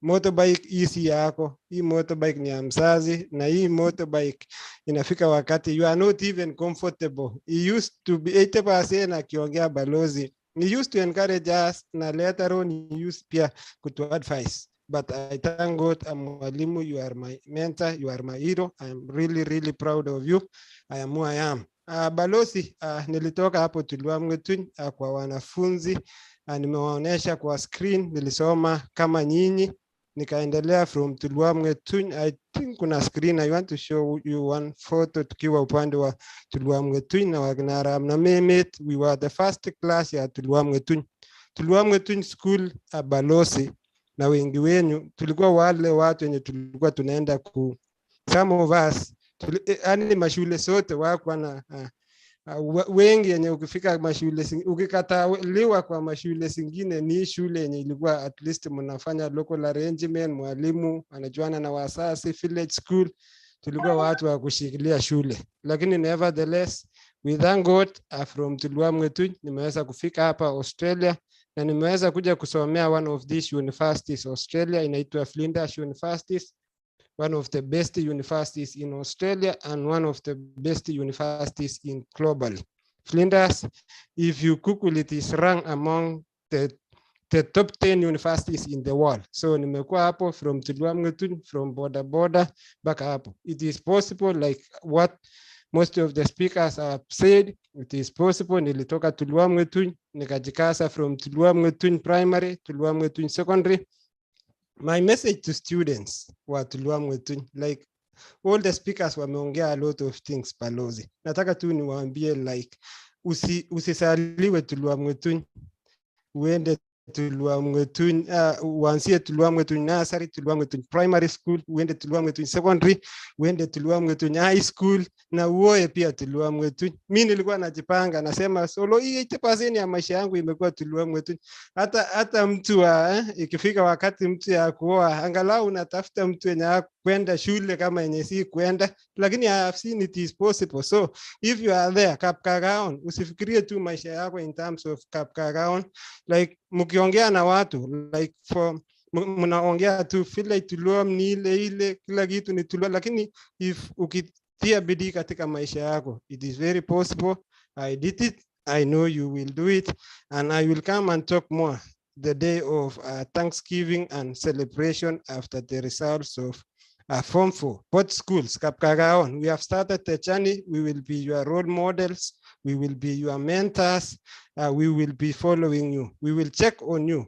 motorbike easy yako, hii motorbike ni ya mzazi, na hii motorbike inafika wakati you are not even comfortable. He used to be 80% akiongea Balozi. He used to encourage us, na later on he used pia to advise. But I thank God, mwalimu, you are my mentor, you are my hero. I am really, really proud of you. I am who I am. Balozi, nilitoka hapo Tulwopngetuny kwa wanafunzi, nimewaonesha kwa screen, nilisoma kama nyinyi, nikaendelea from Tulwopngetuny. I think kuna screen, I want to show you one photo tukiwa upande wa Tulwopngetuny na wakina Ramnameme. We were the first class ya Tulwopngetuny. Tulwopngetuny School Balozi, na wengi wenu tulikuwa wale watu wenye tulikuwa tunaenda some of us, yani mashule sote wako na wengi yenye ukifika mashule, ukikataliwa kwa mashule zingine, ni shule yenye ilikuwa at least mnafanya local arrangement, mwalimu anajuana na wasasi, village school, tulikuwa watu wa kushikilia shule. Lakini nevertheless we thank God, from Tulwopngetuny nimeweza kufika hapa Australia, na nimeweza kuja kusomea one of these universities Australia, inaitwa Flinders Universities, one of the best universities in Australia and one of the best universities in globally. Flinders, if you Google it, is ranked among the top 10 universities in the world. So nimekuwa hapo from Tulwopngetuny, from boda back hapo. It is possible, like what most of the speakers have said, it is possible. Nilitoka Tulwopngetuny nikajikasa from Tulwopngetuny Primary, Tulwopngetuny Secondary. My message to students wa Tulwopngetuny, like all the speakers wameongea a lot of things Balozi. Nataka tu niwaambie, like usisaliwe Tulwopngetuny, uende Tulwopngetuny, uanzie Tulwopngetuny Nursery, Tulwopngetuny Primary School, uende Tulwopngetuny Secondary, uende Tulwopngetuny High School, na uoe pia Tulwopngetuny. Mimi nilikuwa najipanga nasema solo hii 80% ya maisha yangu imekuwa Tulwopngetuny. Hata mtu ikifika wakati mtu ya kuoa, angalau unatafuta mtu yenye kwenda shule kama yenye si kwenda, lakini I have seen it is possible. So if you are there Kapkagaon, usifikirie tu maisha yako in terms of Kapkagaon, like mkiongea na watu, like for mnaongea tu vile Tulwop ni ile kila kitu ni Tulwop, lakini if ukitia bidii katika maisha yako, it is very possible. I did it, I know you will do it, and I will come and talk more the day of Thanksgiving and celebration after the results of Form 4, both schools, Kapkagaon. We have started the journey. We will be your role models. We will be your mentors. We will be following you. We will check on you.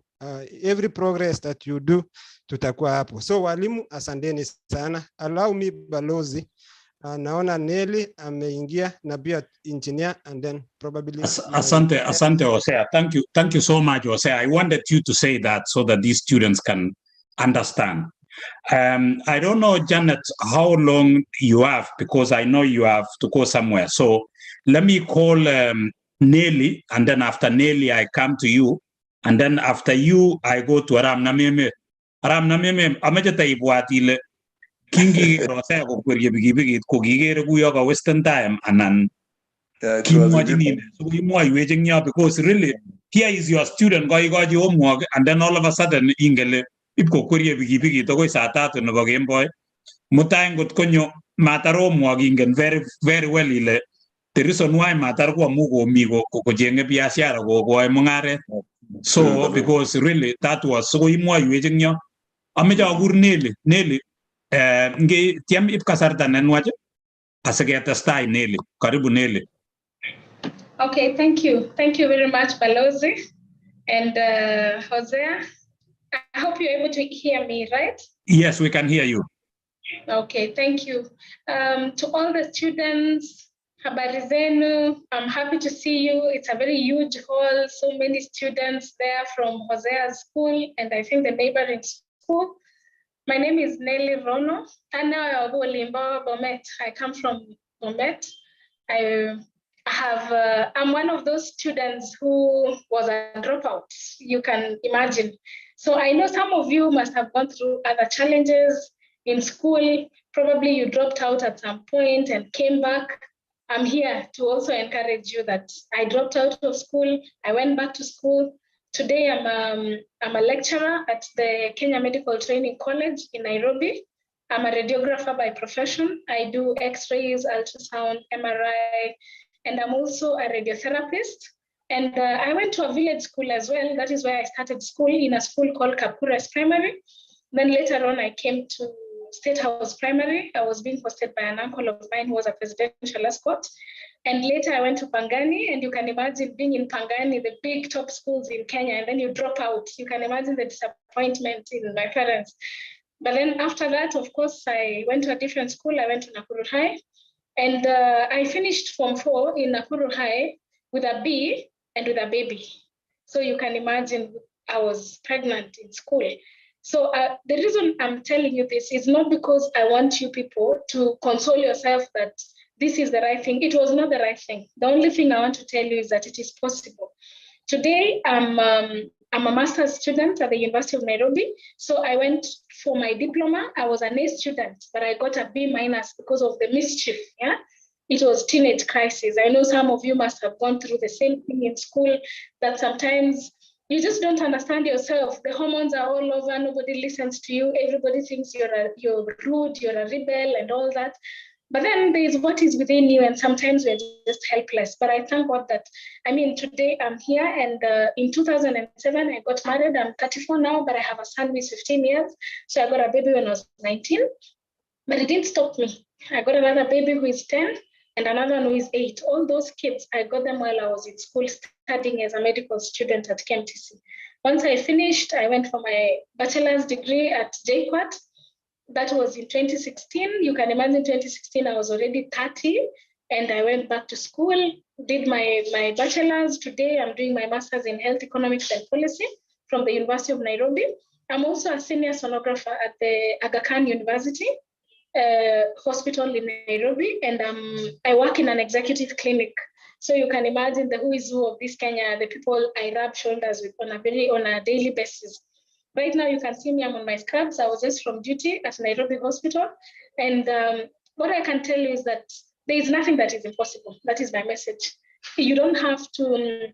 Every progress that you do, tutakuwa hapo. So walimu, asanteni sana. Allow me Balozi. Naona Nelly ameingia na pia engineer, and then probably. Asante Hosea. Thank you so much, Hosea. I wanted you to say that so that these students can understand. I don't know, Janeth, how long you have, because I know you have to go somewhere. So let me call Nelly, and then after Nelly, I come to you. And then after you, I go to Ramnameme. Ramnameme, amejata ibwatile kingi Hosea ko kwerye bigi ko gigere kuyo ka Western time anan kimwajini so imwaiwejeng nya, because really here is your student go your homework, and then all of a sudden ingele ipko kwerye bigi to go saa 3 nebo kemboi mutai ngot konyo matar homework ingen very well ile the reason why matar ko amu ko mi ko jenge biashara ko mungaret So because really that was so imwaiwech yo ameche akur Nelly nge tiam ip kasarta nenwach asiketestai Nelly. Karibu Nelly. Okay, thank you. Thank you very much, Balozi and Hosea. I hope you're able to hear me, right? Yes, we can hear you. Okay, thank you. To all the students, habari zenu, I'm happy to see you. It's a very huge hall, so many students there from Hosea's school and I think the neighboring school. My name is Nelly Rono. I come from Bomet. I'm one of those students who was a dropout, you can imagine. So I know some of you must have gone through other challenges in school. Probably you dropped out at some point and came back. I'm here to also encourage you that I dropped out of school. I went back to school. Today I'm a lecturer at the Kenya Medical Training College in Nairobi. I'm a radiographer by profession. I do X-rays, ultrasound, MRI, and I'm also a radiotherapist. And I went to a village school as well. That is where I started school, in a school called Kapura's Primary. Then later on, I came to State House Primary. I was being hosted by an uncle of mine who was a presidential escort. And later I went to Pangani, and you can imagine being in Pangani, the big top schools in Kenya, and then you drop out. You can imagine the disappointment in my parents. But then after that, of course, I went to a different school. I went to Nakuru High. And I finished Form 4 in Nakuru High with a B and with a baby. So you can imagine I was pregnant in school. So the reason I'm telling you this is not because I want you people to console yourself that this is the right thing. It was not the right thing. The only thing I want to tell you is that it is possible. Today, I'm a master's student at the University of Nairobi. So I went for my diploma. I was an A student, but I got a B- because of the mischief. Yeah, it was teenage crisis. I know some of you must have gone through the same thing in school, that sometimes you just don't understand yourself. The hormones are all over. Nobody listens to you. Everybody thinks you're rude, you're a rebel, and all that. But then there is what is within you, and sometimes we're just helpless. But I thank God that, today I'm here, and in 2007, I got married. I'm 34 now, but I have a son who is 15 years. So I got a baby when I was 19, but it didn't stop me. I got another baby who is 10 and another one who is 8. All those kids, I got them while I was in school studying as a medical student at KMTC. Once I finished, I went for my bachelor's degree at JKUAT. That was in 2016. You can imagine 2016, I was already 30 and I went back to school, did my bachelor's. Today, I'm doing my master's in health economics and policy from the University of Nairobi. I'm also a senior sonographer at the Aga Khan University Hospital in Nairobi, and I work in an executive clinic. So you can imagine the who is who of this Kenya, the people I rub shoulders with on a daily basis. Right now, you can see me, I'm on my scrubs. I was just from duty at Nairobi Hospital. And what I can tell you is that there is nothing that is impossible. That is my message. You don't have to,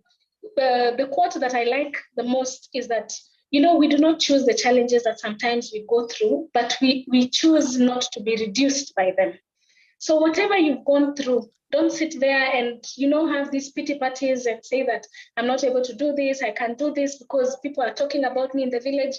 the quote that I like the most is that, we do not choose the challenges that sometimes we go through, but we choose not to be reduced by them. So whatever you've gone through, don't sit there and, have these pity parties and say that I'm not able to do this, I can't do this because people are talking about me in the village.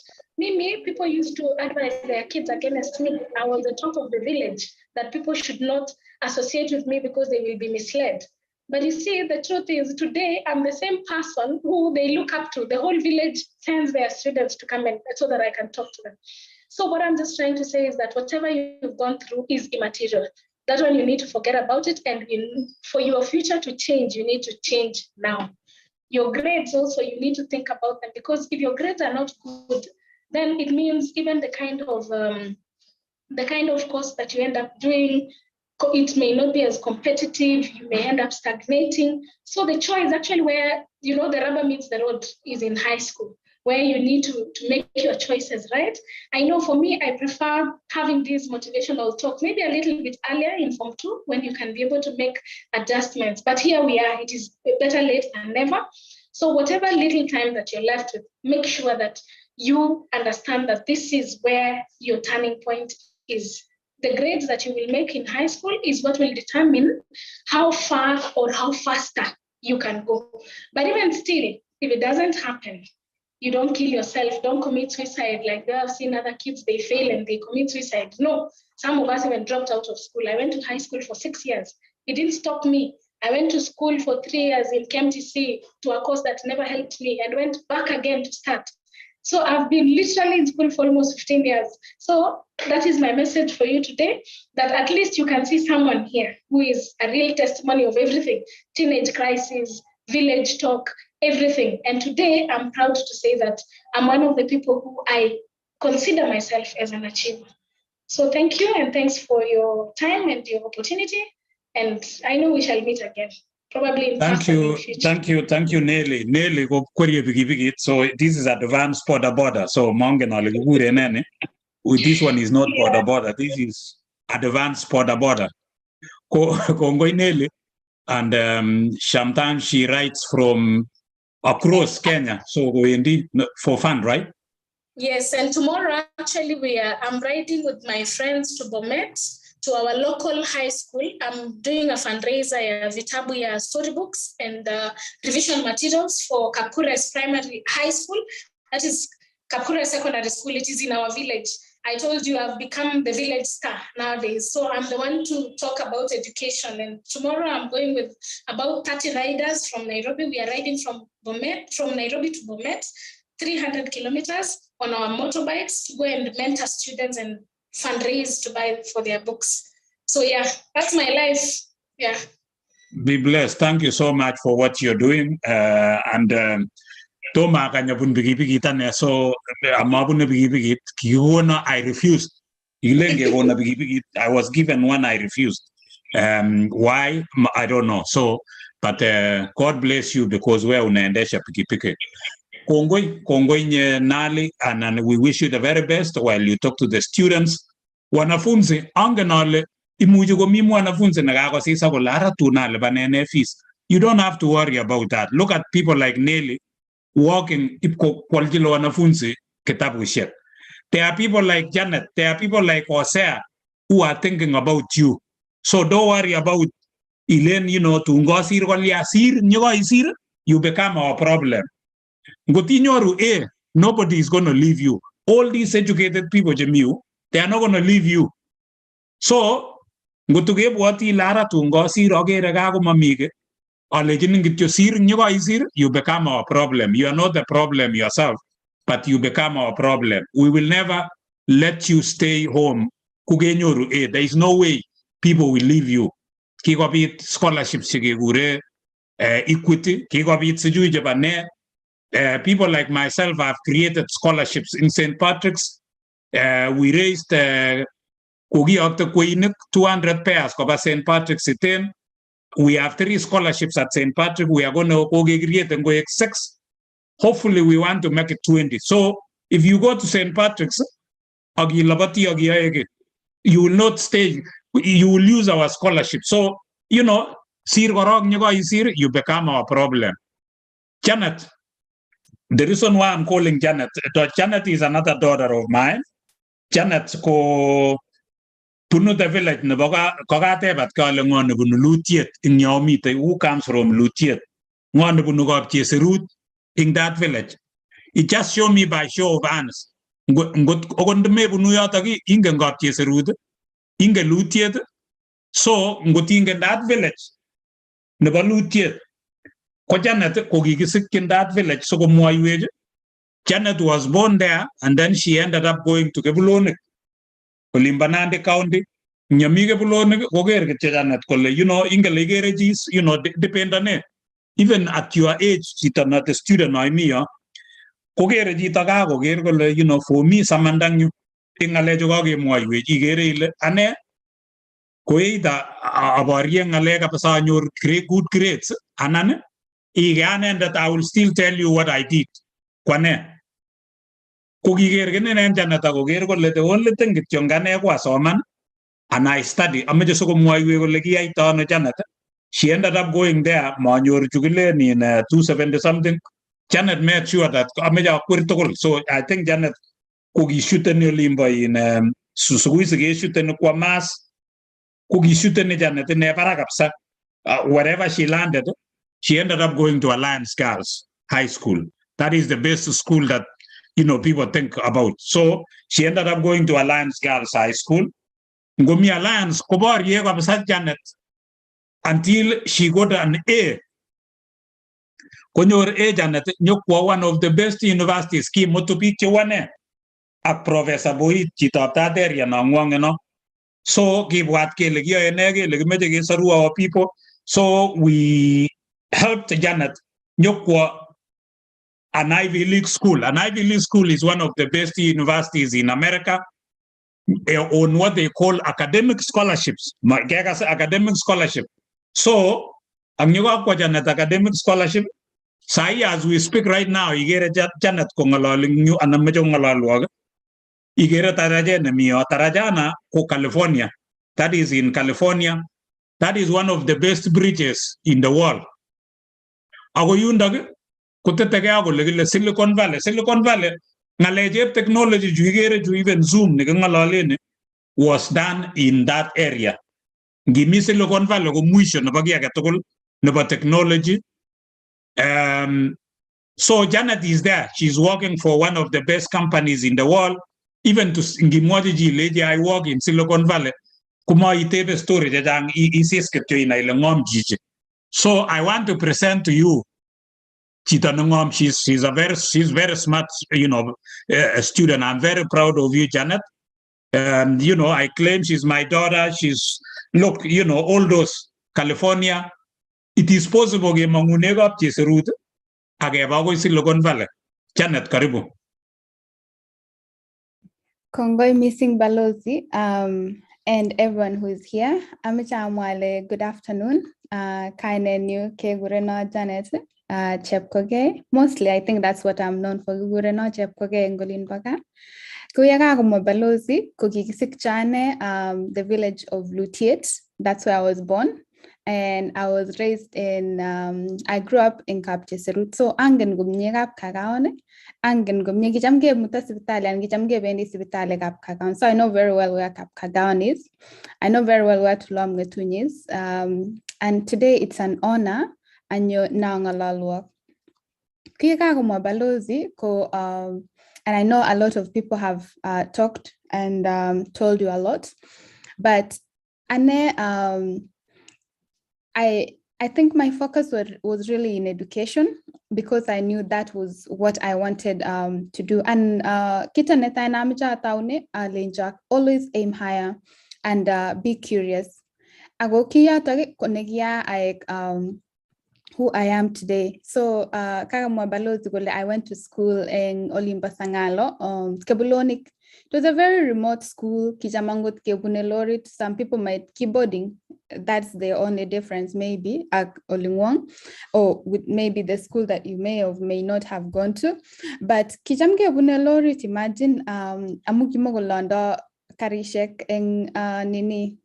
People used to advise their kids against me. I was the talk of the village, that people should not associate with me because they will be misled. But you see, the truth is today, I'm the same person who they look up to. The whole village sends their students to come in so that I can talk to them. So what I'm just trying to say is that whatever you've gone through is immaterial. That one, you need to forget about it. And for your future to change, you need to change now. Your grades also, you need to think about them, because if your grades are not good, then it means even the kind of course that you end up doing, it may not be as competitive, you may end up stagnating. So the choice actually where, the rubber meets the road is in high school, where you need to make your choices, right? I know for me, I prefer having this motivational talk, maybe a little bit earlier in Form 2, when you can be able to make adjustments. But here we are, it is better late than never. So whatever little time that you're left with, make sure that you understand that this is where your turning point is. The grades that you will make in high school is what will determine how far or how faster you can go. But even still, if it doesn't happen, you don't kill yourself, don't commit suicide. Like I've seen other kids, they fail and they commit suicide. No, some of us even dropped out of school. I went to high school for 6 years. It didn't stop me. I went to school for 3 years in KMTC to a course that never helped me and went back again to start. So I've been literally in school for almost 15 years. So that is my message for you today, that at least you can see someone here who is a real testimony of everything, teenage crisis, village talk, everything. And today I'm proud to say that I'm one of the people who I consider myself as an achiever. So thank you, and thanks for your time and your opportunity. And I know we shall meet again, probably in Thank person in you, the future. thank you, Nelly. Nelly, go query bigi. So this is advanced border. So mongen this one is not border. This is advanced border. Kongo Nelly, and sometimes she writes from across Kenya. So go indeed for fun, right? Yes, and tomorrow actually I'm riding with my friends to Bomet, to our local high school. I'm doing a fundraiser, vitabu ya storybooks and revision materials for Kapkures Primary High School. That is Kapkures Secondary School. It is in our village. I told you I've become the village star nowadays. So I'm the one to talk about education. And tomorrow I'm going with about 30 riders from Nairobi. We are riding from Nairobi to Bomet, 300 kilometers on our motorbikes to go and mentor students and fundraise to buy for their books. So yeah, that's my life. Yeah. Be blessed. Thank you so much for what you're doing. Toma kanya bun bigi tane so amabun bigi I refused. I was given one, I refused. Why? I don't know. So, but God bless you, because we're unaendesha piki. Kongoi nali, and we wish you the very best while you talk to the students. Wanafunzi angenale imujugo mimu wanafunzi nagago sisa ko lara tunale banene fees. You don't have to worry about that. Look at people like Nelly walking ipko kwaljilo wanafunzi kitabu shit. There are people like Janeth, there are people like Hosea who are thinking about you. So don't worry about Elaine, tungosir waliasir, nyoisir, you become our problem. Ngotinyoru nobody is going to leave you. All these educated people, Jamiu, they are not going to leave you. So, ngotuge wati lara tungosir ogere gago mamige. You become our problem. You are not the problem yourself, but you become our problem. We will never let you stay home. There is no way people will leave you. Kigobit scholarships, equity, people like myself have created scholarships in St. Patrick's. We raised 200 pairs of St. Patrick's. We have 3 scholarships at St. Patrick. We are going to create and go 6. Hopefully, we want to make it 20. So, if you go to St. Patrick's, you will not stay. You will use our scholarship. So, you become our problem. Janeth, the reason why I'm calling Janeth, Janeth is another daughter of mine. Janeth ko Punu the village Naboga Kogate but Kalangon Lutiet in Yomite, who comes from Lutiet. One Bunugop Cheserut in that village. It just showed me by show of hands. Nuyatagi Ingen got Cheserut, Inga Lutiet. So Ngoting in that village. Never Lutiet. Janet Kogisik in that village, so Janet was born there, and then she ended up going to Kebulonik, Limbanande County, Nyamiga Bulonik, Janet, IGERE, depend on it. Even at your age, it's not a student, I mean, for me, Samandang, Ingalejogi, IGERE, Ane, Koida, our young Alega Pasan, your good grades, Anane. And that I will still tell you what I did. Kwane. The only thing that Yongane was Oman, and I studied. She ended up going there, in 270 something. Janet made sure that so I think Janet Kogi shooten limba in Susuisi shooten Kwamas, Kogi shooten Janet in Nevaragapsa, wherever she landed. She ended up going to Alliance Girls. High School. That is the best school that, you know, people think about. So she ended up going to Alliance Girls High School. Ngomi Alliance, Kobor Yego Janeth, until she got an A. Konyor A Janeth, nyokwa one of the best universities, ki motopi chiwane, a Profesa Boy, CHITAB that area na ngwangeno. So give what our people. So we helped Janeth nyokwa an Ivy League school. An Ivy League school is one of the best universities in America on what they call academic scholarships. Academic scholarship. So ang nyokwa Janeth academic scholarship. Sai as we speak right now, IGERE Janeth kongalaling nyu anamejong ngalaluag. IGERE tarajana miyo tarajana ko California. That is in California. That is one of the best bridges in the world. Ago yundag kutetege ago legile Silicon Valley. Silicon Valley ngaleje technology ju IGERE ju even Zoom ngalalene was done in that area. Gimi Silicon Valley go mwisho na bagia katokol na technology. So Janeth is there. She's working for one of the best companies in the world. Even to Ngimwaji lady, I work in Silicon Valley. Kuma itebe story jajang isiskepto ina ilengom jiji. So I want to present to you Chitanongom. She's very smart, you know, student. I'm very proud of you, Janeth. You know, I claim she's my daughter. She's look, you know, all those California. It is possible ge mangunega route agebago Silicon Valley. Janeth, karibu. Kongoi missing Balozi, and everyone who is here. Amichamwale, good afternoon. Kainenyu ke Gureno Janeth, Chepkoge. Mostly, I think that's what I'm known for. Gureno Chepkoge Ngolin Baka. Kuyaga mo Balozi, Kukikisik Chane, the village of Lutiet. That's where I was born. And I was raised in, I grew up in Kapcheserut. So angen gumnyegap kagaone, angen gumnyegi jamge mutasibitali and gijamge bendi sibitali gap kagaon. So I know very well where Kap Kagaon is. I know very well where Tulwopngetuny is. And today it's an honor and you're now ngalalwa. Kuyakago mo Balozi ko, and I know a lot of people have talked and told you a lot, but ane I think my focus was really in education because I knew that was what I wanted to do. And kita neta namija taune alenjak, always aim higher and be curious. Agokia tage konegia who I am today. So kagamwa Balozi gole, I went to school in Olimba Sangalo, Kebulonik. It was a very remote school. Kijamangot Kebunelorit. Some people might keyboarding. That's the only difference, maybe at Olingwang, or with maybe the school that you may or may not have gone to. But Kijam Kebunelorit, imagine Amukimogolanda Karishek and Nini.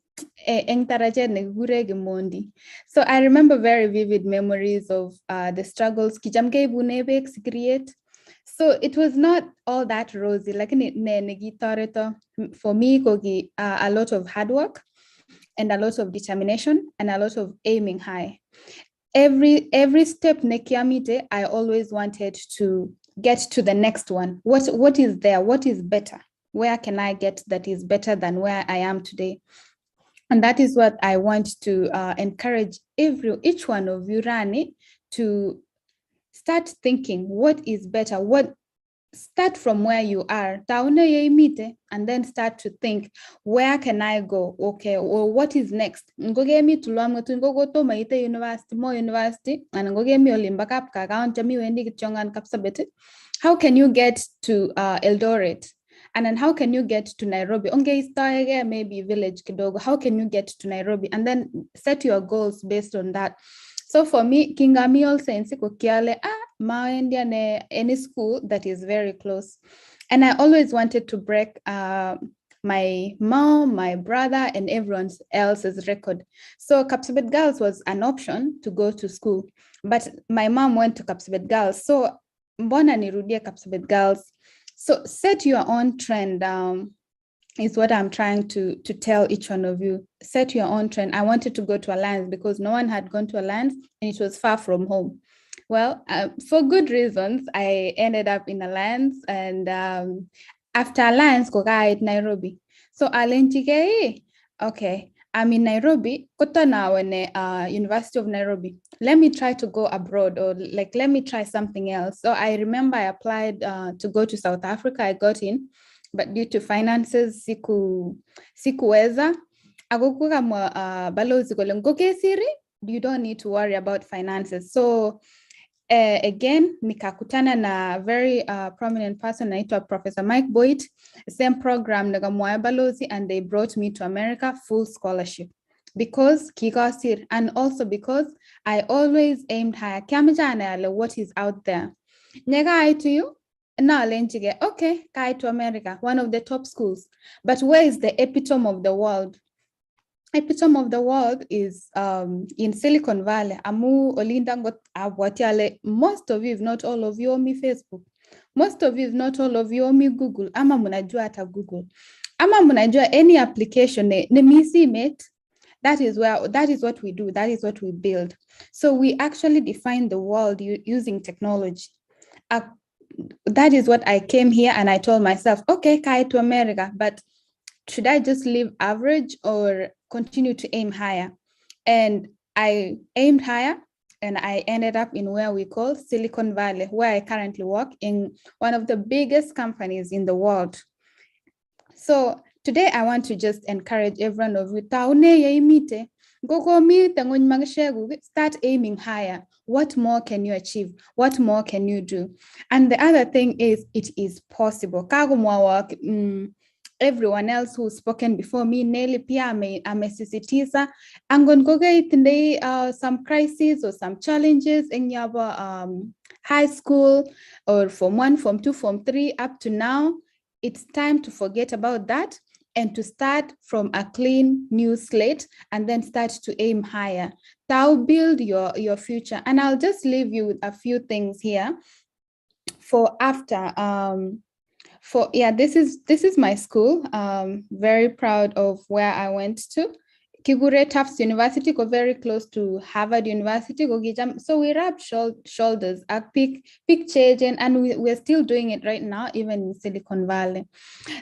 So I remember very vivid memories of the struggles create. So it was not all that rosy. Like for me, a lot of hard work and a lot of determination and a lot of aiming high. Every step nekiamite, I always wanted to get to the next one. What is there? What is better? Where can I get that is better than where I am today? And that is what I want to encourage each one of you, Rani, to start thinking what is better. Start from where you are, and then start to think, where can I go? Okay, well, what is next? Go get me to Tulwopngetuny, go to Maite University, more university, and go get me Olimbakap Kagaon, Jami Wendi Chongan Kapsabete. How can you get to Eldoret? And then how can you get to Nairobi? Maybe village kidogo. How can you get to Nairobi? And then set your goals based on that. So for me, Kingami also in Sikokiale, any school that is very close. And I always wanted to break my mom, my brother, and everyone else's record. So Kapsabet Girls was an option to go to school. But my mom went to Kapsabet Girls. So mbona nirudia Kapsabet Girls. So set your own trend is what I'm trying to tell each one of you. Set your own trend. I wanted to go to Alliance because no one had gone to Alliance and it was far from home. Well, for good reasons, I ended up in Alliance, and after Alliance, ko at Nairobi. So alenjige, okay, I'm in Nairobi, kota na University of Nairobi. Let me try to go abroad, or like, let me try something else. So I remember I applied to go to South Africa. I got in, but due to finances, sikuweza. Agokuka balozi kolengoke siri, you don't need to worry about finances. So again, nikakutana na very prominent person naitwa Profesa Mike Boyd, same program nagamwaya Balozi, and they brought me to America full scholarship because kikasir, and also because I always aimed higher. What is out there? Nega to you? Now okay, kai to America, one of the top schools. But where is the epitome of the world? Epitome of the world is in Silicon Valley. Amu Olinda got awatiale. Most of you, if not all of you, owe me Facebook. Most of you, if not all of you, owe me Google. Ama munajua ata Google. Ama munajua any application ne misi mate. That is what we do. That is what we build. So we actually define the world using technology. That is what I came here and I told myself, okay, kai to America, but should I just live average or continue to aim higher? And I aimed higher, and I ended up in where we call Silicon Valley, where I currently work in one of the biggest companies in the world. So today I want to just encourage everyone of you, start aiming higher. What more can you achieve? What more can you do? And the other thing is, it is possible. Everyone else who's spoken before me, Nelly pia amesisitiza angongoge itinde some crises or some challenges in your high school or Form 1, Form 2, Form 3 up to now. It's time to forget about that and to start from a clean new slate and then start to aim higher. Thou build your future. And I'll just leave you with a few things here for after. This is my school. Very proud of where I went to. Kigure Tufts University, go very close to Harvard University. So we rubbed shoulders, pick change, and we're still doing it right now, even in Silicon Valley.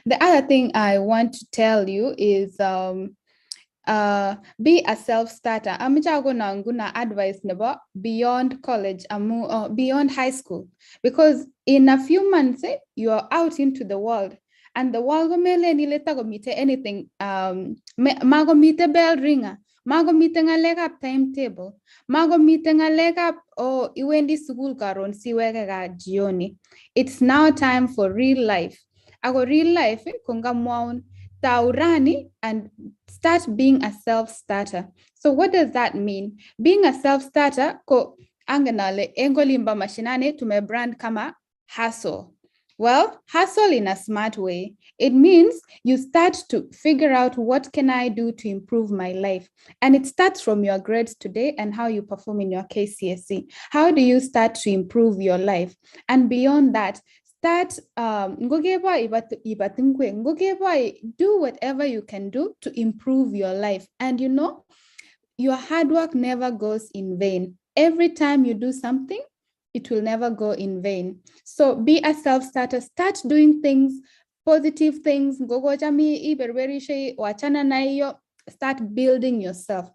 The other thing I want to tell you is be a self-starter. Guna advice about beyond college, beyond high school, because in a few months you are out into the world, and the world anything. Mago meet bell ringer, mago meeting a leg up timetable, mago meeting a leg up or iwendi school karon siwega jioni. It's now time for real life. Ago real life konga mwaun taurani and start being a self-starter. So what does that mean? Being a self-starter ko anganale engolimba mashinane tume brand kama hustle. Well, hustle in a smart way. It means you start to figure out what can I do to improve my life. And it starts from your grades today and how you perform in your KCSE. How do you start to improve your life? And beyond that, start do whatever you can do to improve your life. And you know, your hard work never goes in vain. Every time you do something, it will never go in vain. So be a self-starter. Start doing things, positive things. Start building yourself.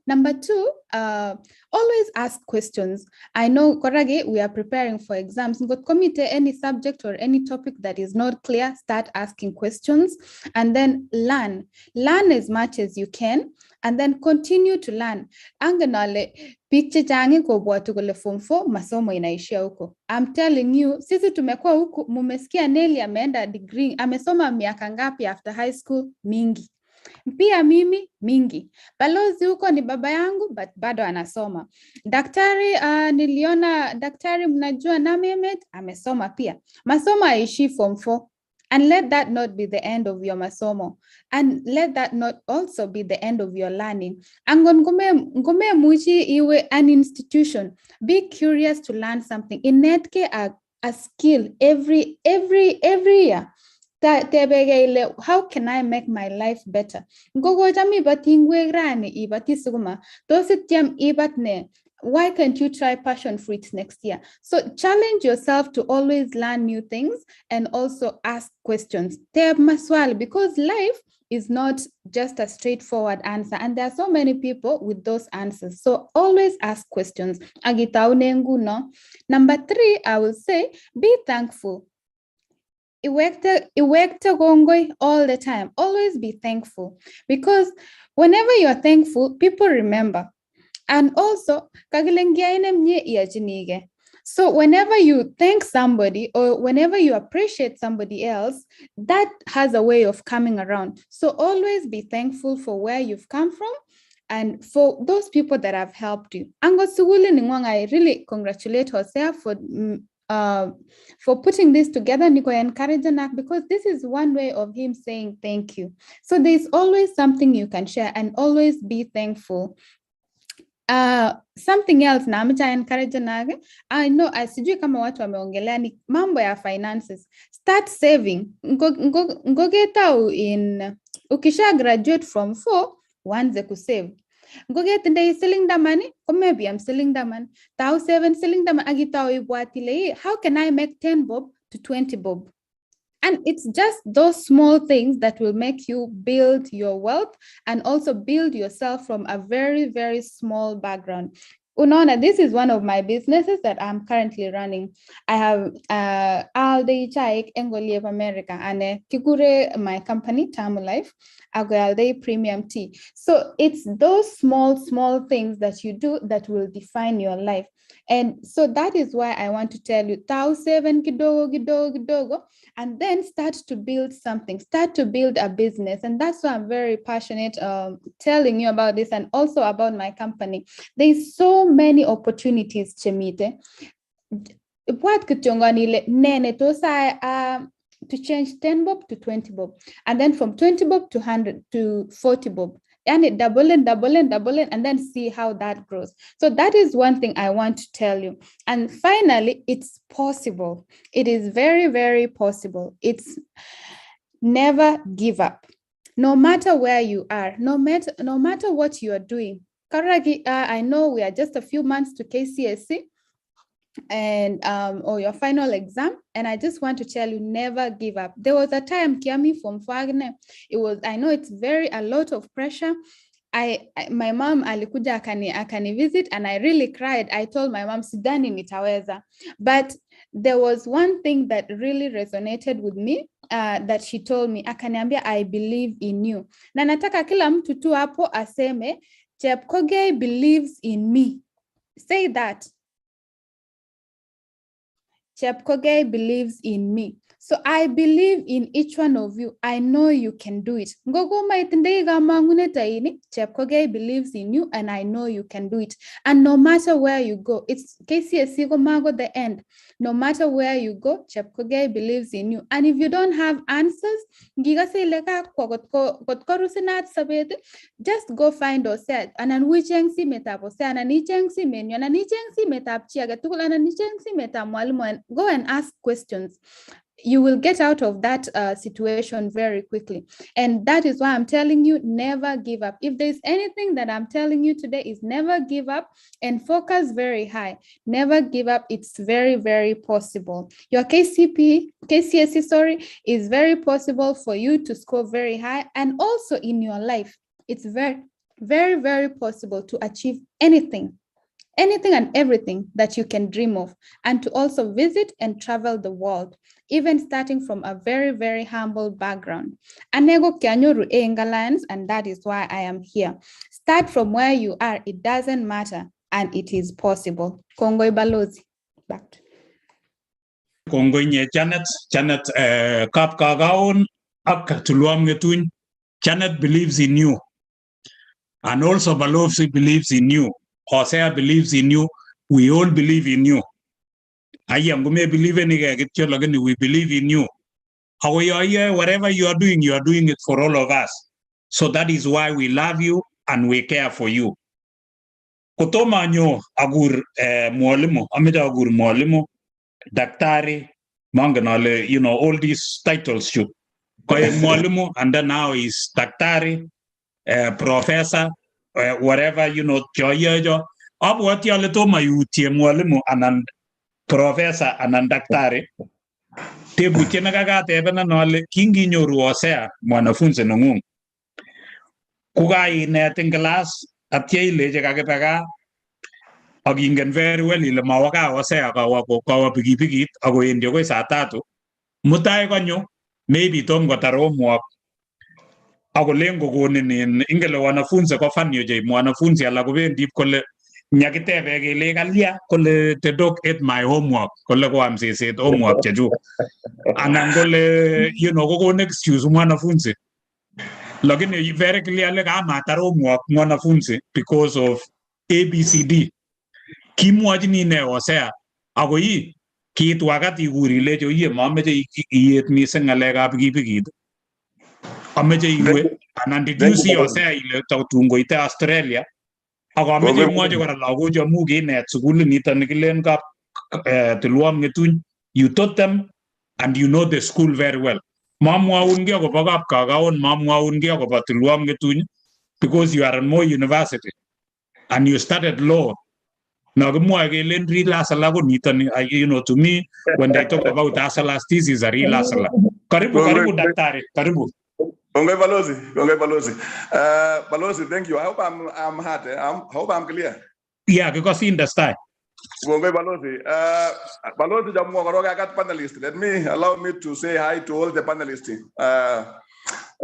Number two, always ask questions. I know, Korage, we are preparing for exams. But commit any subject or any topic that is not clear, start asking questions and then learn. Learn as much as you can and then continue to learn. Anganale, picture changi ko buatukole form 4, masomo inaishia huko. I'm telling you, sisi tumekuwa huku, mumesikia Nelly ameenda degree, amesoma miaka ngapi after high school? Mingi. Pia mimi mingi. Balozi huko ni baba yangu, but bado anasoma. Daktari, niliona daktari mnajua na Mehmet, amesoma pia. Masomo aishi form 4. And let that not be the end of your masomo. And let that not also be the end of your learning. Angon ngume muji iwe an institution. Be curious to learn something. Inetke a skill every year. how can I make my life better? Ngogo jami batingwe grani ibati suguma. Tositiam ibat ne. Why can't you try passion fruits next year? So challenge yourself to always learn new things and also ask questions. Because life is not just a straightforward answer, and there are so many people with those answers. So always ask questions. Number 3, I will say, be thankful. Iwekte gongoi all the time. Always be thankful, because whenever you are thankful, people remember. And also, so whenever you thank somebody or whenever you appreciate somebody else, that has a way of coming around. So always be thankful for where you've come from and for those people that have helped you. I really congratulate Hosea for putting this together, because this is one way of him saying thank you. So there's always something you can share, and always be thankful. Something else na amcha encourage naga, I know asijui kama watu wameongelea ni mambo ya finances. Start saving. Ngogeta ukisha graduate from 4 uanze kusave. Ngogeta ndai selling the money, or maybe I'm selling the money. Tao 7 selling the money agitao ibwatile. How can I make 10 bob to 20 bob? And it's just those small things that will make you build your wealth and also build yourself from a very, very small background. Unona, this is one of my businesses that I'm currently running. I have Alde Chaik Engoli of America and Kigure, my company, Tamu Life, Alde Premium Tea. So it's those small things that you do that will define your life. And so that is why I want to tell you, Tao 7 kidogo, and then start to build something, start to build a business. And that's why I'm very passionate telling you about this and also about my company. There's so many opportunities, Chemite. What could nene to change 10 bob to 20 bob, and then from 20 bob to 100 to 40 bob. And it double it, and then see how that grows. So that is one thing I want to tell you. And finally, it's possible. It is very, very possible. It's never give up. No matter where you are, no matter what you are doing. Karagi, I know we are just a few months to KCSE and or your final exam, and I just want to tell you, never give up. There was a time Kiami from Fagne, I know it's a lot of pressure. My mom alikuja akani visit, and I really cried. I told my mom, sidani nitaweza. But there was one thing that really resonated with me that she told me, akaniambia, I believe in you. Na nataka kila mtu tu hapo aseme, Chepkogei believes in me. Say that. Chepkogei believes in me. So I believe in each one of you. I know you can do it. Chepkogei believes in you, and I know you can do it. And no matter where you go, it's KCSE Mago the end. No matter where you go, Chepkogei believes in you. And if you don't have answers, just go find Hosea. And si metap Hosea, si menyo, si metap chiaga, si metap mwalimu, and go and ask questions. You will get out of that situation very quickly. And that is why I'm telling you, never give up. If there's anything that I'm telling you today is never give up and focus very high. Never give up. It's very, very possible. Your KCSE, is very possible for you to score very high. And also in your life, it's very, very, very possible to achieve anything and everything that you can dream of, and to also visit and travel the world, even starting from a very, very humble background. Anego Kianyuru Engalines, and that is why I am here. Start from where you are. It doesn't matter, and it is possible. Kongoi Balozi. Back to Kongoi nye Janeth Kap Kagaon ak Tulwopngetuny. Janeth believes in you, and also Balozi believes in you. Hosea believes in you. We all believe in you. I am going to believe in you. We believe in you. How you are here, whatever you are doing it for all of us. So that is why we love you and we care for you. Kutoma nyo agur mwalimu, amida agur mwalimu, daktari, manganale, all these titles. Koyek mwalimu, and then now he's daktari, professor, whatever, you know, choyejo. Abwati ale toma yutie mwalimu anan professor anan daktari. Tebutye nakakatebena nole kinginyoru Hosea mwanafunzi nengung. Kukainet ing class atya ileche kakibe gaa ak ingen very well ile mawa gaa Hosea kawa pikipikit akoendi akoi saa 3. Mutai konyo maybe tom kotar homework akolen kokonin ingele wanafunzi ko funny ochei mwanafunzi alak kobendi kole nyakitebe kele kalya kole tedok at my homework kole koam seset homework chechuk anan kole you know kokon excuse mwanafunzi lakini very clearly kamatar homework mwanafunzi because of ABCD kimwachini ine Hosea ako yi kiit wakati ikuri lecho iye mameche iyet mising ngalekab pikipikit ameche iwe anan did you see Hosea ile tatun koite Australia ako ameche imwachi kora lagochu amu kiinet sukulit nito nikilen kap Tulwopngetuny, you taught them and you know the school very well. Mamwaun ki akobo Kapkagaon, mamwaun ki akobo Tulwopngetuny because you are at Moi University and you started law. Now, real asala ko nitani, you know, to me, when they talk about asalas, this is a real asala. Karibu daktari, karibu. Congrats, Balozi. Balozi, thank you. I hope I'm hard. I hope I'm clear. Yeah, because in the style. Congrats, Balozi. Balozi, panelists. Allow me to say hi to all the panelists,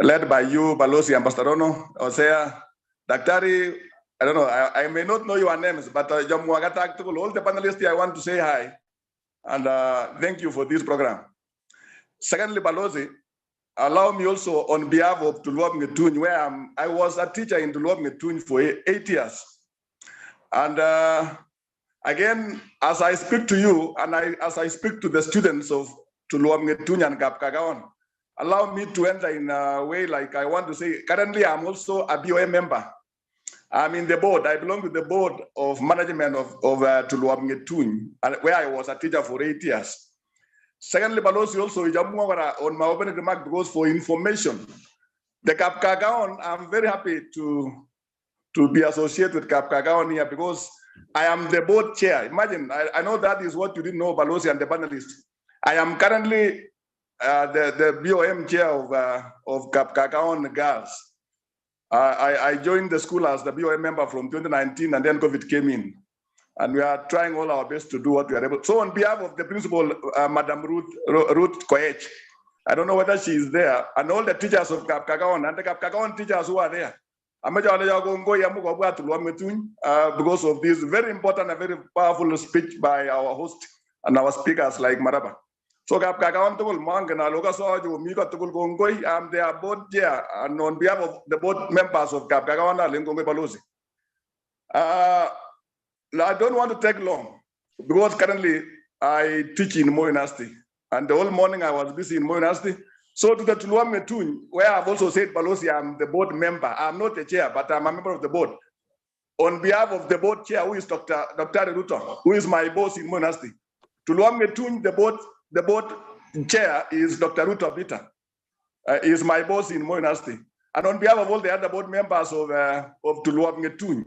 led by you, Balozi, Ambassador Rono, Hosea, Daktari. I don't know, I may not know your names, but all the panelists, I want to say hi. And thank you for this program. Secondly, Balozi, allow me also on behalf of Tulwopngetuny, where I was a teacher in Tulwopngetuny for 8 years. And again, as I speak to you, and as I speak to the students of Tulwopngetuny and Kapkagaon, allow me to enter in a way like I want to say, currently I'm also a BOM member. I'm in the board. I belong to the board of management of Tulwopngetuny, where I was a teacher for 8 years. Secondly, Balozi also on my opening remark goes for information. The Kapkagaon, I'm very happy to be associated with Kapkagaon here because I am the board chair. Imagine, I know that is what you didn't know, Balozi and the panelists. I am currently the BOM chair of Kapkagaon Girls. I joined the school as the BOM member from 2019, and then COVID came in. And we are trying all our best to do what we are able to. So on behalf of the principal, Madam Ruth Koech, I don't know whether she is there, and all the teachers of Kapkagaon, and the Kapkagaon teachers who are there, because of this very important and very powerful speech by our host and our speakers like Maraba. So Kapkagaon tukul mangana loga soju miko tukul gongoi. I'm their board chair, and on behalf of the board members of Kapkagaon Lengongoi Balozi. I don't want to take long because currently I teach in Moi University, and the whole morning I was busy in Moi University. So to the Tulwopngetuny, where I've also said Balozi, I'm the board member. I'm not a chair, but I'm a member of the board. On behalf of the board chair, who is Dr. Ruto, who is my boss in Moi University, Tulwopngetuny, the board chair is Dr. Ruto Peter, is my boss in Moi University. And on behalf of all the other board members of Tulwopngetuny,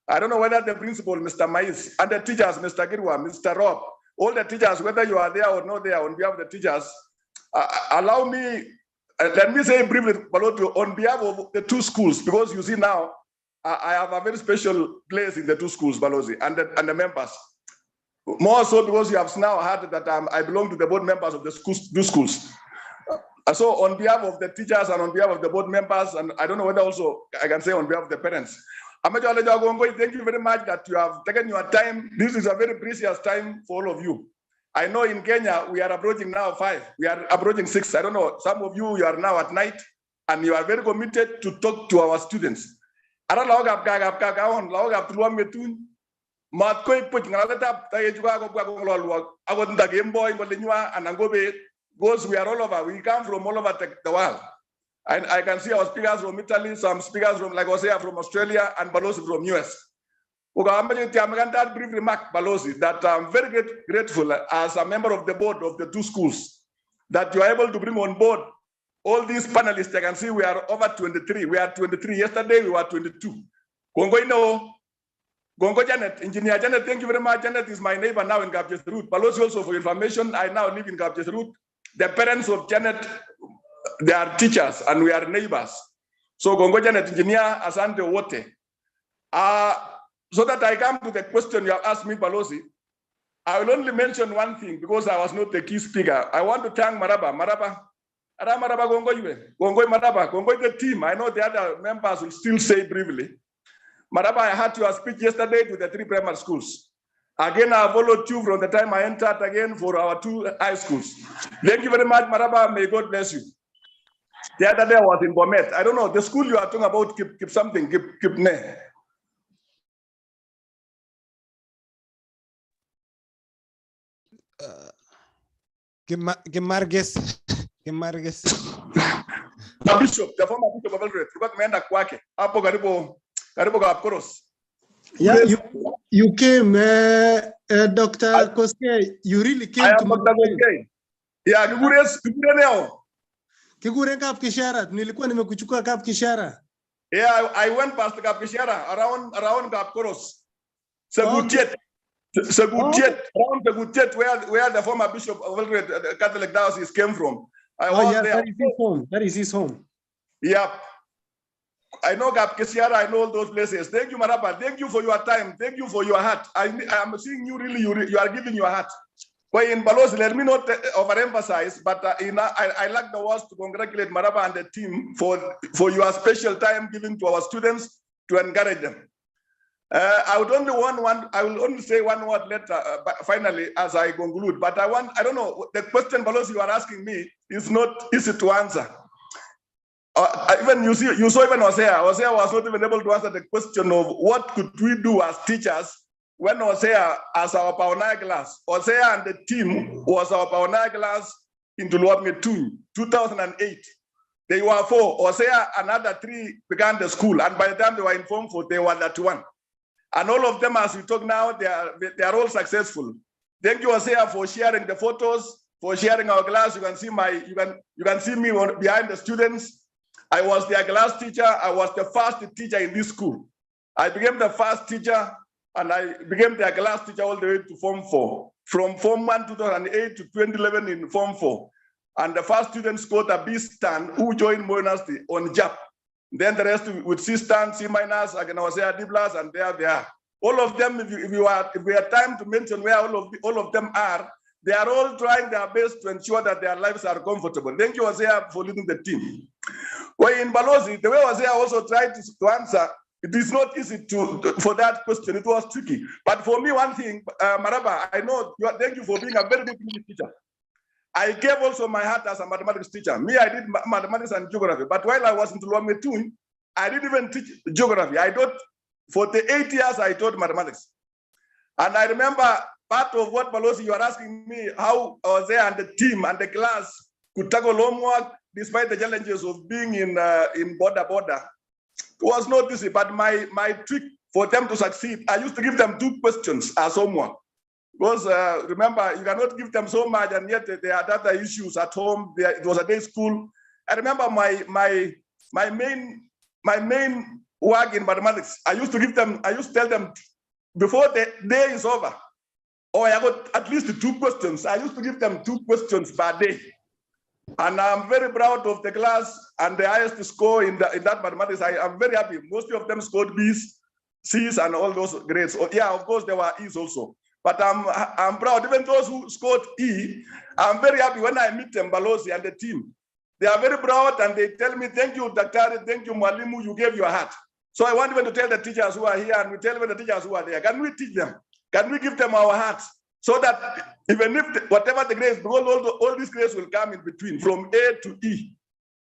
I don't know whether the principal, Mr. Mais, and the teachers, Mr. Girwa, Mr. Rob, all the teachers, whether you are there or not there, on behalf of the teachers, allow me, let me say briefly, on behalf of the 2 schools, because you see now, I have a very special place in the 2 schools, Balozi, and the members. More so because you have now heard that I belong to the board members of the 2 schools. So on behalf of the teachers and on behalf of the board members, and I don't know whether also I can say on behalf of the parents, thank you very much that you have taken your time. This is a very precious time for all of you. I know in Kenya, we are approaching now 5. We are approaching 6. I don't know. Some of you are now at night, and you are very committed to talk to our students. Because we are all over. We come from all over the world. And I can see our speakers from Italy, some speakers from, like Hosea, from Australia, and Balozi from US. That brief remark, Balozi, that I'm very grateful as a member of the board of the 2 schools, that you are able to bring on board all these panelists, I can see we are over 23. We are 23. Yesterday, we were 22. Gongo Janeth, Engineer Janeth, thank you very much. Janeth is my neighbor now in Gabjes Route. Balozi also for information, I now live in Gabjes Route. The parents of Janeth, they are teachers and we are neighbors. So Gongo Janeth, Engineer Asante Wote. So that I come to the question you have asked me, Balozi, I will only mention one thing because I was not the key speaker. I want to thank Maraba. Maraba Gongo the team. I know the other members will still say briefly. Maraba, I heard your speech yesterday to the 3 primary schools. Again, I followed you from the time I entered again for our 2 high schools. Thank you very much, Maraba. May God bless you. The other day I was in Bomet. I don't know, the school you are talking about, keep something, keep ne. Gemarges. Bishop, the former Bishop of Eldoret, because meenda kwake hapo karibu kwa Koros. Yeah, you came, Dr. Koske. You really came to my place. Yeah, kigure leo. Kigure Kap Kishara. Nilikuwa nimekuchukua Kap Kishara. Yeah, I went past Kap Kishara around Kap Koros. Segutiet. Around Segutiet, where the former Bishop of Eldoret, the Catholic Diocese came from. I was there. That is his home. That is his home. Yeah. I know Kap Kishara, I know all those places. Thank you, Maraba. Thank you for your time. Thank you for your heart. I am seeing you really, you are giving your heart. Well, in Balozi, let me not overemphasize, but I like the words to congratulate Maraba and the team for your special time given to our students to encourage them. I will only say one word later, finally, as I conclude. But I don't know, the question, Balozi, you are asking me is not easy to answer. Even you saw even Hosea. Hosea was not even able to answer the question of what could we do as teachers when Hosea as our pioneer class. Hosea and the team was our pioneer class in Tulwopngetuny, 2008. They were 4. Hosea, another 3 began the school, and by the time they were in Form 4, they were 31. And all of them, as we talk now, they are all successful. Thank you, Hosea, for sharing the photos, for sharing our class. You can see you can see me behind the students. I was their class teacher. I was the first teacher in this school. I became the first teacher, and I became their class teacher all the way to Form 4. From Form 1, 2008 to 2011 in Form 4. And the first student scored a B stand who joined Monastery on JAP. Then the rest with C stand, C minus, I can say D plus, and there they are. All of them, if we have time to mention where all of them are, they are all trying their best to ensure that their lives are comfortable. Thank you, Hosea, for leading the team. Well, in Balozi, the way Hosea also tried to answer, it is not easy for that question. It was tricky. But for me, one thing, Maraba, I know, thank you for being a very good English teacher. I gave also my heart as a mathematics teacher. Me, I did mathematics and geography. But while I was in Tulwopngetuny, I didn't even teach geography. I taught, for the 8 years, I taught mathematics. And I remember part of what, Balozi, you are asking me, how I was there and the team and the class could tackle homework despite the challenges of being in border. It was not easy, but my trick for them to succeed, I used to give them 2 questions as homework. Because remember, you cannot give them so much, and yet they had other issues at home. It was a day school. I remember my main work in mathematics. I used to tell them before the day is over, I got at least 2 questions. I used to give them 2 questions per day. And I'm very proud of the class and the highest score in that mathematics. I am very happy. Most of them scored B's, C's, and all those grades. Oh, yeah, of course, there were E's also. But I'm proud. Even those who scored E, I'm very happy when I meet them, Balozi and the team. They are very proud and they tell me, thank you, Dr. Thank you, Mwalimu, you gave your heart. So I want even to tell the teachers who are here, and we tell even the teachers who are there, can we teach them? Can we give them our hearts? So that even if whatever the grades, because all these grades will come in between from A to E.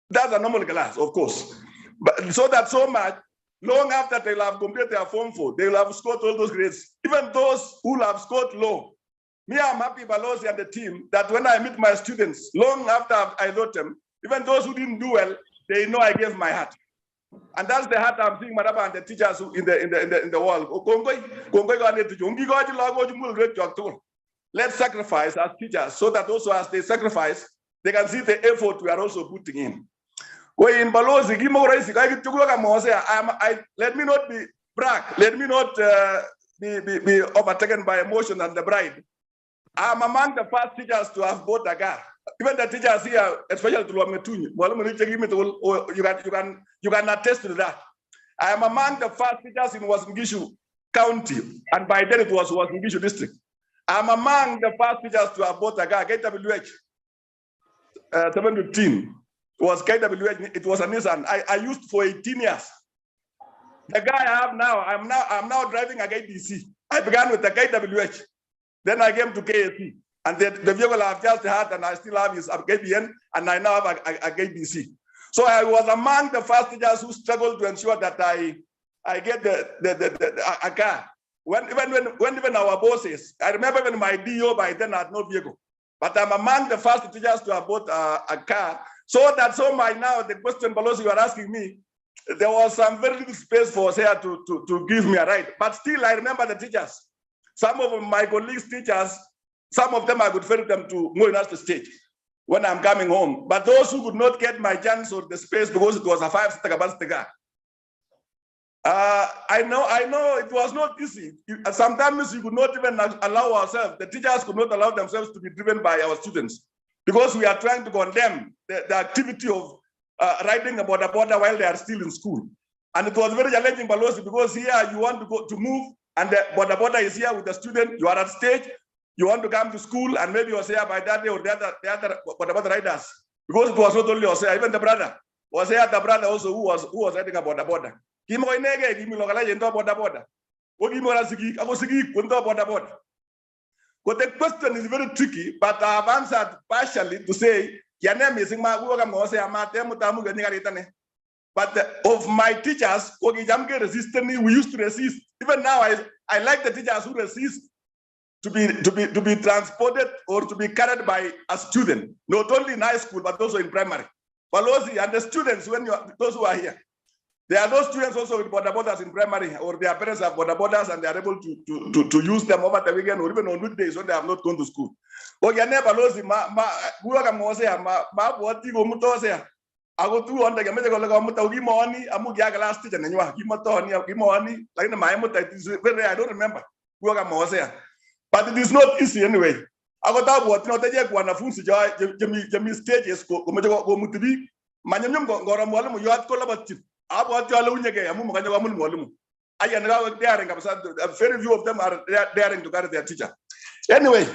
That's a normal class, of course. But so that so much, long after they will have completed their Form 4, they will have scored all those grades. Even those who have scored low. Me, I'm happy, Balozi and the team, that when I meet my students, long after I taught them, even those who didn't do well, they know I gave my heart. And that's the heart I'm seeing, Maraba, and the teachers in the world. Let's sacrifice as teachers, so that also as they sacrifice, they can see the effort we are also putting in. Well, in Balozi, let me not be brag, let me not be overtaken by emotion and the bride. I'm among the first teachers to have bought a car. Even the teachers here, especially Tulwopngetuny, you can attest to that. I am among the first teachers in Uasin County, and by then it was Uasin district. I'm among the first teachers to have bought a car, KWH 715. Was KWH, it was a Nissan. I used for 18 years. The guy I have now, I'm now driving a KDC. I began with the KWH. Then I came to KCSE. And the vehicle I've just had, and I still have is a KBN, and I now have a KDC. So I was among the first teachers who struggled to ensure that I get a car. Even our bosses, I remember when my DO by then had no vehicle. But I'm among the first teachers to have bought a car. So now the question, Balozi, you are asking me, there was some very little space for Hosea to give me a ride. But still, I remember the teachers. Some of my colleagues' teachers, some of them I could ferry them to Motivational stage when I'm coming home. But those who could not get my chance or the space because it was a 5-seater bus. I know it was not easy. Sometimes you could not even allow ourselves, the teachers could not allow themselves to be driven by our students because we are trying to condemn the activity of riding a border while they are still in school. And it was very challenging, Balozi, because here you want to go to move and the border is here with the student, you are at stage, you want to come to school and maybe Hosea by that day or the other border riders. Because it was not only Hosea, even the brother. Hosea, the brother also who was riding a border. The question is very tricky, but I've answered partially to say, but of my teachers, we used to resist. Even now, I like the teachers who resist to be transported or to be carried by a student, not only in high school, but also in primary. Balozi and the students, those who are here, there are those students also with borders in primary, or their parents have borders and they are able to use them over the weekend or even on weekdays when they have not gone to school. I go through on the I don't remember. But it is not easy anyway. I got out what not a wanafunzi Jimmy stages go mutibi. Manyum Goramualam, you had collaborative. About Jalunya, I am now daring. A very few of them are daring to carry their teacher. Anyway,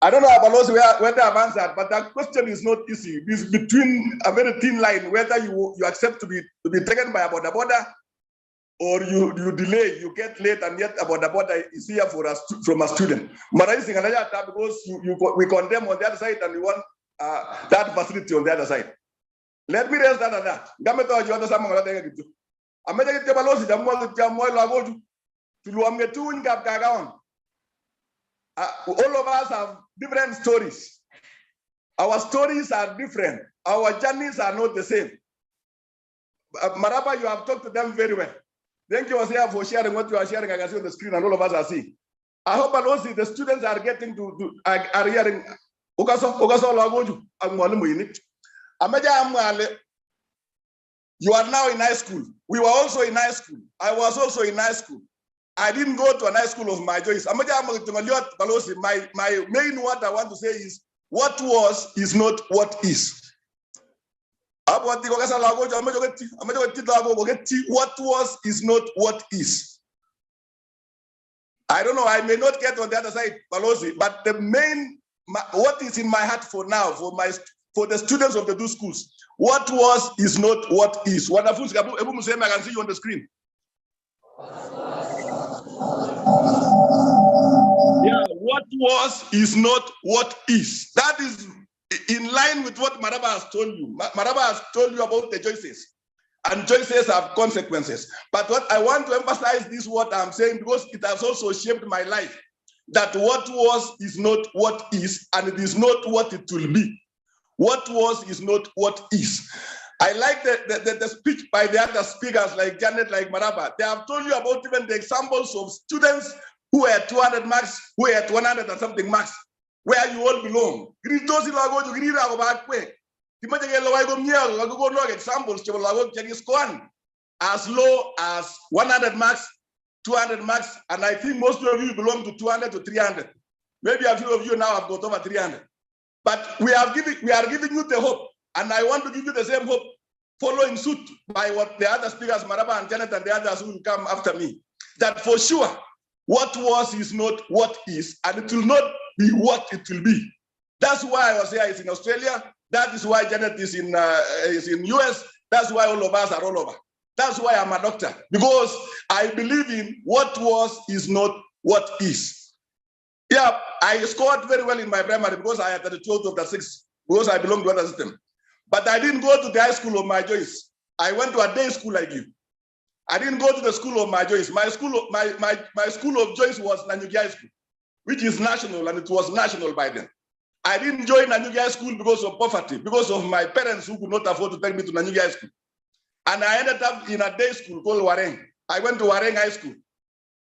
I don't know about whether I've answered, but that question is not easy. It's between a very thin line whether you accept to be taken by a border or you delay, you get late, and yet a border is here for us from a student. Because we condemn on the other side and we want that facility on the other side. Let me raise that and that. All of us have different stories. Our stories are different. Our journeys are not the same. Maraba, you have talked to them very well. Thank you, Hosea, for sharing what you are sharing. I can see on the screen, and all of us are seeing. I hope Balozi, the students are getting are hearing. You are now in high school. We were also in high school. I was also in high school. I didn't go to a high school of my choice. My main what I want to say is, what was is not what is. What was is not what is. I don't know, I may not get on the other side, Balozi, but the main, what is in my heart for now, for the students of the two schools, what was is not what is. I can see you on the screen. Yeah, what was is not what is. That is in line with what Maraba has told you. Maraba has told you about the choices, and choices have consequences. But what I want to emphasize is what I'm saying, because it has also shaped my life, that what was is not what is, and it is not what it will be. What was is not what is. I like the speech by the other speakers like Janeth, like Maraba. They have told you about even the examples of students who had 200 marks, who had 100 and something marks. where you all belong. Examples as low as 100 marks, 200 marks, and I think most of you belong to 200 to 300. Maybe a few of you now have got over 300. But we are giving you the hope, and I want to give you the same hope, following suit by what the other speakers, Maraba and Janeth and the others who will come after me, that for sure, what was is not what is, and it will not be what it will be. That's why Hosea is in Australia. That is why Janeth is in US. That's why all of us are all over. That's why I'm a doctor, because I believe in what was is not what is. Yeah, I scored very well in my primary because I had the 12th of the 6th, because I belong to other system. But I didn't go to the high school of my choice. I went to a day school like you. I didn't go to the school of my choice. My school of choice was Nanyuki High School, which is national, and it was national by then. I didn't join Nanyuki High School because of poverty, because of my parents who could not afford to take me to Nanyuki High School. And I ended up in a day school called Wareng. I went to Wareng High School.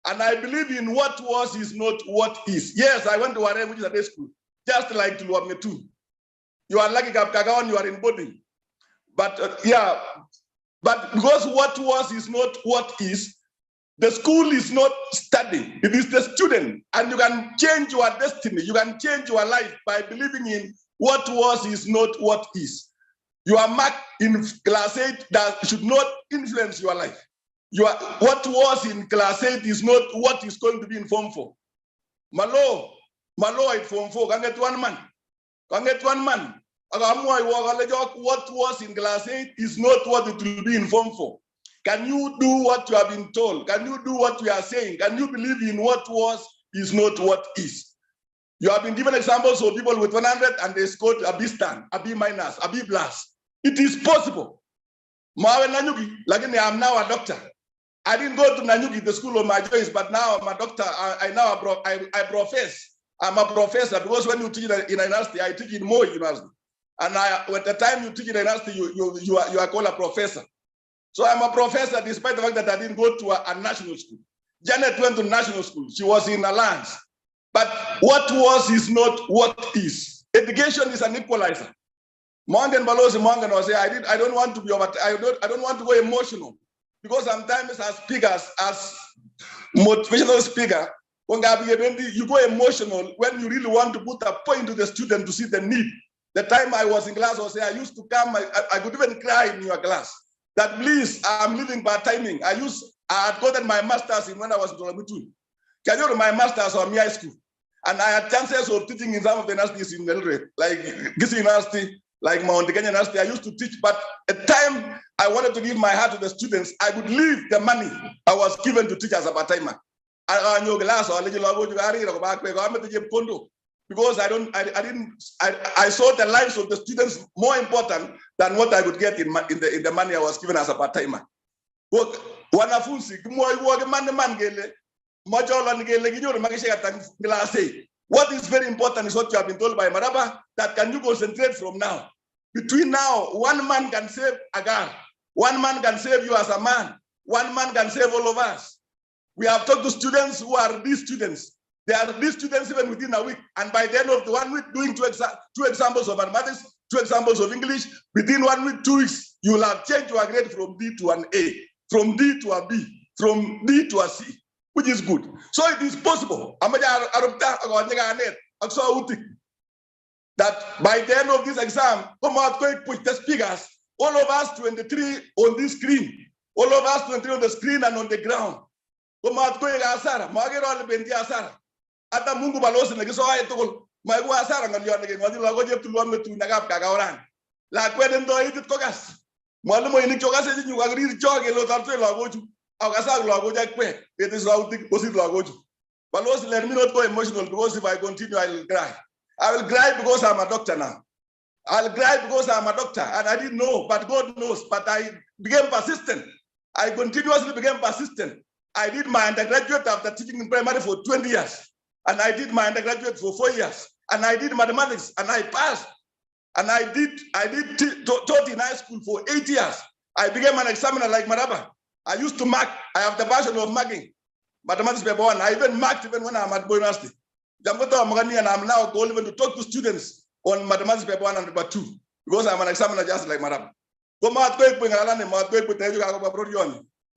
And I believe in what was is not what is. Yes, I went to Wareng, which is a day school, just like Tulwopngetuny. You are lucky Kapkagaon, you are in boarding. But but because what was is not what is, the school is not studying. It is the student. And you can change your destiny. You can change your life by believing in what was is not what is. Your mark in class 8 that should not influence your life. What was in class 8 is not what is going to be in Form 4. Malo in Form 4, can get one man. Can get one man. What was in class 8 is not what it will be in Form 4. Can you do what you have been told? Can you do what we are saying? Can you believe in what was is not what is? You have been given examples of people with 100 and they scored a B star, a B minus, a B plus. It is possible. Like I'm now a doctor. I didn't go to Nanyuki, the school of my choice, but now I'm a doctor. I profess. I'm a professor because when you teach in a university, I teach in Moi University. And at the time you teach in a university, you are called a professor. So I'm a professor despite the fact that I didn't go to a national school. Janeth went to national school. She was in Alliance. But what was is not what is. Education is an equalizer. Morgan Balozi, Morgan was saying, I don't want to be I don't want to go emotional. Because sometimes as speakers, as motivational speaker, you go emotional when you really want to put a point to the student to see the need. The time I was in class, I used to come, I could even cry in your class. That please, I'm living by timing. I had gotten my master's in when I was in Tulwopngetuny. Can you know my master's on high school? And I had chances of teaching in some of the universities in Eldoret, like KCSE University, like Mount Kenya University. I used to teach, but at the time I wanted to give my heart to the students, I would leave the money I was given to teach as a part-timer. Because I saw the lives of the students more important than what I would get in the money I was given as a part-timer. What is very important is what you have been told by Maraba, that can you concentrate from now. Between now, one man can save Agar. One man can save you as a man. One man can save all of us. We have talked to students who are these students. They are these students even within a week. And by the end of the 1 week, doing two examples of mathematics, 2 examples of English, within 1 week, 2 weeks, you will have changed your grade from D to an A, from D to a B, from D to a C, which is good. So it is possible that by the end of this exam, come out quick, push the speakers, all of us 23 on this screen, all of us 23 on the screen and on the ground. Come out quick, Asara, Magero Bendi Asara. Ata Mungu Balozi Nagiso Ayatol, my Wasara and the Tulwopngetuny Nagap Kagaran. La Quedendo eat Cogas. Malumo in Chogas, you agree to jog a lot of Lagoju. Agasag Lagoja, it is routing Posit Lagoju. Balozi, let me not go emotional because if I continue, I will cry. I will cry because I'm a doctor now. I'll cry because I'm a doctor and I didn't know, but God knows. But I became persistent. I continuously became persistent. I did my undergraduate after teaching in primary for 20 years. And I did my undergraduate for 4 years. And I did mathematics and I passed. And I taught in high school for 8 years. I became an examiner like Maraba. I used to mark. I have the passion of marking. Mathematics paper 1. I even marked even when I'm at University. And I'm now going even to talk to students on mathematics paper 1 and paper 2 because I'm an examiner just like Maraba.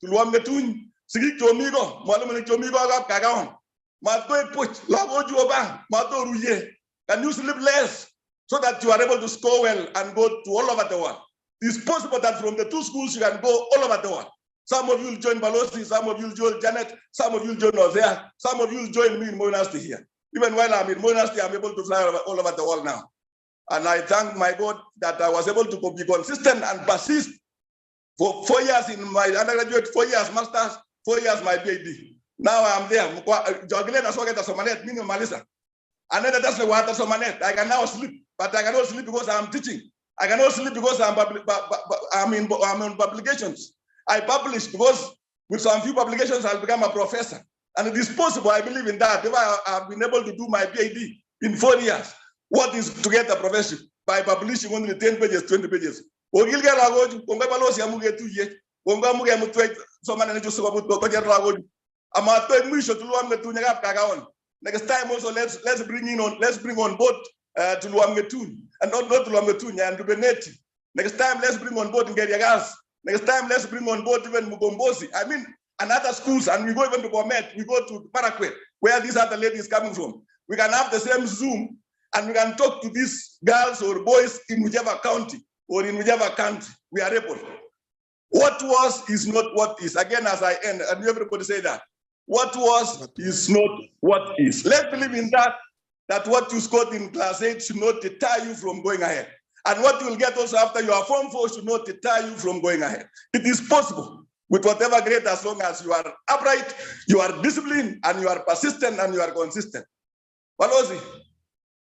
Tulwopngetuny sigik chomigo mwalimu ni chomigo agap kagaon matoi puch lago juoba mato ruye. Can you sleep less so that you are able to score well and go to all over the world? It's possible that from the 2 schools you can go all over the world. Some of you will join Balozi, some of you will join Janeth, some of you will join Hosea, some of you will join me in Monastery here. Even while I'm in Monastery, I'm able to fly all over the world now. And I thank my God that I was able to be consistent and persist for 4 years in my undergraduate, 4 years master's, 4 years my PhD. Now I'm there. And then that's the I can now sleep, but I cannot sleep because I'm teaching. I cannot sleep because I'm in publications. I publish because with some few publications I'll become a professor. And it is possible, I believe in that. If I have been able to do my PhD in 4 years, what is to get a professorship? By publishing only 10 pages, 20 pages. Next time also let's bring on board Tulwopngetuny and not Tulwopngetuny and Rubeneti. Next time let's bring on board Ngeriagas. Next time let's bring on board even Mugombozi. I mean, and other schools, and we go even to Bomet, we go to Paraguay, where these other ladies coming from. We can have the same Zoom and we can talk to these girls or boys in whichever county or in whichever country we are able. What was is not what is. Again, as I end, and everybody say that. What was is not what is. Let's believe in that what you scored in class 8 should not deter you from going ahead. And what you will get also after your Form 4 should not deter you from going ahead. It is possible with whatever grade, as long as you are upright, you are disciplined, and you are persistent, and you are consistent. Balozi,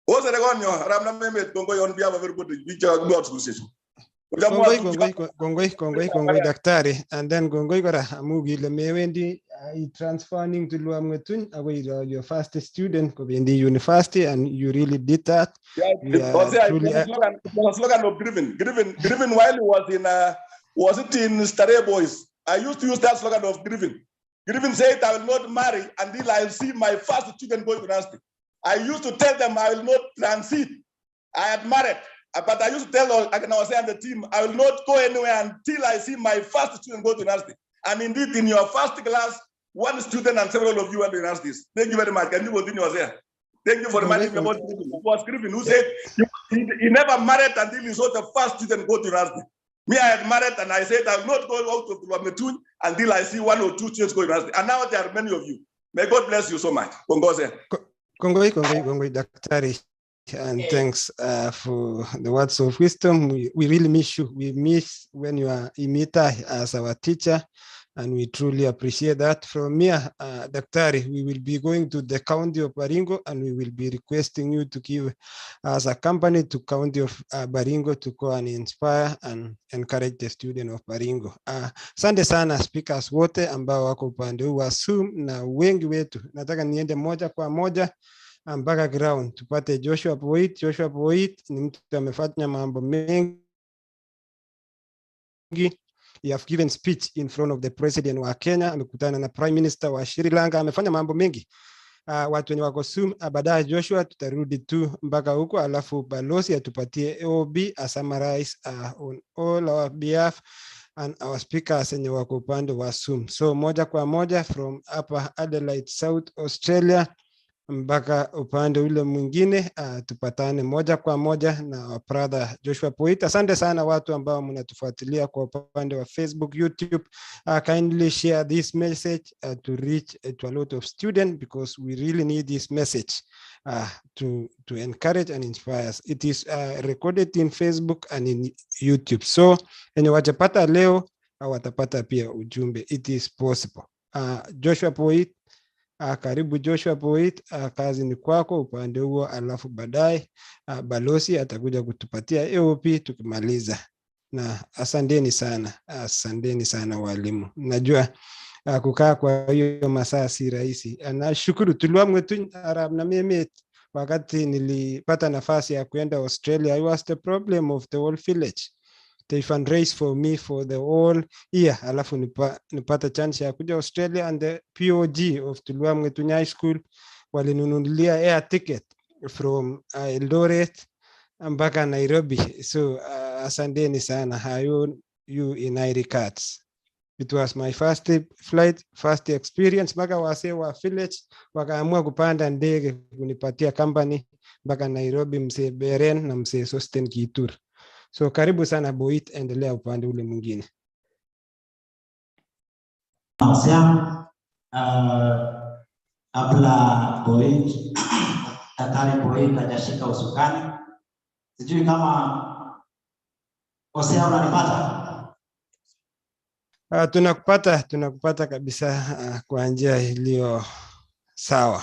what's the on behalf of everybody? Gongoi daktari, and then gongoi kora amugi le mewendi transferring to Tulwopngetuny away your first student in the university, and you really did that. Yeah, it was a slogan of Griffin while he was in Stare Boys. I used to use that slogan of Griffin. Griffin said, I will not marry until I see my first student go to university. I used to tell them I will not transit. I had married. But I used to tell I was saying the team, I will not go anywhere until I see my first student go to university. And indeed, in your first class, 1 student and several of you went to universities. Thank you very much. Can you continue, Hosea? Thank you for reminding me about Griffin. It was Griffin who said he never married until he saw the first student go to university. Me, I had married and I said I will not go out of Tulwopngetuny until I see 1 or 2 students go to university. And now there are many of you. May God bless you so much. Kongoi, daktari. And thanks for the words of wisdom. We really miss you. We miss when you are Imita as our teacher, and we truly appreciate that. From here, Daktari, we will be going to the county of Baringo, and we will be requesting you to give as a company to county of Baringo to go and inspire and encourage the student of Baringo. Asante sana speakers wote ambao wako upande huu wa Zoom na wengi wetu. Nataka niende moja kwa moja mpaka ground tupate Joshua Poit. Joshua Poit ni mtu amefanya mambo mengi. He have given speech in front of the president wa Kenya, amekutana na prime minister wa Sri Lanka, amefanya mambo mengi. Watu wenye wako Zoom, baadaye Joshua tutarudi tu mpaka huko, alafu Balozi atupatie OB a summarize on all our behalf and our speakers wenye wako upande wa Zoom. So moja kwa moja from Upper Adelaide, South Australia mpaka upande ule mwingine, tupatane moja kwa moja na brother Joshua Poit. Asante sana watu ambao mnatufuatilia kwa upande wa Facebook, YouTube. Kindly share this message to reach to a lot of students, because we really need this message to encourage and inspire us. It is recorded in Facebook and in YouTube. So wenye wajapata leo watapata pia ujumbe. It is possible. Joshua Poit, karibu Joshua Poit, kazi ni kwako upande huo, alafu baadaye Balozi atakuja kutupatia AOP tukimaliza. Na asanteni sana walimu. Najua kukaa kwa hiyo masaa si rahisi. Nashukuru Tulwopngetuny Arab na Memet, wakati nilipata nafasi ya kuenda Australia, I was the problem of the whole village. They fundraise for me for the whole year. Alafu nipata chance ya kuja Australia, and the POG of Tulwopngetuny High School walinunulia air ticket from Eldoret mpaka Nairobi. So asanteni sana, hayo you in regards. It was my first flight, first experience. Mpaka wasee wa village wakaamua kupanda ndege kunipatia company mpaka Nairobi, mzee Beren na mzee Sosten Kitur. So karibu sana Boit, endelea upande ule mwingine. Kabla Boit, Daktari Boit hajashika usukani, sijui kama Hosea unanipata? Tunakupata kabisa kwa njia iliyo sawa.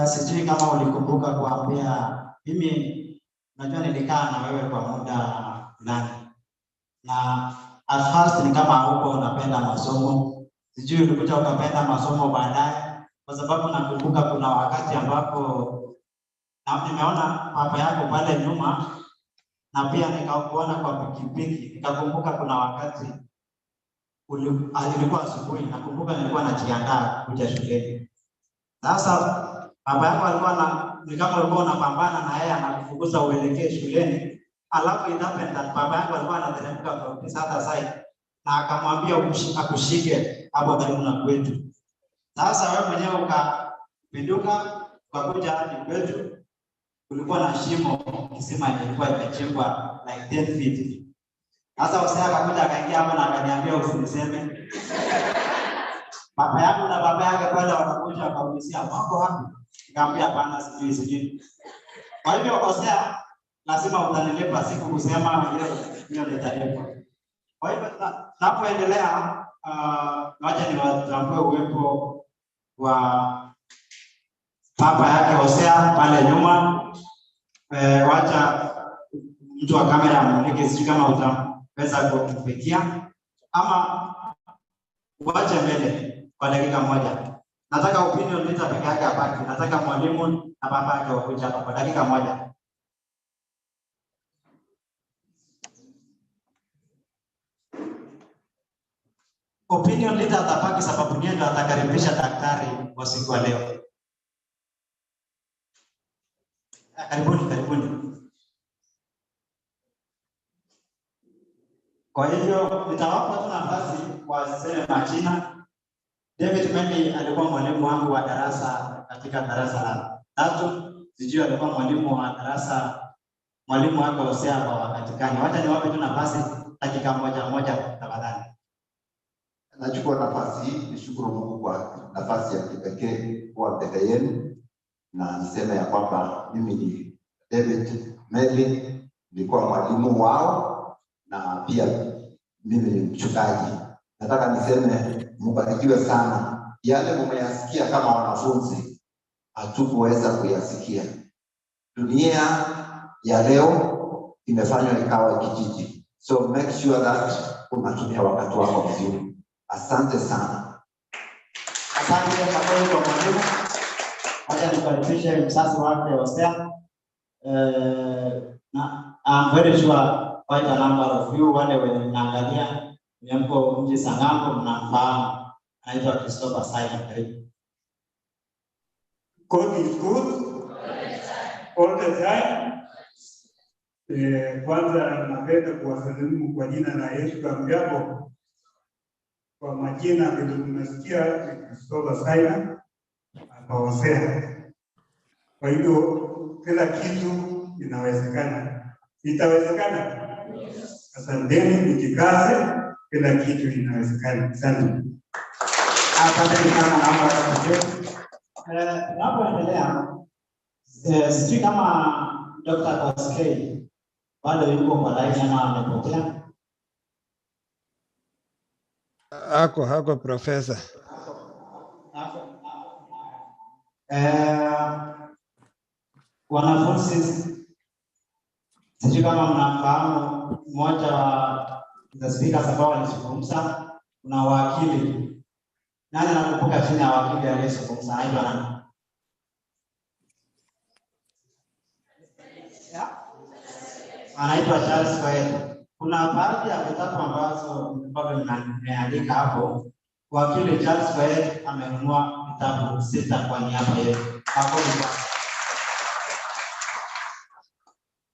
Sijui kama ulikumbuka kuambia mimi, najua nilikaa na wewe kwa muda fulani, na at first ni kama huko unapenda masomo, sijui ulikuja ukapenda masomo baadaye, kwa sababu nakumbuka kuna wakati ambapo na nimeona baba yako pale nyuma, na pia nikakuona kwa pikipiki. Nikakumbuka kuna wakati alikuwa asubuhi, nakumbuka nilikuwa najiandaa kuja shuleni. Sasa baba yako alikuwa ni kama alikuwa anapambana na yeye anakufukuza uelekee shuleni, alafu inapenda baba yako alikuwa anateremka kwa Profesa side na akamwambia akushike hapo karibu na kwetu. Sasa wewe mwenyewe ukapinduka ukakuja hadi kwetu, kulikuwa na shimo, kisima ilikuwa imechimbwa like 10 feet. Sasa Hosea akakuja akaingia hapo na akaniambia usiniseme. Baba yangu na baba yake pale wanakuja wakaulizia wako wapi? Nikamwambia hapana, sijui. Kwa hivyo Hosea, lazima utanilipa siku kusema hiyo nitalipa. Kwa hivyo tunapoendelea, wacha niwatambue uwepo wa baba yake Hosea pale nyuma. Wacha mtu wa kamera amulike, sijui kama utaweza kufikia ama wacha mbele kwa dakika moja. Nataka opinion leader peke yake hapa. Nataka mwalimu na baba yake wakuja hapa kwa dakika moja. Opinion leader atapaki sababu yeye ndo atakaribisha daktari kwa siku ya leo. Karibuni. Kwa hiyo nitawapa tu nafasi waseme majina. David Mendy alikuwa mwalimu wangu wa darasa katika darasa la 3. Sijui alikuwa mwalimu wa darasa, mwalimu wako Hosea kwa wakati gani? Wacha niwape tu nafasi dakika moja tafadhali. Nachukua nafasi hii nishukuru Mungu kwa nafasi ya kipekee kwa mbele yenu, na niseme ya kwamba mimi ni David Mendy, nilikuwa mwalimu wao na pia mimi ni mchungaji. Nataka niseme mbarikiwe sana. Yale mmeyasikia kama wanafunzi hatukuweza kuyasikia. Dunia ya leo imefanywa ikawa kijiji. So make sure that unatumia wakati wako vizuri. Asante sana. Asante kwa mwalimu. Wacha nikaribishe msasi wake Hosea. I'm very sure quite a number of you wale wenye mnaangalia mpo mji Sangambo mnamfahamu, anaitwa Christopher Simon. Karibu. God is good all the time. Kwanza napenda kuwasalimu kwa jina la Yesu. Hamjambo? Kwa majina vile mmesikia ni Christopher Simon hapa Hosea. Kwa hiyo kila kitu inawezekana. Itawezekana? Asanteni, nikikaze kila kitu inawezekana. Asante. Asante sana namba yetu. Tunapoendelea, sijui kama Dr. Koskei bado yuko kwa line ama amepotea. Hako Profesa. Wanafunzi, sijui kama mnafahamu mmoja wa the speakers ambao walizungumza, kuna wakili. Nani anakumbuka jina ya wakili aliyezungumza? Anaitwa nani? Anaitwa Charles Kwaneet. Kuna baadhi ya vitabu ambazo bado nimeandika hapo. Wakili Charles Kwaneet amenunua vitabu 6 kwa niaba yetu.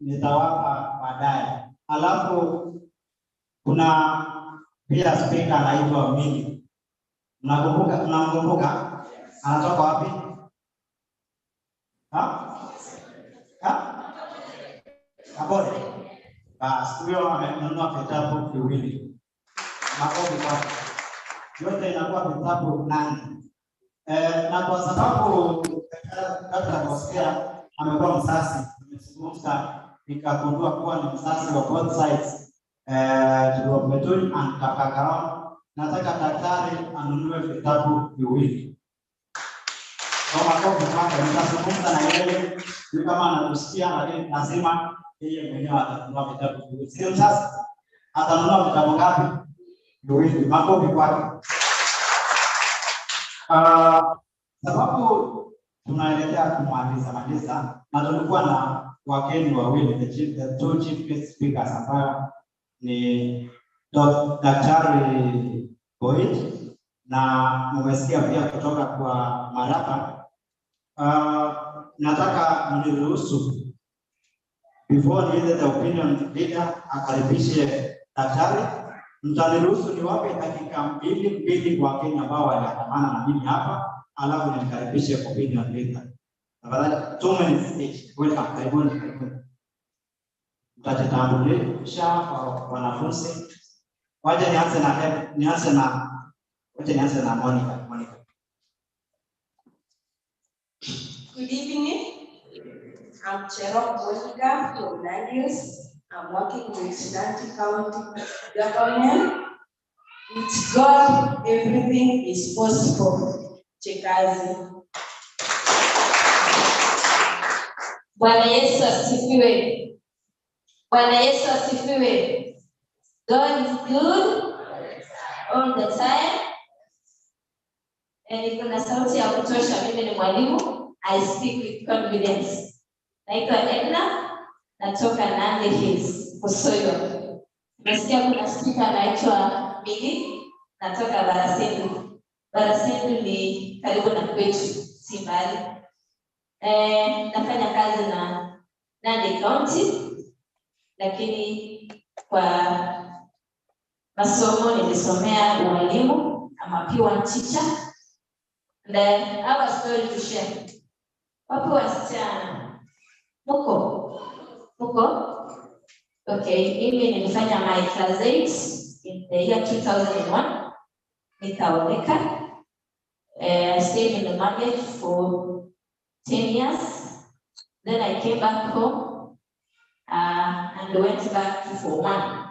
Nitawapa baadaye. Alafu kuna pia speaker anaitwa Mili. Mnakumbuka? Anatoka wapi? Kabore. Basi huyo amenunua vitabu viwili. Makofi kwake. Yote inakuwa vitabu 8. Na kwa sababu Dr. Hosea amekuwa msasi, amezungumza nikagundua kuwa ni msasi wa both sides, Tulwopngetuny and Kapakaron. Nataka daktari anunue vitabu viwili. Kwa makofi kwake, nitazungumza na yeye kama anatusikia, lakini lazima yeye mwenyewe atanunua vitabu viwili. Sio sasa atanunua vitabu ngapi? Viwili. Makofi kwake. Sababu tunaelekea kumaliza na tulikuwa na wageni wawili, the two chief guest speakers ambao ni Daktari Boyd na mmesikia pia kutoka kwa Maraba. Nataka mniruhusu before niende the opinion leader akaribishe daktari, mtaniruhusu niwape dakika mbili kwa Kenya ambao waliandamana na mimi hapa, alafu nikaribishe opinion leader. Tafadhali 2 minutes. Welcome, karibuni. Mtajitambulisha kwa wanafunzi. Waje nianze na Monica. Good evening. I'm Cherop Monica from Nadius. I'm working with Nanti County government. With God, everything is possible. Chekazi. Bwana Yesu asifiwe. Bwana Yesu asifiwe. God is good all the time. And kuna sauti ya kutosha, mimi ni mwalimu. I speak with confidence. Naitwa Edna, natoka Nandi Hills, Kusoyo. Nasikia kuna speaker anaitwa Mili, natoka Barasendu. Barasendu ni karibu na kwetu, si mbali. Nafanya kazi na Nandi County, lakini kwa masomo nilisomea ualimu, ama pure teacher. Then I have a story to share. Wapo wasichana? Muko? Okay, mimi nilifanya my class 8 in the year 2001. Nikaoleka. I stayed in the market for 10 years. Then I came back home and went back to Form 1.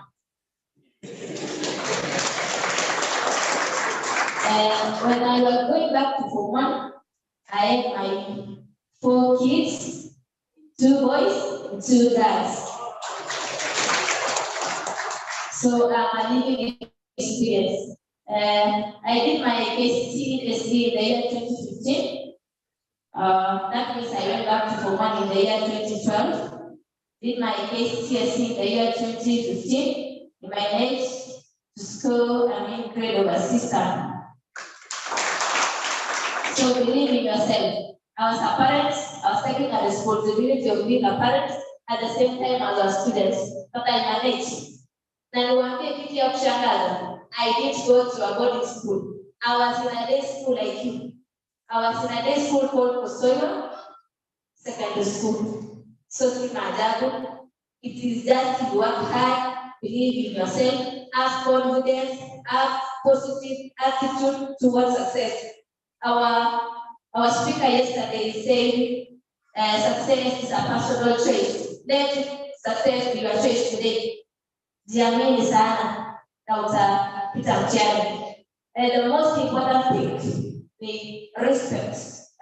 When I was going back to Form 1, I had my 4 kids, 2 boys and 2 girls. So I'm a living experience. I did my KCSE in the year 2015. That means I went back to Form 1 in the year 2012. Did my KCSE in the year 2015. In my age to school, grade of assistant. So believe in yourself. I was a parent, I was taking a responsibility of being a parent at the same time as a student, but I managed. Na niwaambie kitu ya kushangaza, I didn't go to a boarding school. I was in a day school like you. I was in a day school called Hosea Secondary School. So si maajabu. It is just to work hard, believe in yourself, have confidence, have positive attitude towards success. Our speaker yesterday said success is a personal choice. Let success be your choice today. Jiamini sana na utapita mtihani. And the most important thing is respect.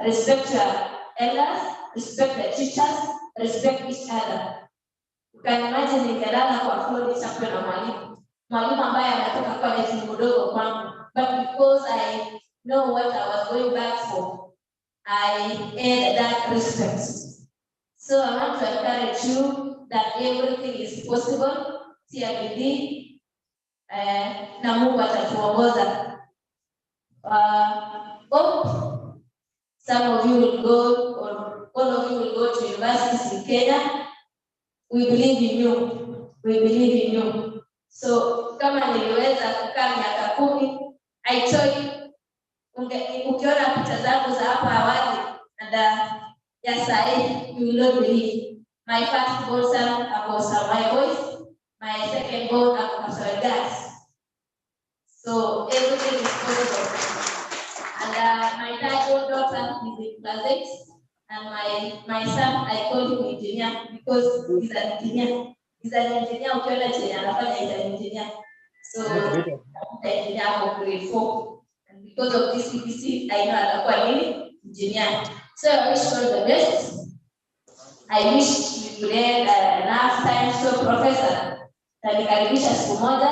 Respect your elders, respect the teachers, respect each other. You can imagine ningelala kwa floor nichapwe na mwalimu. Mwalimu ambaye ametoka kwa level mdogo kwangu. But because I know what I was going back for, I had that respect. So I want to encourage you that everything is possible. Tia bidii na Mungu atatuongoza. Hope some of you will go universities in Kenya. We believe in you. We believe in you. So kama niliweza kukaa miaka 10, I told you, ukiona picha zangu za hapa awali na ya sahi, you will not believe. My first born son, my voice. My second born, my gas. So everything is possible. And my third daughter is in class 8. And my son, I call him engineer because he's an engineer. He's an engineer, he's an engineer. So the engineer of grade 4. And because of this CPC, I know I'm engineer. So I wish you all the best. I wish you could have enough time. So Profesa, tanikaribisha siku moja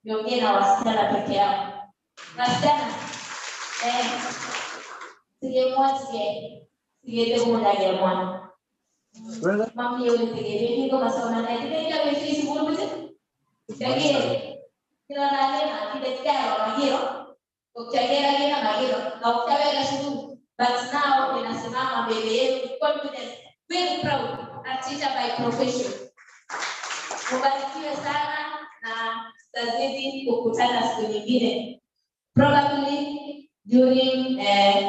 niongee na wasichana peke yao. Wasichana, sige muda ya mwana. Mami yule sige niko masoma na kile mfisi bulubuze. Sige kila nalema kile karo magiro. Ukiagera kina magiro na ukaweka shuru. But now ninasimama mbele yenu confidence, very proud, a teacher by profession. Mubarikiwe sana na tazidi kukutana siku nyingine. Probably during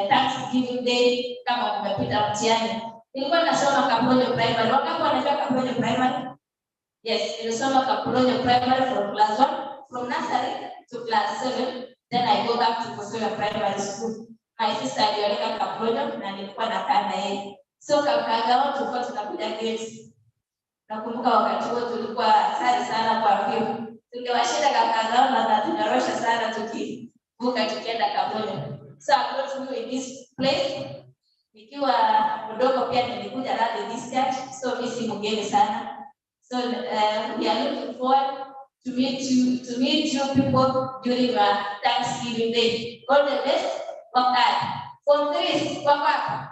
Thanksgiving Day kama kumepita mtihani. Nilikuwa nasoma Kiprono Primary. Wakati wanajua Kiprono Primary? Yes, nilisoma Kiprono Primary from class 1, from nursery to class 7. Then I go back to Hosea Primary School. My sister alioleka Kiprono na nilikuwa nakaa na yeye. So kakagao tulikuwa tunakuja games. Nakumbuka wakati huo tulikuwa hatari sana kwa mbio. Tungewashinda kakagao na tunarosha sana tukivuka tukienda Kiprono. So I got to in this place. Nikiwa mdogo pia nilikuja rally this church. So mimi si mgeni sana. So we are looking forward to meet you people during your Thanksgiving Day. All the best. Work hard. From 3, work hard.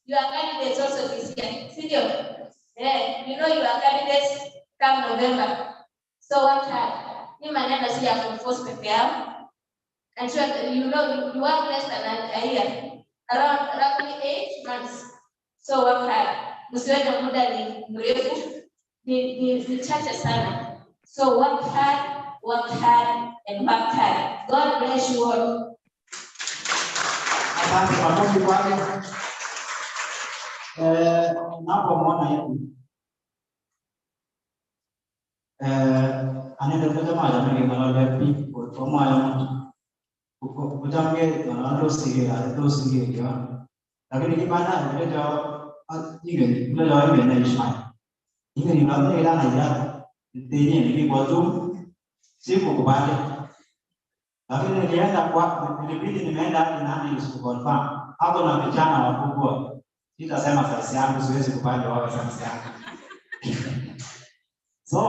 You are candidates also this year. Senior. Yeah, you know you are candidates come November. So work hard. You might never see a force prepare. And so you know you are less than a year. Around roughly 8 months. So work hard. Msiweke muda ni mrefu. Ni chache sana. So work hard, and work hard. God bless you all. Asante makofi kwake. Napomwona hivi anaendelea kama jamii ngalo vipi kwa moyo kujange ngalo sige lakini kibana ndio ndio na Ishmael hivi ni ngalo ile na ndio ni kwa tu siku kubali lakini nilienda kwa nilibidi nimeenda hadi nani confirm hapo na vijana wakubwa sitasema kazi yangu siwezi kupanda wao kazi yangu. So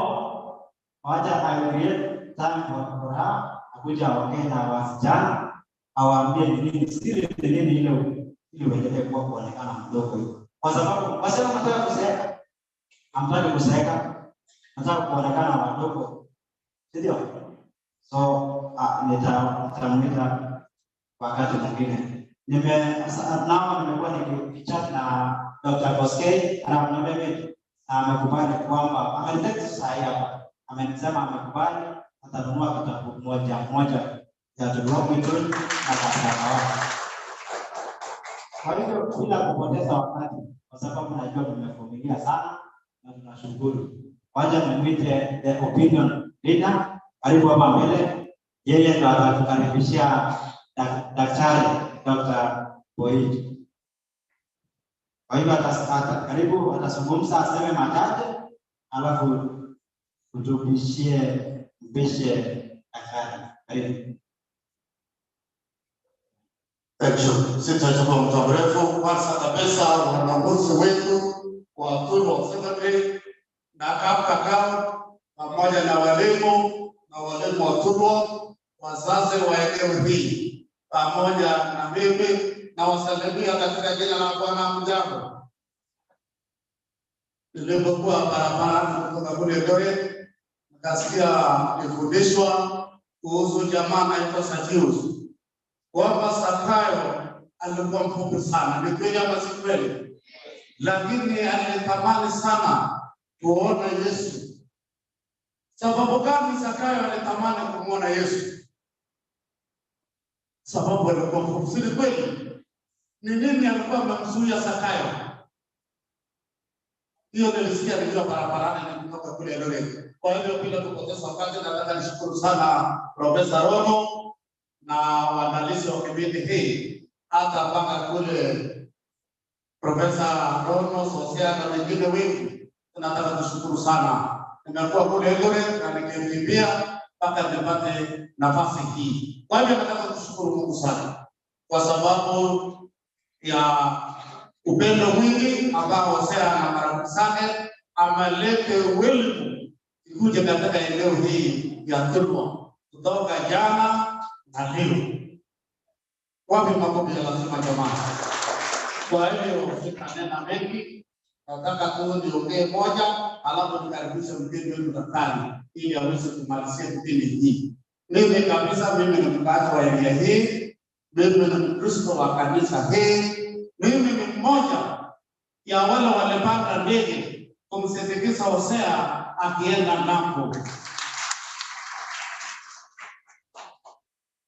wacha create time for her akuja ongea na wasichana awaambie nini siri nini ile uendelee kwa kuonekana mdogo kwa sababu wasema nataka kuzeeka amtaki kuzeeka nataka kuonekana wadogo ndio so nitamwita wakati mwingine nimekuwa nikichat na Dr. Boskei ananiambia amekubali kwamba ameleta sahi hapa amesema amekubali atanunua kitabu moja ya Tulwopngetuny na Fracidia. Kwa hivyo bila kupoteza wakati kwa sababu najua tumevumilia sana na tunashukuru. Wacha nimwite the opinion leader karibu hapa mbele yeye ndo atatukaribishia daktari Dr. Boyd. Kwa hivyo karibu atazungumza aseme machache alafu utupishie mbishe daktari. Karibu. Sitachukua muda mrefu. Kwanza kabisa wanafunzi wetu wa Tulwopngetuny na kakao pamoja na walimu wa Tulwop, wazazi wa eneo hili pamoja na mimi na wasalimia katika jina la Bwana. Mjambo. Nilipokuwa barabarani kutoka kule Eldoret nikasikia nifundishwa kuhusu jamaa anaitwa Sajius kwamba Sakayo alikuwa mfupi sana. Ni kweli ama si kweli? lakini alitamani sana kuona Yesu. Sababu gani Zakayo alitamani kumuona Yesu? Sababu alikuwa mfusiri kweli. Ni nini alikuwa amemzuia Zakayo? Hiyo nilisikia nikiwa barabarani kutoka kule Eldoret. Kwa hivyo bila kupoteza wakati, nataka nishukuru sana Profesa Rono na waandalizi wa kipindi hii, hata mpaka kule Profesa Rono, Hosea na wengine wengi. Tunataka kushukuru sana. Nimekuwa kule Eldoret na nikimbia mpaka nipate nafasi hii. Kwa hivyo nataka kushukuru Mungu sana kwa sababu ya upendo mwingi ambao Hosea na marafiki zake amelete uelimu ikuje katika eneo hii ya Tulwa kutoka jana na leo. Wapi makofi ya lazima jamani? Kwa hivyo sitanena mengi, nataka tu niongee moja, alafu nikaribishe mgeni wetu daktari ili aweze kumalizia kipindi hii. Mimi kabisa, mimi ni mkaaji wa eneo hii, mimi ni Mkristo wa kanisa hii. Mimi ni mmoja ya wale walipanda ndege kumsindikiza Hosea akienda ng'ambo.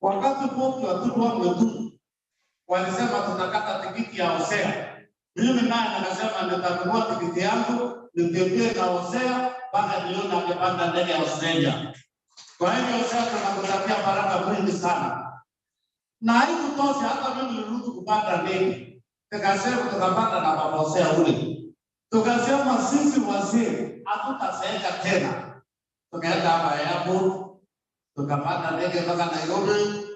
Wakati pote wa Tulwopngetuny walisema tutakata tikiti ya Hosea, mimi naye nikasema nitanunua tikiti yangu nitembee na Hosea mpaka nione akipanda ndege ya Australia. Kwa hivyo Hosea tunakutakia baraka mwingi sana. Na haikutosha, hata mimi nilirudi kupanda ndege. Tukasema tukapanda na baba Hosea ule. Tukasema sisi wazee hatutazeeka tena. Tukaenda hapa airport, tukapanda ndege mpaka Nairobi,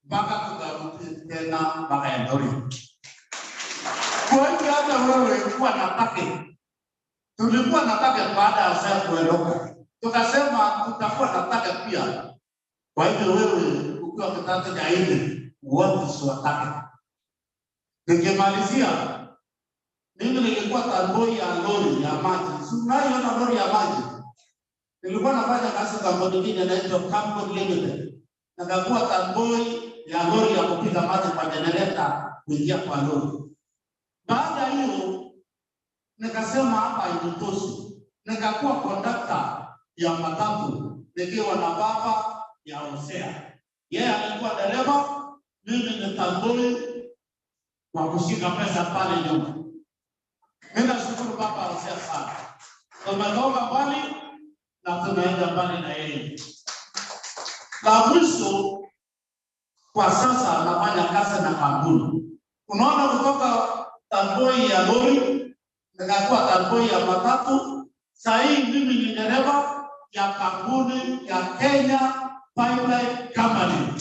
mpaka tukarudi tena mpaka Eldoret. Kwa hivyo hata wewe kuwa na target. Tulikuwa na target baada ya Hosea kuondoka. Tukasema tutakuwa na target pia. Kwa hivyo wewe ukiwa kitatu cha nne, wote sio target. Nikimalizia, mimi nilikuwa tanboi ya lori ya maji. Unaona lori ya maji? Nilikuwa nafanya kazi kwa kampuni nyingine inaitwa Campbell Limited. Nikakuwa tanboi ya lori ya kupiga maji kwa generator kuingia kwa lori. Baada hiyo nikasema hapa haitoshi. Nikakuwa conductor ya matatu nikiwa na baba ya Hosea. Yeye alikuwa dereva, mimi ni tanboi kwa kushika pesa pale nyuma. Mimi nashukuru baba Hosea sana. Tumetoka mbali na tunaenda mbali na yeye. La mwisho, kwa sasa nafanya kazi na kampuni. Unaona kutoka tanboi ya lori, nikakuwa tanboi ya matatu. Sasa hivi mimi ni dereva ya kampuni ya Kenya Pipeline Company.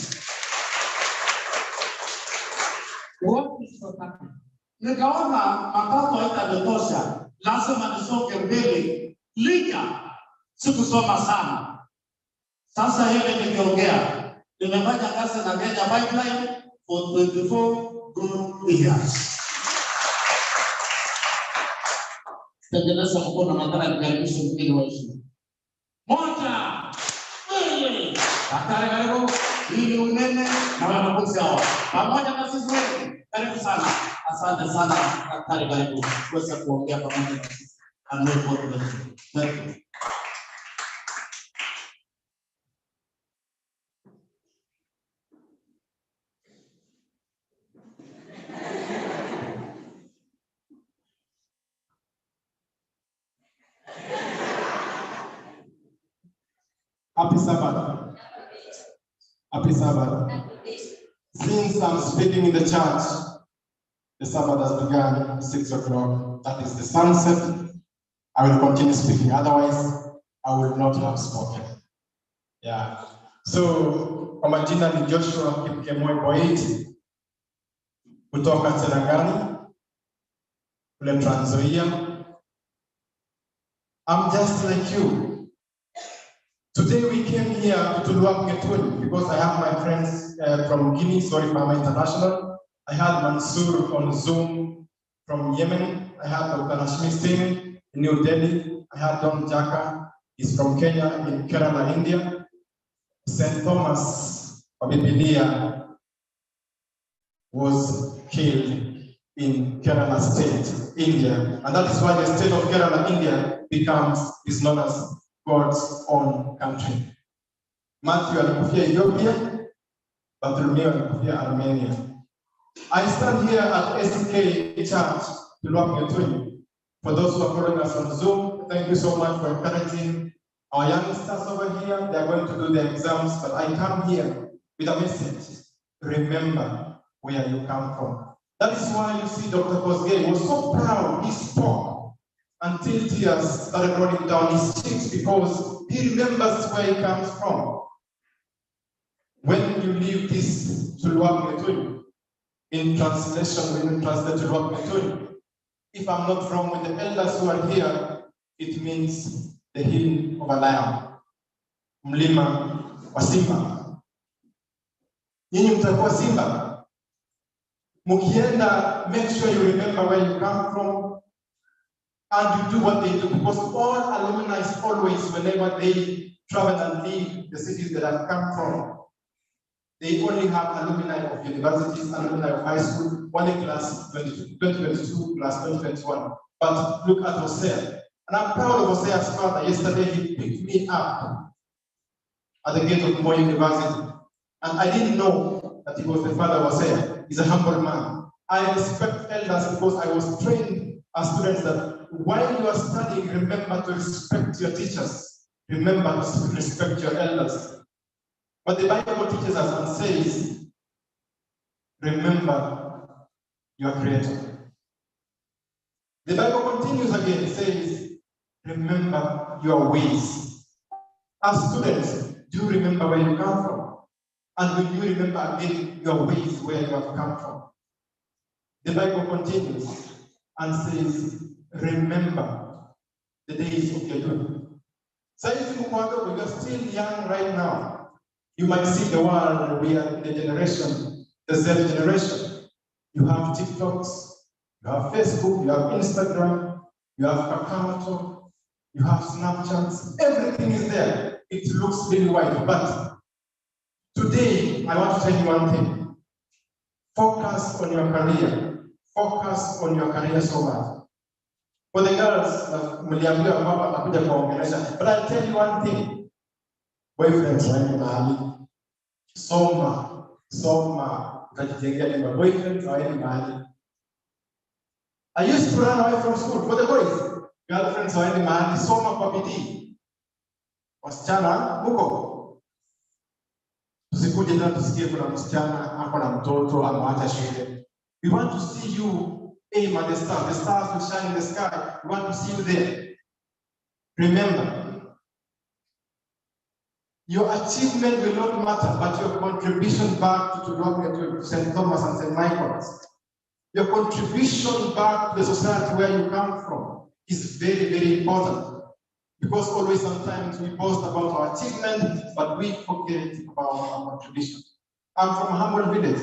Nikaona matatu haitanitosha, lazima nisoke mbele. Licha sikusoma sana. Sasa hivi nikiongea, nimefanya kazi na Kenya Pipeline for 24 good years. Tengeneza mkono nataka nikaribishe mgeni wa heshima. Moja, mbili, daktari karibu, ili unene na wanafunzi hawa. Pamoja na sisi wote, karibu sana. Asante sana daktari karibu. Tuweze kuongea pamoja na sisi. Thank you. Happy Sabbath. Happy Sabbath. Since I'm speaking in the church, the Sabbath has begun 6 o'clock. That is the sunset. I will continue speaking. Otherwise, I will not have spoken. Yeah. So, kwa majina ni Joshua Kiprono kutoka Cherangani, kule Trans Nzoia. I'm just like you. Today we came here to Tulwopngetuny because I have my friends from Guinea, sorry, Mama International. I had Mansour on Zoom from Yemen. I had Dr. Hashmi Singh in New Delhi. I had Don Jaka, he's from Kenya, in Kerala, India. St. Thomas of Bibilia was killed in Kerala state, India. And that is why the state of Kerala, India is known as God's own country. Matthew alikufia Ethiopia, Bartholomew alikufia Armenia. I stand here at SK Church, Tulwopngetuny. For those who are following us on Zoom, thank you so much for encouraging our youngsters over here. They are going to do their exams, but I come here with a message. Remember where you come from. That is why you see Dr. Hosea was so proud. He spoke until tears started rolling down his cheeks because he remembers where he comes from. When you leave this Tulwopngetuny, in translation, when you translate Tulwopngetuny, if I'm not wrong, with the elders who are here, it means the hill of a lion. Mlima wa Simba. Nyinyi mtakuwa Simba. Mukienda, make sure you remember where you come from and you do what they do, because all alumni always, whenever they travel and leave the cities that have come from, they only have alumni of universities, alumni of high school, only class 2022 plus 2021. But look at Hosea. And I'm proud of Hosea's father. Yesterday he picked me up at the gate of Moi University. And I didn't know that he was the father of Hosea. He's a humble man. I respect elders because I was trained as students that while you are studying, remember to respect your teachers. Remember to respect your elders. But the Bible teaches us and says, remember your Creator. The Bible continues again, says, remember your ways. As students, do remember where you come from. And when you remember again your ways where you have come from. The Bible continues and says, remember the days of your youth. So if you are still young right now, you might see the world. We are in the generation, the Z generation. You have TikToks, you have Facebook, you have Instagram, you have Kakao, you have Snapchats. Everything is there. It looks really wide. But today, I want to tell you one thing. Focus on your career. Focus on your career so much. For the girls, but I'll tell you one thing. Boyfriends waende mahali, soma, utajijengea nyumba. Boyfriends waende mahali. I used to run away from school for the boys. Girlfriends waende mahali, soma kwa bidii. Wasichana muko. Tusikuje tena tusikie kuna msichana ako na mtoto amaacha shule. We want to see you aim at the stars. The stars will shine in the sky. We want to see you there. Remember, your achievement will not matter, but your contribution back to Tulwopngetuny, to St. Thomas and St. Michael's, your contribution back to the society where you come from is very, very important. Because always sometimes we boast about our achievement, but we forget about our contribution. I'm from a humble village.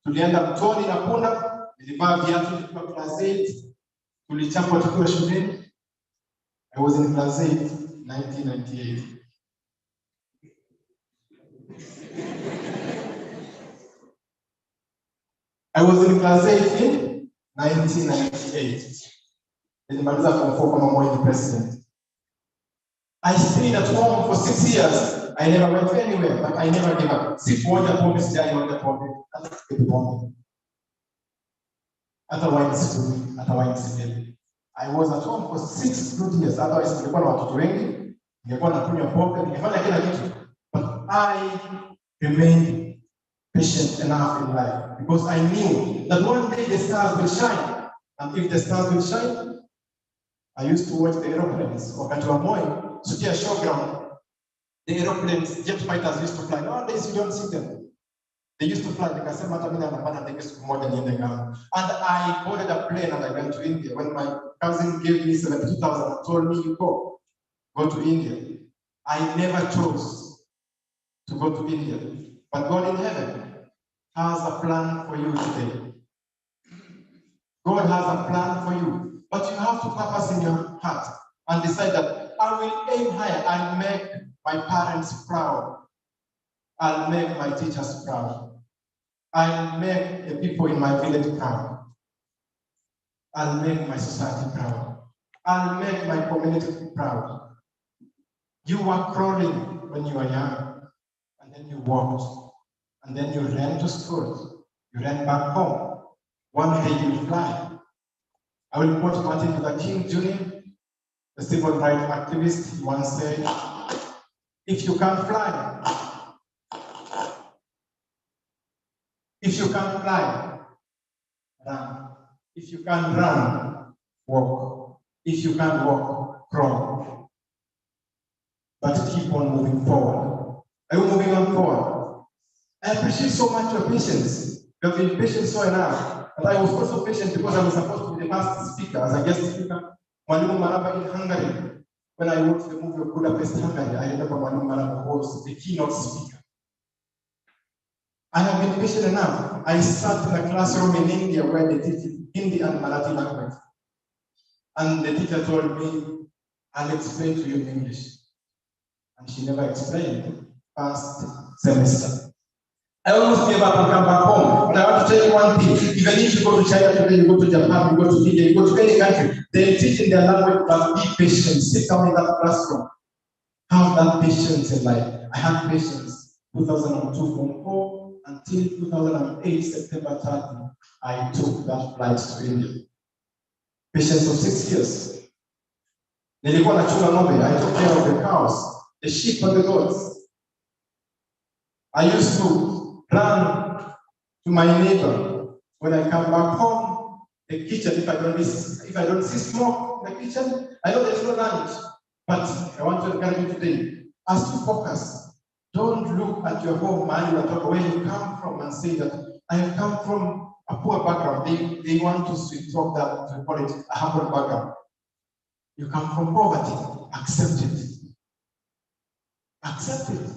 Tulienda mtoni na punda, nilivaa viatu nikiwa class 8, tulichapwa tukiwa shuleni. I was in class 8, 1998. I was in class 8 in 1998. Nilimaliza form 4 kama Moi president. I stayed at home for 6 years. I never went anywhere, but I never gave up. Sikuoja pombe, sijaioja pombe, hata kupiga pombe. Hata wine siku, hata wine sipeli. I was at home for 6 good years. Otherwise, ningekuwa na watoto wengi, ningekuwa nakunywa pombe, ningefanya kila kitu. But I remained patient enough in life because I knew that one day the stars will shine. And if the stars will shine, I used to watch the aeroplanes. Wakati wa Moi, Sutia showground, the aeroplanes, jet fighters used to fly. Nowadays, you don't see them. They used to fly. And I boarded a plane and I went to India. When my cousin gave me 72,000 and told me, you go to India. I never chose to go to India. But God in heaven has a plan for you today. God has a plan for you. But you have to purpose in your heart and decide that I will aim higher and make my parents proud. I'll make my teachers proud. I'll make the people in my village proud. I'll make my society proud. I'll make my community proud. You were crawling when you were young, and then you walked, and then you ran to school. You ran back home. One day you'll fly. I will quote Martin Luther King Jr., the civil rights activist. He once said, if you can't fly, run. If you can't run, walk. If you can't walk, crawl. But keep on moving forward. Are you moving on forward? I appreciate so much your patience. You have been patient so enough. And I was also patient because I was supposed to be the first speaker, as a guest speaker. Mwalimu Maraba in Hungary. When I watched the movie of Budapest, Hungary, I remember Mwalimu Maraba was the keynote speaker. I have been patient enough. I sat in a classroom in India where they teach Hindi and Marathi language. And the teacher told me, I'll explain to you in English. And she never explained first semester. I almost gave up and come back home. But I want to tell you one thing. Even if you go to China today, you go to Japan, you go to India, you go to any country, they teach in their language, but be patient. Sit down in that classroom. Have that patience in life. I had patience 2002 from 4 until 2008, September 30. I took that flight to India. Patience of 6 years. Nilikuwa nachunga ng'ombe. I took care of the cows, the sheep and the goats. I used to run to my neighbor. When I come back home, the kitchen, if I don't see smoke in the kitchen, I know there's no lunch. But I want to encourage you today, as you focus, don't look at your home, where you come from, and say that I have come from a poor background. They want to sweet talk that, to call it a humble background. You come from poverty, accept it. Accept it.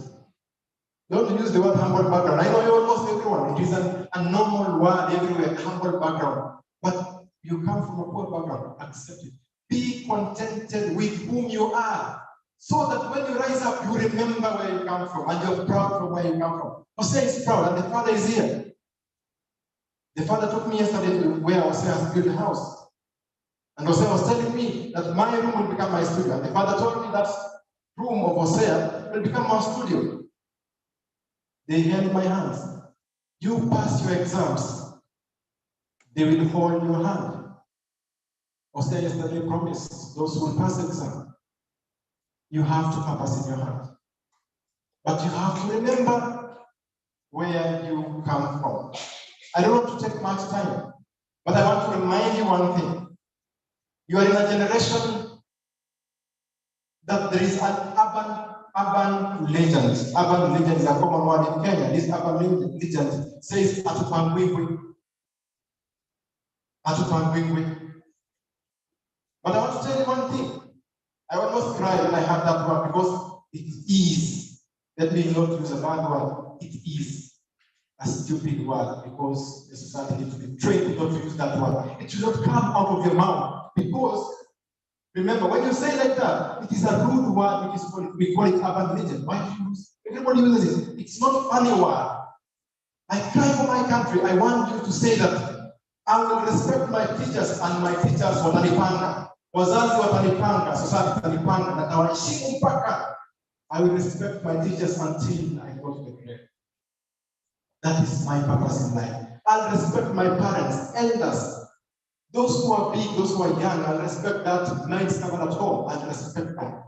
Don't use the word humble background. I know you almost everyone. It is a normal word everywhere, humble background. But you come from a poor background, accept it. Be contented with whom you are, so that when you rise up, you remember where you come from, and you're proud from where you come from. Hosea is proud, and the father is here. The father took me yesterday to where Hosea has built a house. And Hosea was telling me that my room will become my studio. And the father told me that room of Hosea will become my studio. They held my hands. You pass your exams, they will hold your hand. Hosea yesterday promised those who will pass exam, you have to purpose in your heart. But you have to remember where you come from. I don't want to take much time, but I want to remind you one thing. You are in a generation that there is an urban legend. Urban legend is a common word in Kenya. This urban legend says Atupangwingwi. Atupangwingwi. But I want to tell you one thing. I almost cried when I heard that word because it is. Let me not use a bad word. It is a stupid word because the society needs to be trained not to use that word. It should not come out of your mouth because, remember, when you say like that, it is a rude word. We call it urban legend. Why do you use? Everybody uses it. It's not a funny word. I cry for my country. I want you to say that I will respect my teachers and my teachers watanipanga. Wazazi watanipanga, society watanipanga, na nawaheshimu mpaka. I will respect my teachers until I go to the grave. That is my purpose in life. I'll respect my parents, elders, those who are big, those who are young. I'll respect that. Nights covered at home. I'll respect them.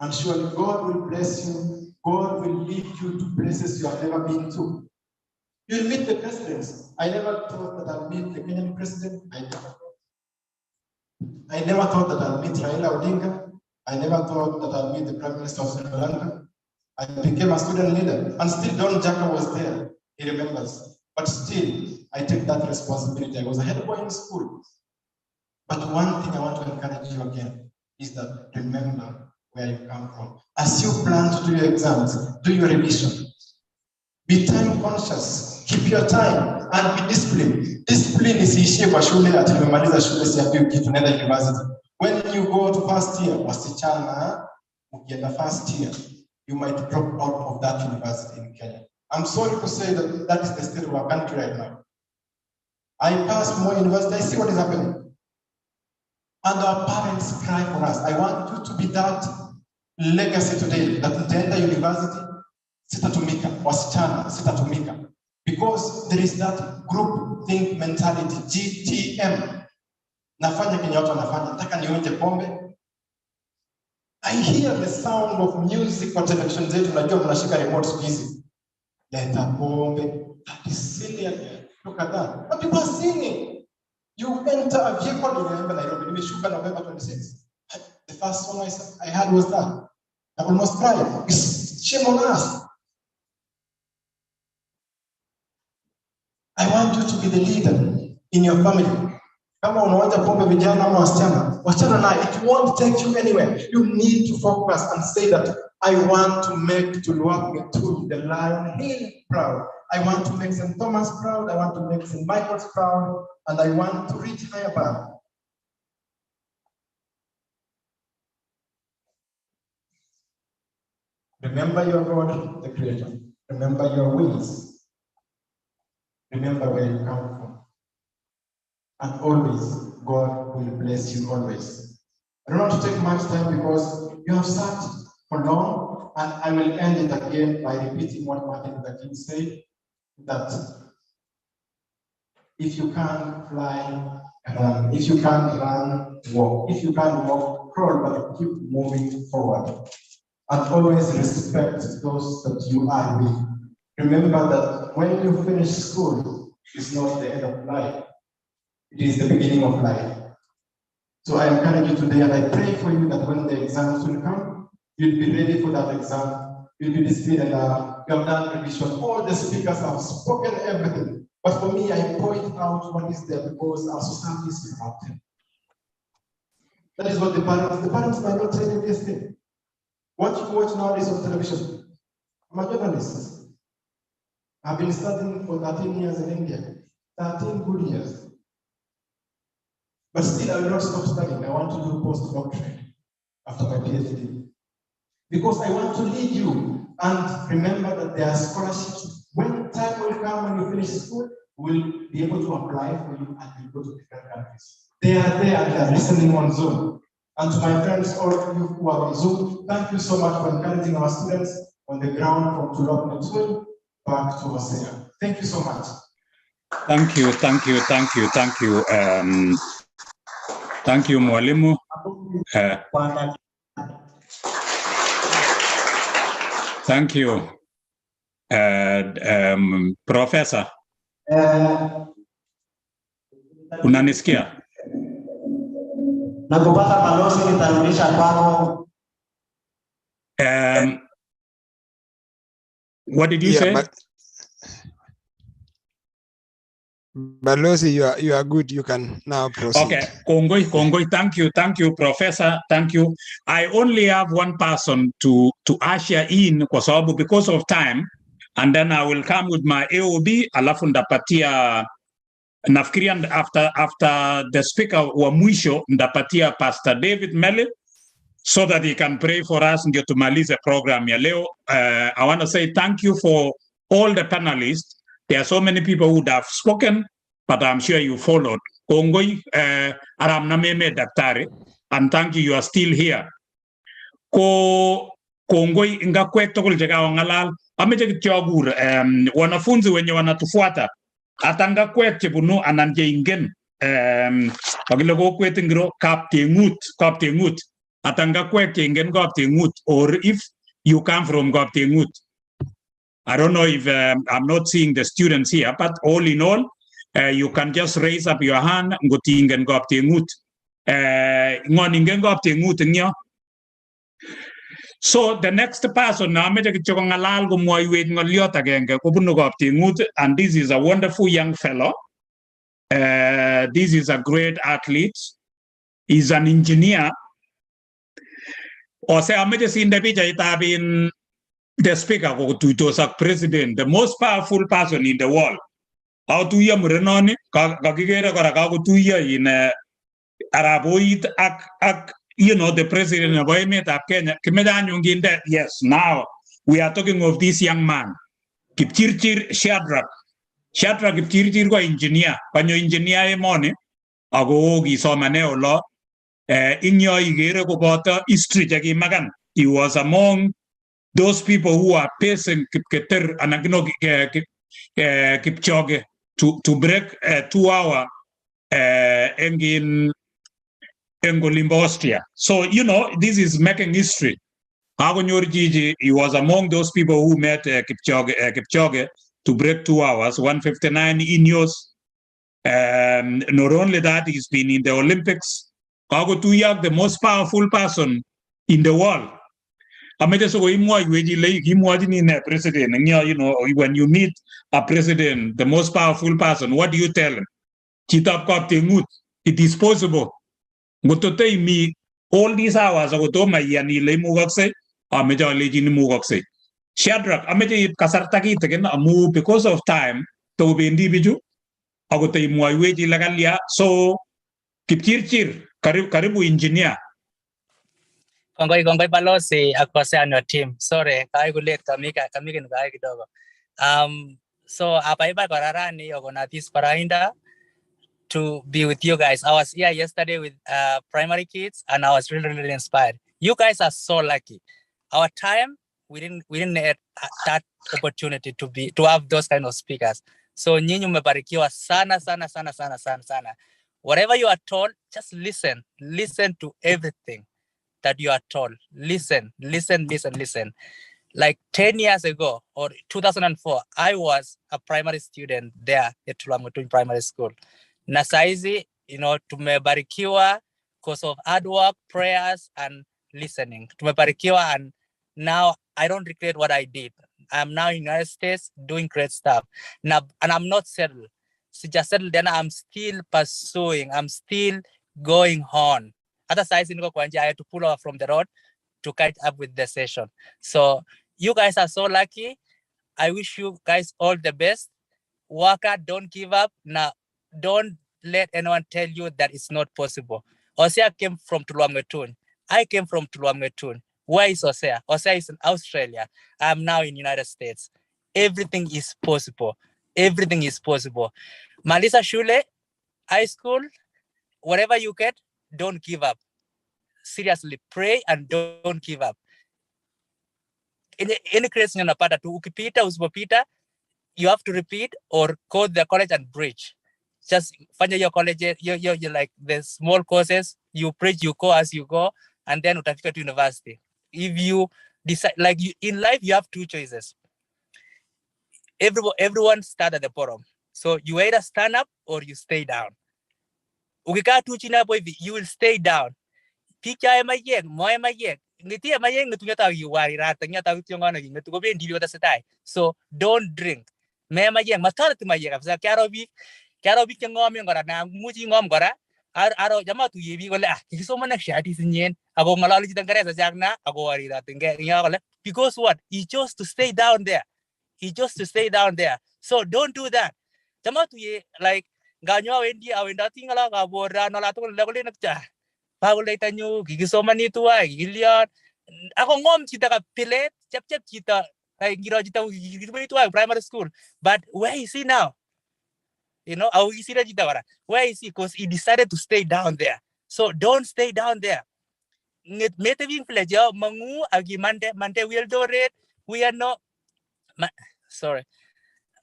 And surely God will bless you. God will lead you to places you have never been to. You'll meet the presidents. I never thought that I'll meet the Kenyan president. I never thought that I'll meet Raila Odinga. I never thought that I'll meet the Prime Minister of Sri Lanka. I became a student leader, and still Don Jaka was there. He remembers. But still, I take that responsibility. I was a head boy in school. But one thing I want to encourage you again is that remember where you come from. As you plan to do your exams, do your revision. Be time conscious. Keep your time and be disciplined. Discipline is ishie kwa shule ati nimemaliza shule siambiwi kitu nenda university. When you go to first year, wasichana ukienda first year, you might drop out of that university in Kenya. I'm sorry to say that that is the state of our country right now. I pass more university, I see what is happening. And our parents cry for us. I want you to be that legacy today, that utaenda university, sitatumika, wasichana, sitatumika. Because there is that group think mentality, GTM. Nafanya kenye watu wanafanya, nataka nionje pombe. I hear the sound of music on television zetu, unajua mnashika remote busy. Leta pombe, that is silly. Look at that. But people are singing. You enter a vehicle, you remember Nairobi, nimeshuka November 26th. The first song I heard was that. I almost cried. It's shame on us. I want you to be the leader in your family. Kama unawaja pombe vijana ama wasichana na it won't take you anywhere. You need to focus and say that I want to make Tulwopngetuny, the Lion Hill, proud. I want to make St. Thomas proud. I want to make St. Michael's proud. And I want to reach high above. Remember your God, the Creator. Remember your wings. Remember where you come from. And always, God will bless you always. I don't want to take much time because you have sat for long, and I will end it again by repeating what Martin Luther King said, that if you can't fly, run. If you can't run, walk. If you can't walk, crawl, but keep moving forward. And always respect those that you are with. Remember that when you finish school, it's not the end of life. It is the beginning of life. So I encourage you today, and I pray for you that when the exams will come, you'll be ready for that exam. You'll be disciplined, and you have done revision. All the speakers have spoken everything. But for me, I point out what is there because our society is corrupted. That is what the parents might not tell you this thing. What you watch nowadays on television. I'm a journalist. I've been studying for 13 years in India. 13 good years. But still, I will not stop studying. I want to do postdoctorate after my PhD. Because I want to lead you. And remember that there are scholarships. When time will come when you finish school, we'll be able to apply for you and you'll go to different countries. They are there and they are listening on Zoom. And to my friends, all of you who are on Zoom, thank you so much for encouraging our students on the ground from Tulwopngetuny back to Hosea. Thank you so much. Thank you. Thank you, Mwalimu. Thank you, Profesa. Unanisikia? Nakupata Balozi, nitarudisha kwako. What did you say? Balozi, you are good. You can now proceed. Okay, Kongoi, thank you, Professor, thank you. I only have one person to usher in because of time, and then I will come with my AOB, alafu ndapatia, nafikiria after the speaker wa mwisho, ndapatia Pastor David Mele, so that he can pray for us ndio tumalize program ya leo. I want to say thank you for all the panelists. There are so many people who would have spoken, but I'm sure you followed. Kongoi, aram na meme daktari, and thank you are still here. Kongoi inga kwek tokul jega wangalal, ameje kitiogur, wanafunzi wenye wanatufuata, atanga kwek chebunu ananje ingen, pagiloko kwek ingro kaptengut, atanga kwek ingen kaptengut, or if you come from kaptengut. I don't know if I'm not seeing the students here, but all in all, you can just raise up your hand. So the next person, and this is a wonderful young fellow. This is a great athlete. He's an engineer. Or say, I'm just in the picture, it have been the speaker to president, the most powerful person in the world. How to hear Renoni, Kagigera Karakagutuya in Araboid you know, the president of Kenya. Yes, now we are talking of this young man. Kipchirchir Shadrach Kipchirchir go engineer, Panyo engineer money, Agogi Somaneo law, In your IGERE koboto history magan. He was among those people who are pacing Kipketer and Kipchoge to break 2 hour in Golimba, Austria. So, you know, this is making history. He was among those people who met Kipchoge to break 2 hours, 1:59 in yours. Not only that, he's been in the Olympics. The most powerful person in the world. President, you know, when you meet a president, the most powerful person, what do you tell him? It is possible. Me all these hours Shadrach, because of time to be individual. So Kipchirchir, Karibu engineer. Kongoi Balozi akose on your team. Sorry, kai gulet kami kidogo. So apaiba korarani ogona this parainda to be with you guys. I was here yesterday with primary kids and I was really inspired. You guys are so lucky. Our time we didn't have that opportunity to have those kind of speakers. So nyinyi mmebarikiwa sana. Whatever you are told, just listen to everything that you are told. Listen. Like 10 years ago or 2004, I was a primary student there at Tulwopngetuny Primary School. Na saizi, you know, tumebarikiwa because of hard work, prayers, and listening. Tumebarikiwa, and now I don't regret what I did. I'm now in the United States doing great stuff. Now, and I'm not settled. So just settled, then I'm still pursuing. I'm still going on. Other sides in Kwanja, I had to pull off from the road to catch up with the session. So you guys are so lucky. I wish you guys all the best. Work hard, don't give up. Now, don't let anyone tell you that it's not possible. Hosea came from Tulwopngetuny. I came from Tulwopngetuny. Where is Hosea? Hosea is in Australia. I'm now in the United States. Everything is possible. Everything is possible. Malisa Shule, high school, whatever you get, don't give up. Seriously, pray and don't give up. Any case unapata tu ukipita usipopita, you have to repeat or go to the college and preach. Just find your college, you like the small courses, you preach, you go as you go, and then utafika to university. If you decide, like in life, you have two choices. Everyone start at the bottom. So you either stand up or you stay down. Ukikaa tu chini hapo hivi, you will stay down. Picha ya mayeng, moya mayeng. Ngiti ya mayeng ngetunya tahu yuwari rata nya tahu tiongana ngetu gobe ndili wata setai. So don't drink. Me mayeng matara tu mayeng afsa kyaro bi ngom ngora na muji ngom ngora. Aro jama tu yebi gole kiso mana shati sinyen. Ago ngalali jitang kare sa jagna ago wari rata nge nya gole. Because what? He chose to stay down there. So don't do that. Jama tu ye like ganyo wendi awenda tingala ga bora no la tu lagole nakcha. Pagulay tanyo gigisoma ni tuwa gilian. Ako ngom kita ka pilet chap kita ay giro kita gigisoma ni tuwa primary school. But where is he now? You know, aw gisira kita wara. Where is he? Because he decided to stay down there. So don't stay down there. Ngit meteving plejo mangu agi mande will do it. We are no sorry.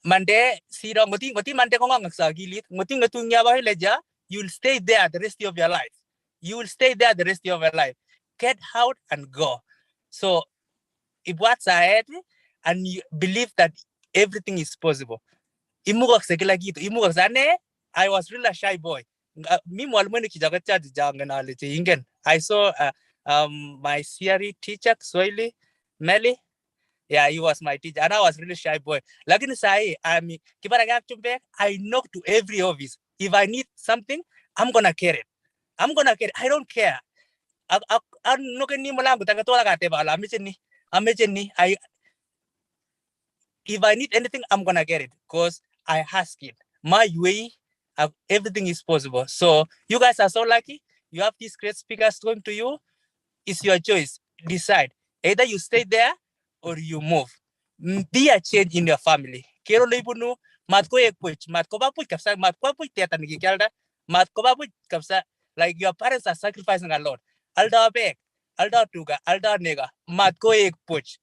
Mande siro ngoti mande ko nga sa gilit. Ngoti ngatunya ba leja, you will stay there the rest of your life. You will stay there the rest of your life. Get out and go. So if what's ahead and you believe that everything is possible. Imugak sekila gitu. Imugak sane, I was really a shy boy. I saw my CRE teacher, Swahili, Meli. Yeah, he was my teacher. And I was really shy boy. Lakini sahi, I knock to every office. If I need something, I'm gonna carry it. I don't care. If I need anything, I'm gonna get it because I ask it. My way, everything is possible. So you guys are so lucky. You have these great speakers going to you. It's your choice. Decide. Either you stay there or you move. Be a change in your family. Kero leibunu matko ekpuch, matko bapuch kapsa, matko bapuch tetan gikalda, matko bapuch kapsa. Like your parents are sacrificing a lot. Alda beg, alda tuga, alda nega, matko ek puch.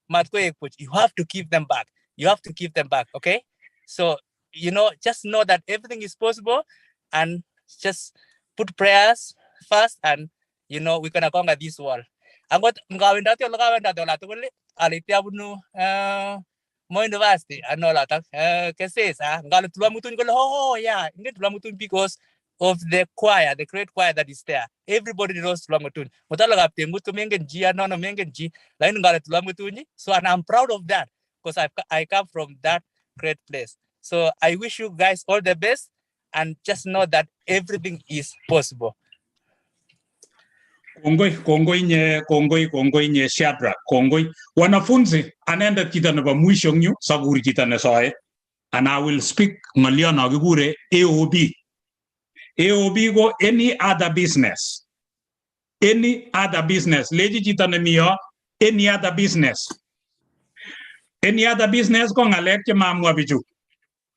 You have to give them back. You have to give them back, okay? So, you know, just know that everything is possible and just put prayers first and, you know, we're going to conquer this world. I'm going to alitiabunu mo university ano la tak KCSE ngalo Tulwopngetuny oh yeah Tulwopngetuny because of the choir, the great choir that is there. Everybody knows Tulwopngetuny. Mutalaga tengut mengen ji ano mengen ji lain ngalo Tulwopngetuny. So and I'm proud of that because I come from that great place. So I wish you guys all the best and just know that everything is possible. Kongoi nye Shadrach, kongoi. Wanafunzi, anenda kita na ba mwisho nyu, saguri kita na soe. And I will speak ngalian agigure AOB. AOB go any other business. Any other business. Leji kita na miyo, any other business. Any other business ko ngalek che mamwa biju.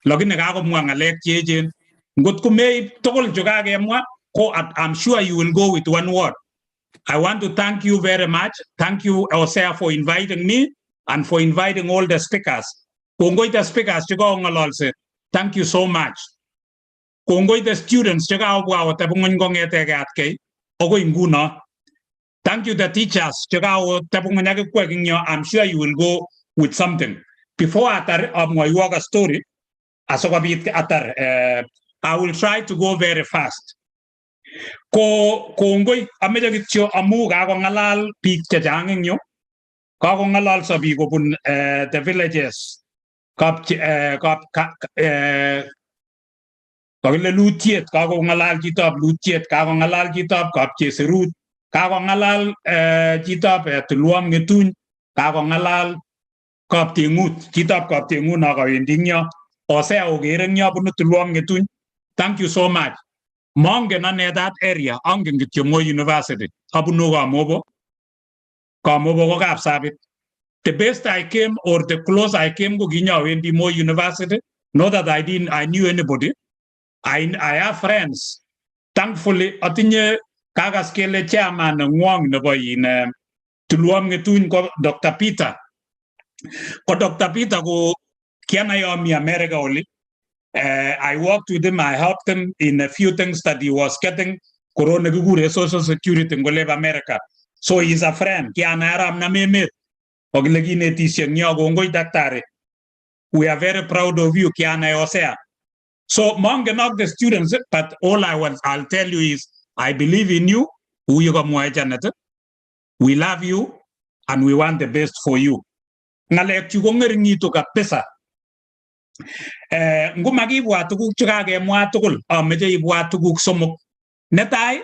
Login nagako mwa ngalek che jen. Ngot kumei tokol jogage mwa, ko I'm sure you will go with one word. I want to thank you very much. Thank you, Hosea, for inviting me and for inviting all the speakers. Kongoi the speakers, thank you so much. Kongoi the students, thank you the teachers. I'm sure you will go with something. Before I walk a story, I will try to go very fast. Kongoi ameja kityo amu kako ngalal biik chechang eng yu kako ngalal sa biik kobun the villages kakile lutiet kako ngalal chitab lutiet kako ngalal chitab kapcheserut kako ngalal chitab Tulwopngetuny kako ngalal kaptengut chitab kaptengut na kawendi nyo Hosea ogere nyo bunu Tulwopngetuny. Thank you so much. Mongen ane that area, angen kityo Moi University. Abunu Kamobo ko Kapsabit. The best I came or the close I came go Ginya Wendi Moi University. Not that I knew anybody. I have friends. Thankfully, atinye kagaskele chairman ngwang na boy in Tulwopngetuny ko Dr. Peter. Ko Dr. Peter go kianayomi America only. I worked with him, I helped him in a few things that he was getting Corona Gugure, Social Security in Goleva America. So he's a friend. We are very proud of you, Kiana Hosea. So Monganok the students, but all I'll tell you is I believe in you, Janeth. We love you and we want the best for you. Ngumagi ibwa tuguk chukage mwa tugul ameje ibwa tuguk somok netai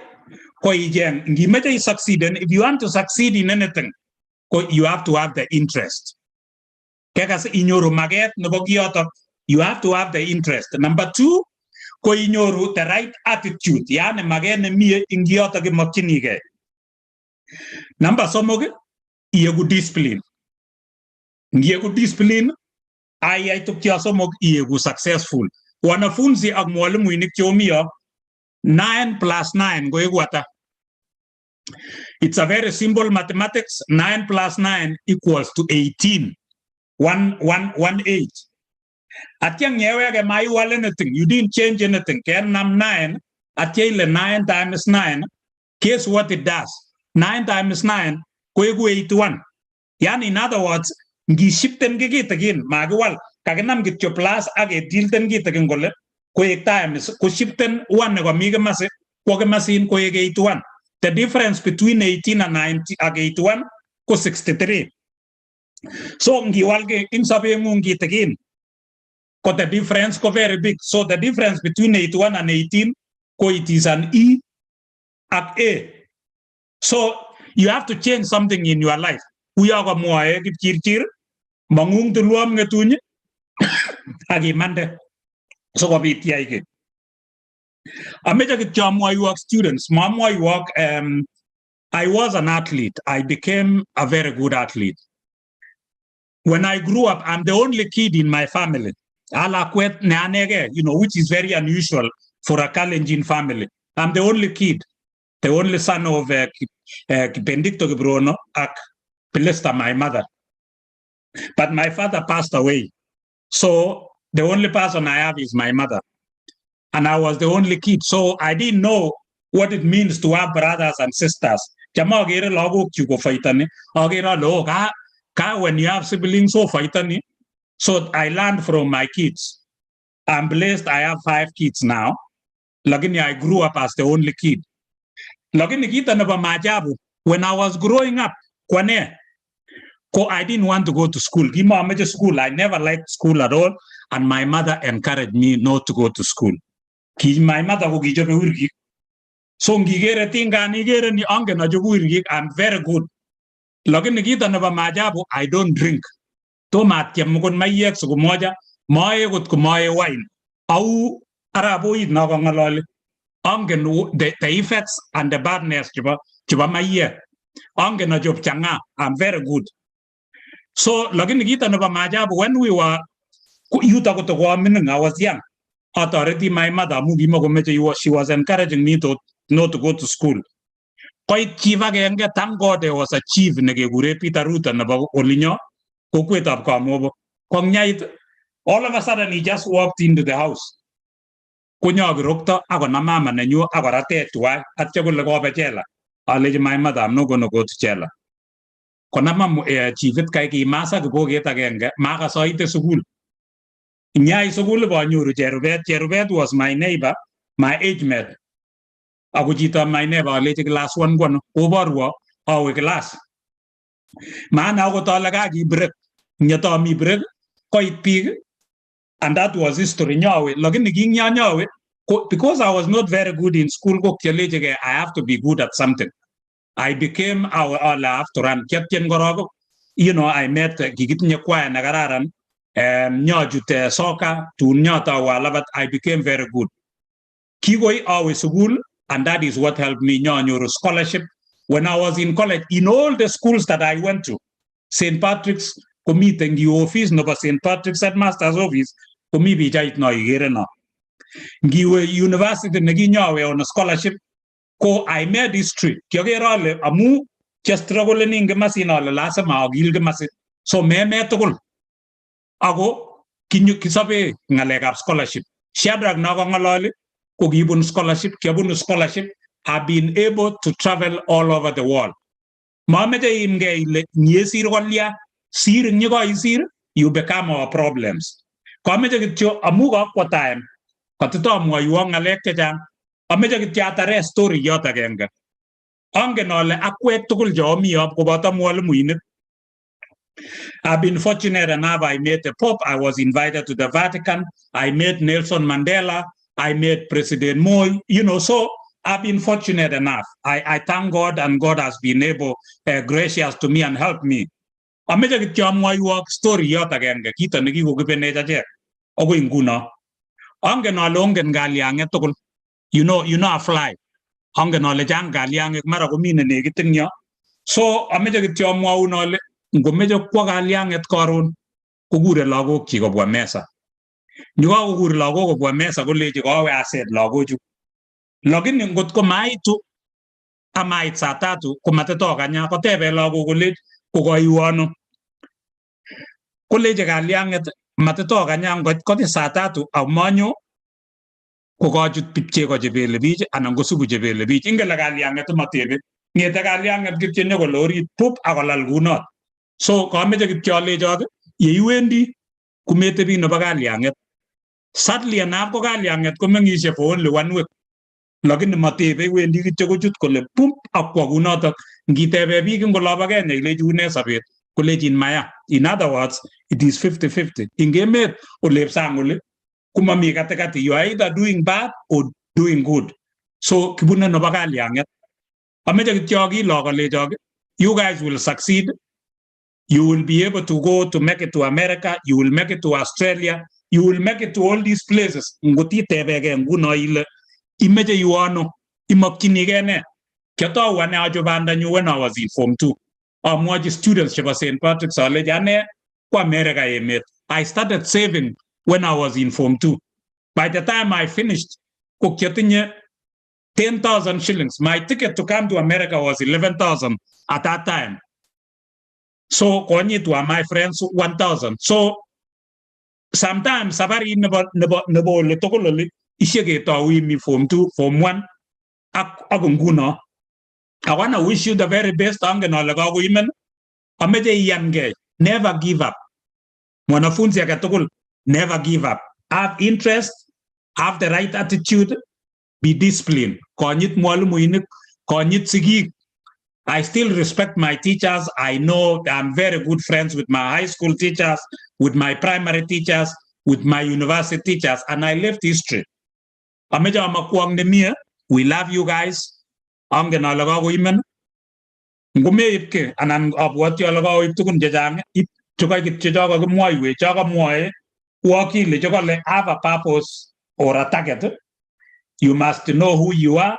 ko igen ngimeje succeed, and if you want to succeed in anything you have to have the interest kekas inyoru maget nebo kiyoto you have to have the interest. Number 2 ko inyoru the right attitude, yani maget ne mie ingiyoto kimokchinige. Number 3 iyegu discipline, ngiyegu discipline I took your somok iegu successful. Wanafunzi ak mwalimu inik chomiyo 9 plus 9 go egwata. It's a very simple mathematics. 9 plus 9 equals to 18. 118. Atyang nyewege maiwal anything. You didn't change anything. Ken nam 9 atyele 9 times 9. Guess what it does? 9 times 9 go egu 81. Yani in other words, ngi shiften gigit again magwal kagenam gityo plus age dilten git again gole ko ek times ko shiften 1 ko miga mase ko ke masin ko ek 81. The difference between 18 and 90 age 81 ko 63. So ngi walge in sabe ngi again ko the difference ko very big. So the difference between 81 and 18 ko it is an E at A. So you have to change something in your life. We are going to kirkir mangung Tulwopngetuny agimande so ko bit yaige ameja kitchamo work students mamwa work. I was an athlete. I became a very good athlete. When I grew up, I'm the only kid in my family. Which is very unusual for a Kalenjin family. I'm the only kid. the only son of Benedicto Kiprono ak Pilesta, my mother. But my father passed away. So the only person I have is my mother. And I was the only kid. So I didn't know what it means to have brothers and sisters. When you have siblings, so fighting. So I learned from my kids. I'm blessed I have 5 kids now. Lakini I grew up as the only kid. Lakini kita na ba majabu. When I was growing up, I didn't want to go to school. I never liked school at all. And my mother encouraged me not to go to school. My mother would give me so I'm very good. I don't drink. Tomat yamukon mayek so kumoja moye gut kumoye wine. Au araboid na kongalole. The effects and the badness chiba maye. Angen na job changa. I'm very good. So lagin kita na majabu when we were youth I was young. Authority my mother she was encouraging me to not to go to school. Quite chief again, thank God there was a chief negegure Peter Ruta na ba olinyo. All of a sudden, he just walked into the house. My mother, I'm not going to go to jail. Jerubet was my neighbor, my age mate. My neighbor, class 1 over our class. Man, I got all break. Nyatomi break quite big, and that was history. Because I was not very good in school, I have to be good at something. I became after run. I met Gigitnya Kwaya Nagararan and Nyajute Soka to Nyata, but I became very good. Kigoi always school, and that is what helped me Nyanyo scholarship. When I was in college, in all the schools that I went to, St. Patrick's committee the office no St. Patrick's headmaster's office committee jait no IGERE no. Giwe university naginyawe on a scholarship ko I made history. Kyogere amu just struggling in masina la lasa ma gilge masin. So me tokol. Ago kinyu kisabe ngalegap scholarship. Shadrach na ko ngalole ko gibun scholarship, kyabun scholarship. Have been able to travel all over the world. You become our problems. Time. Story I've been fortunate enough. I met the Pope. I was invited to the Vatican. I met Nelson Mandela. I met President Moy. So I've been fortunate enough. I thank God, and God has been able, gracious to me and helped me. I made a story yet again. Kita negi go give neja ogo inguna. Angen along and galiang etokul. You know a fly. Angen ole jang galiang maragumine negitinyo. So I made a tiamwa unole go mejo kwa galiang et korun kugure lago kigo bwa mesa. Nyuga kugure lago bwa mesa go leji go I said lago ju. Login ngot ko maitu amait saa 3 kumatetoka nya ko tebe lago kulit ko iwano kuleje galianget matetoka nya ngot ko saa 3 amanyo ko jut pipche ko jebele bich anan go subu jebele bich ingela galianget matebe ngeta galianget kitchen ko lori pup akolal gunot so ko meje kitchole jog yewendi kumete bi no bagalianget sadly enough ko galianget ko mengishe for only 1 week. Login matebe wendi kityo ko jut kole pump akwa gunoto ngitebe big ngolabage ne lejune sabet kolejin maya. In other words, it is 50-50 ingemet ole sangole kuma mi katekati you are either doing bad or doing good. So kibuna no bagali anget ameje kityogi logole jog you guys will succeed. You will be able to go to make it to America, you will make it to Australia, you will make it to all these places. Ngoti tebege nguno ile imeje yuano imakinigene kyato wane ajobanda nyu when I was in form 2 amwaji students chaba St. Patrick's alejane kwa America emet. I started saving when I was in form 2. By the time I finished ko kyatinye 10,000 shillings. My ticket to come to America was 11,000 at that time. So Kwaneet were my friends 1,000. So sometimes sabari nebo le tokolo ishege to we me form 2, form 1 agunguno. I want to wish you the very best. Women, never give up. Mwanafunzi akatokol, never give up. Have interest, have the right attitude, be disciplined. Kwaneet mwalimu inik, Kwaneet sigik. I still respect my teachers. I know I'm very good friends with my high school teachers, with my primary teachers, with my university teachers, and I left history. We love you guys. Women. Anan abwati alaga tukun jajang have a purpose or a target. You must know who you are,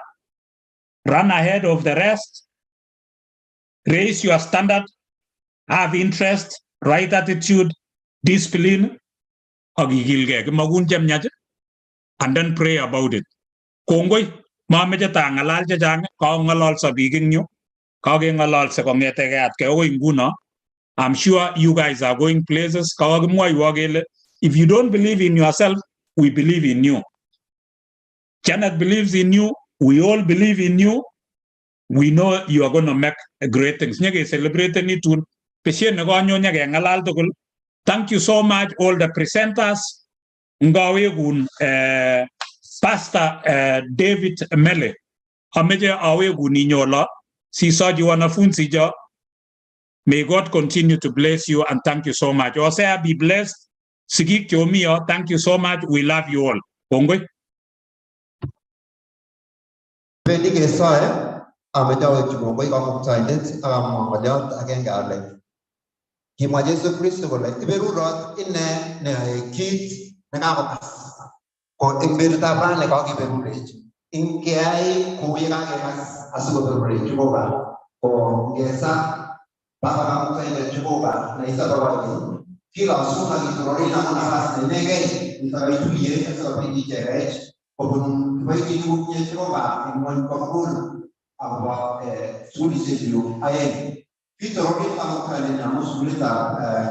run ahead of the rest, raise your standard, have interest, right attitude, discipline, and then pray about it. Kongoi, Mamaja Tangalal Jajang, Kongalal Sabigin you. I'm sure you guys are going places. If you don't believe in yourself, we believe in you. Janeth believes in you. We all believe in you. We know you are going to make great things. Thank you so much, all the presenters. Pastor David Mele. May God continue to bless you and thank you so much. Hosea, be blessed. Sigik Chomio, thank you so much. We love you all. Bongwe. Inkiai kuwira kemas asubere Jehova ko ngesa baba kamu Jehova na isa baba kila sura kitorori na nafasi nege nitawaitumie katika IGERE kwa kuitumia Jehova imani kwa Mungu aba suluhisho aye kitorori kama kale na musulita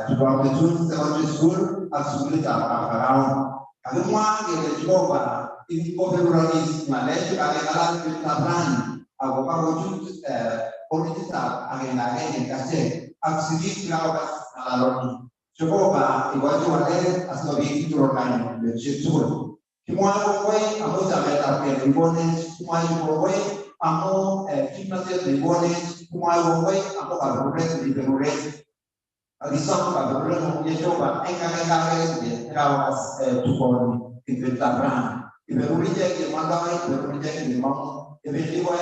Tulwopngetuny School asulita around kama Jehova ini koperurais malaju agak taban aku wujud politika agak kasih aksi lawas alaloni coba iwaju wale asnobi turunkan betul semua koi aku sampai target ribonnya semua koi aku kimnasia ribonnya semua koi aku kabupaten ribonnya risau kabupaten punya coba engkau lawas tukon inventaran Iberulinya ke mandai, iberulinya ke limau. Iberiwa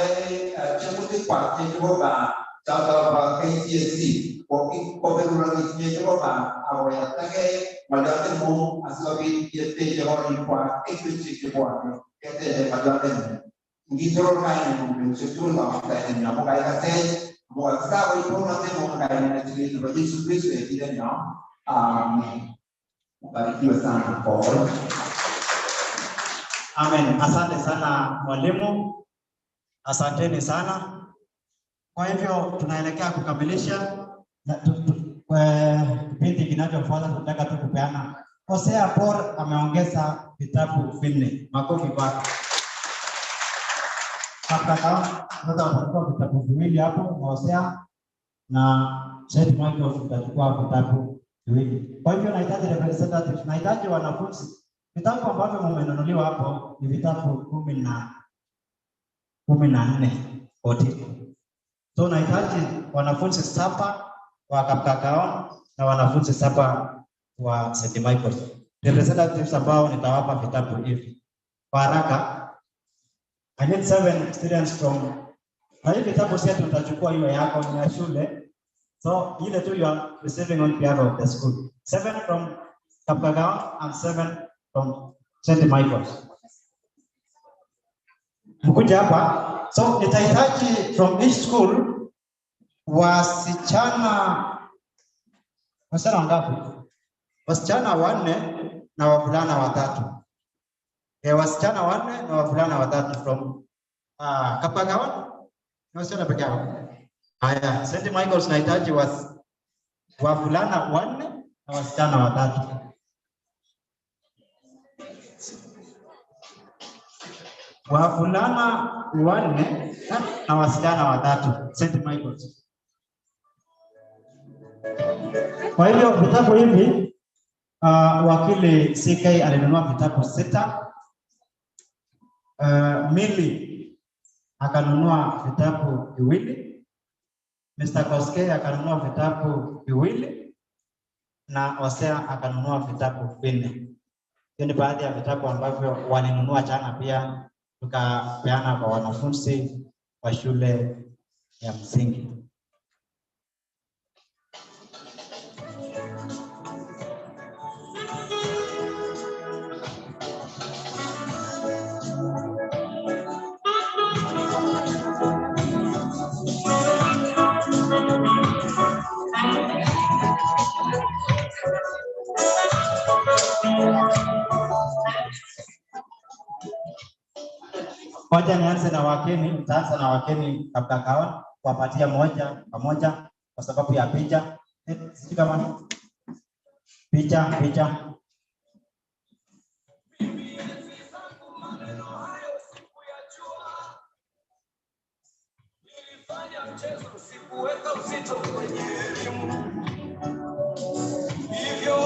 cemuti parti juga, cara KCSE. Kopi berulangnya juga, awalnya tak majukan mu asal biete jawab import, ekspedisi import. Kita majukan. Gitu orang yang sesuatu lah kita ini. Mau kaya kasih, mau sekarang itu nanti mau kaya nanti jadi bagi subsidi tidak nyam. Bagi kita sana for. Amen. Asante sana mwalimu, asanteni sana. Kwa hivyo tunaelekea kukamilisha kipindi kinachofuata. Tunataka tu kupeana. Hosea Paul ameongeza vitabu 4. Makofi kwake. Sasa tutachukua vitabu 2 hapo Hosea na St. Michael tutachukua vitabu 2. Kwa hivyo nahitaji representatives, nahitaji wanafunzi. Vitabu ambavyo mmenunuliwa hapo ni vitabu 14. So nahitaji wanafunzi 7 wa Kapkakao na wanafunzi 7 wa St. Michael. Representatives ambao nitawapa vitabu hivi. Kwa haraka, I need 7 students from. Na hivi vitabu sasa tutachukua hiyo yako ni ya shule. So ile tu you are receiving on behalf of the school. 7 from Kapkakao and 7 from St. Michael. Mkuja hapa. So nitahitaji from each school wasichana wangapi? Wasichana 4 na wavulana 3. Wasichana 4 na wavulana 3 from Kapagawan na wasichana peke yao. Haya, St. Michael's nahitaji wavulana 4 na wasichana 3. Wavulana 4 na wasichana 3, St. Michael's. Kwa hivyo vitabu hivi wakili CK alinunua vitabu 6. Mili akanunua vitabu 2. Mr. Koske akanunua vitabu 2 na Hosea akanunua vitabu 4. Hiyo ni baadhi ya vitabu ambavyo walinunua jana, pia tukapeana kwa wanafunzi wa shule ya msingi. Moja nianze na wakeni, nitaanza na wakeni Kapkakaon kuwapatia moja pamoja kwa sababu ya picha. Sisi kama picha. Hivyo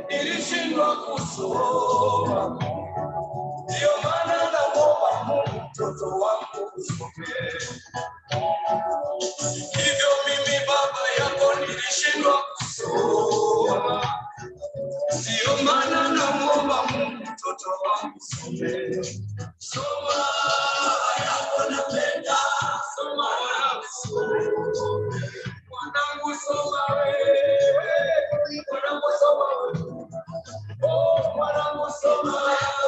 nilishindwa kusoma. Ndio maana naomba Mungu mtoto wangu usome. Hivyo mimi baba yako nilishindwa kusoma. Ndio maana naomba Mungu mtoto wangu usome. Soma yako napenda. Soma yako soma. Mwanangu soma wewe. Mwanangu soma wewe. Oh, mwanangu soma yako.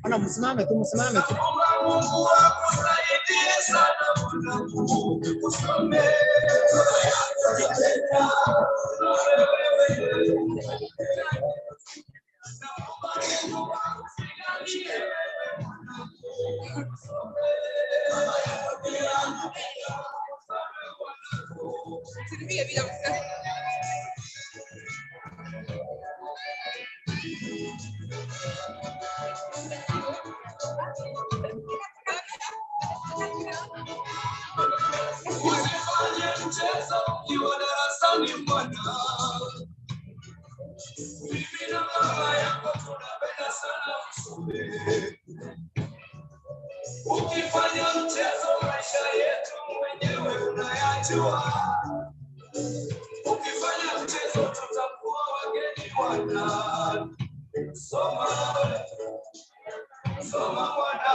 Ana msimame tu. Mungu akusaidie sana mwanangu, usome. Usifanye mchezo ukiwa darasani mwana. Mimi na mama yako tunapenda sana usome. Ukifanya mchezo maisha yetu mwenyewe unayajua. Ukifanya mchezo tutakuwa wageni wana. Soma mwana. Soma mwana.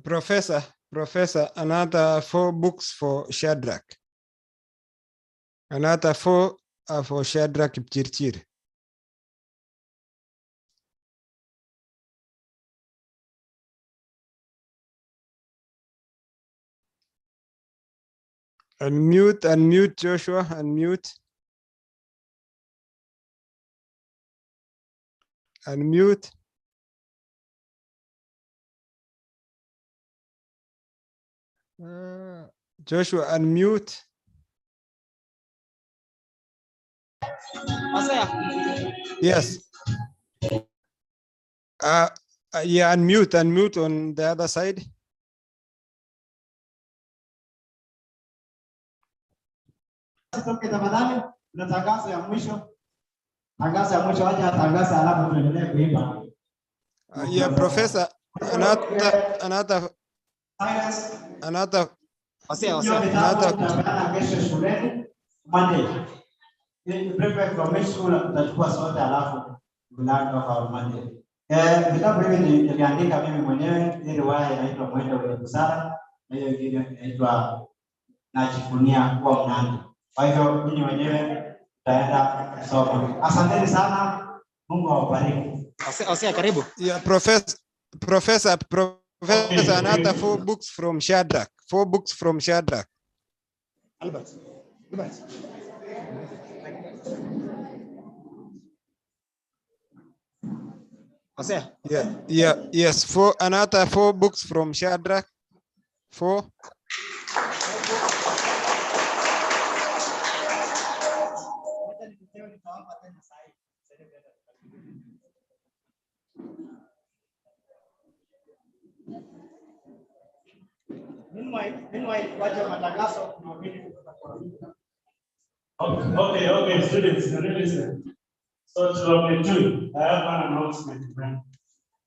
Profesa. Professor, another 4 books for Shadrach. Another 4 are for Shadrach Kipchirchir. Unmute Joshua, unmute. Unmute. Joshua, unmute. Yes. Yeah, unmute on the other side. Sitoke tafadhali, na tangazo ya mwisho. Tangazo ya mwisho, acha tangazo alafu tuendelee kuimba. Yeah, Professor, another kesho shuleni Monday. Prepare for my school tutachukua sote alafu mlango kwa Monday. Vitabu hivi niliandika mimi mwenyewe, ili riwaya inaitwa Mwendo wa Busara, na hiyo ingine inaitwa Najivunia kuwa Mnandi. Kwa hivyo ninyi wenyewe tutaenda kusoma. Asanteni sana. Mungu awabariki. Hosea, karibu. Yeah, Professor, another 4 books from Shadrach. 4 books from Shadrach. Albert. Hosea. Yes, another 4 books from Shadrach. 4. Meanwhile, wacha matangazo na wengine. Okay, students, listen. So Tulwopngetuny, I have an announcement.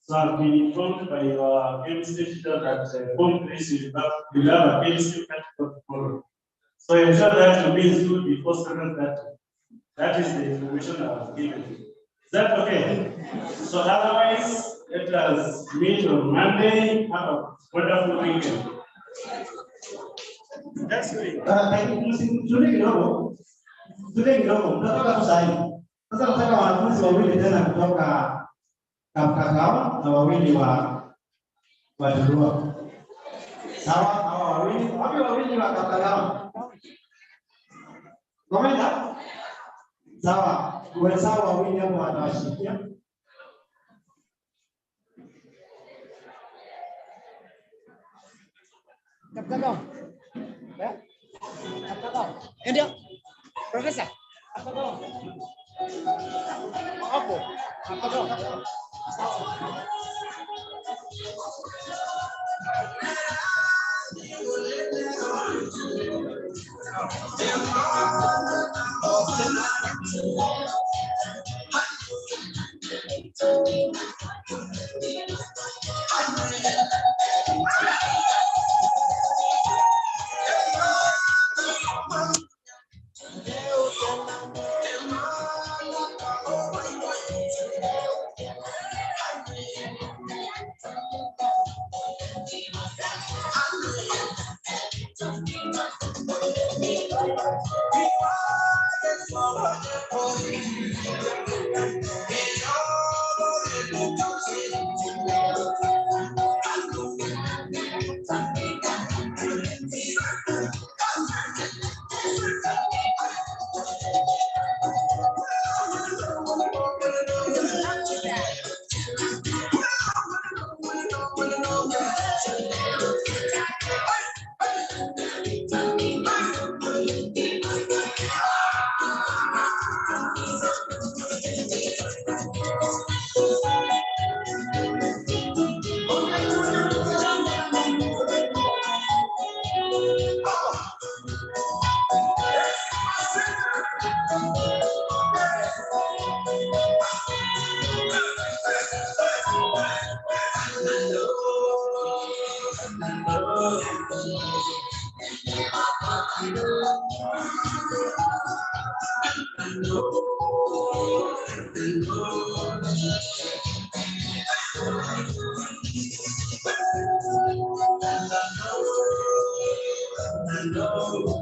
So I've been informed by your chemistry teacher that home place will have a chemistry practical tomorrow. So ensure that you be in school before 7:30. That is the information I was given. Is that okay? So otherwise, let us meet on Monday. Have a wonderful weekend. That's great. Today tunataka kusaini. Sasa nataka wanafunzi wawili tena kutoka Kapkakao na wawili wa Tulwop. Sawa, hawa wawili wa Kapkakao. Komenda? Sawa, wenzao wawili hapo watawashikia. Kapkakao. Kapkakao. Ndio. Profesa. Kapkakao. Hapo. Kapkakao.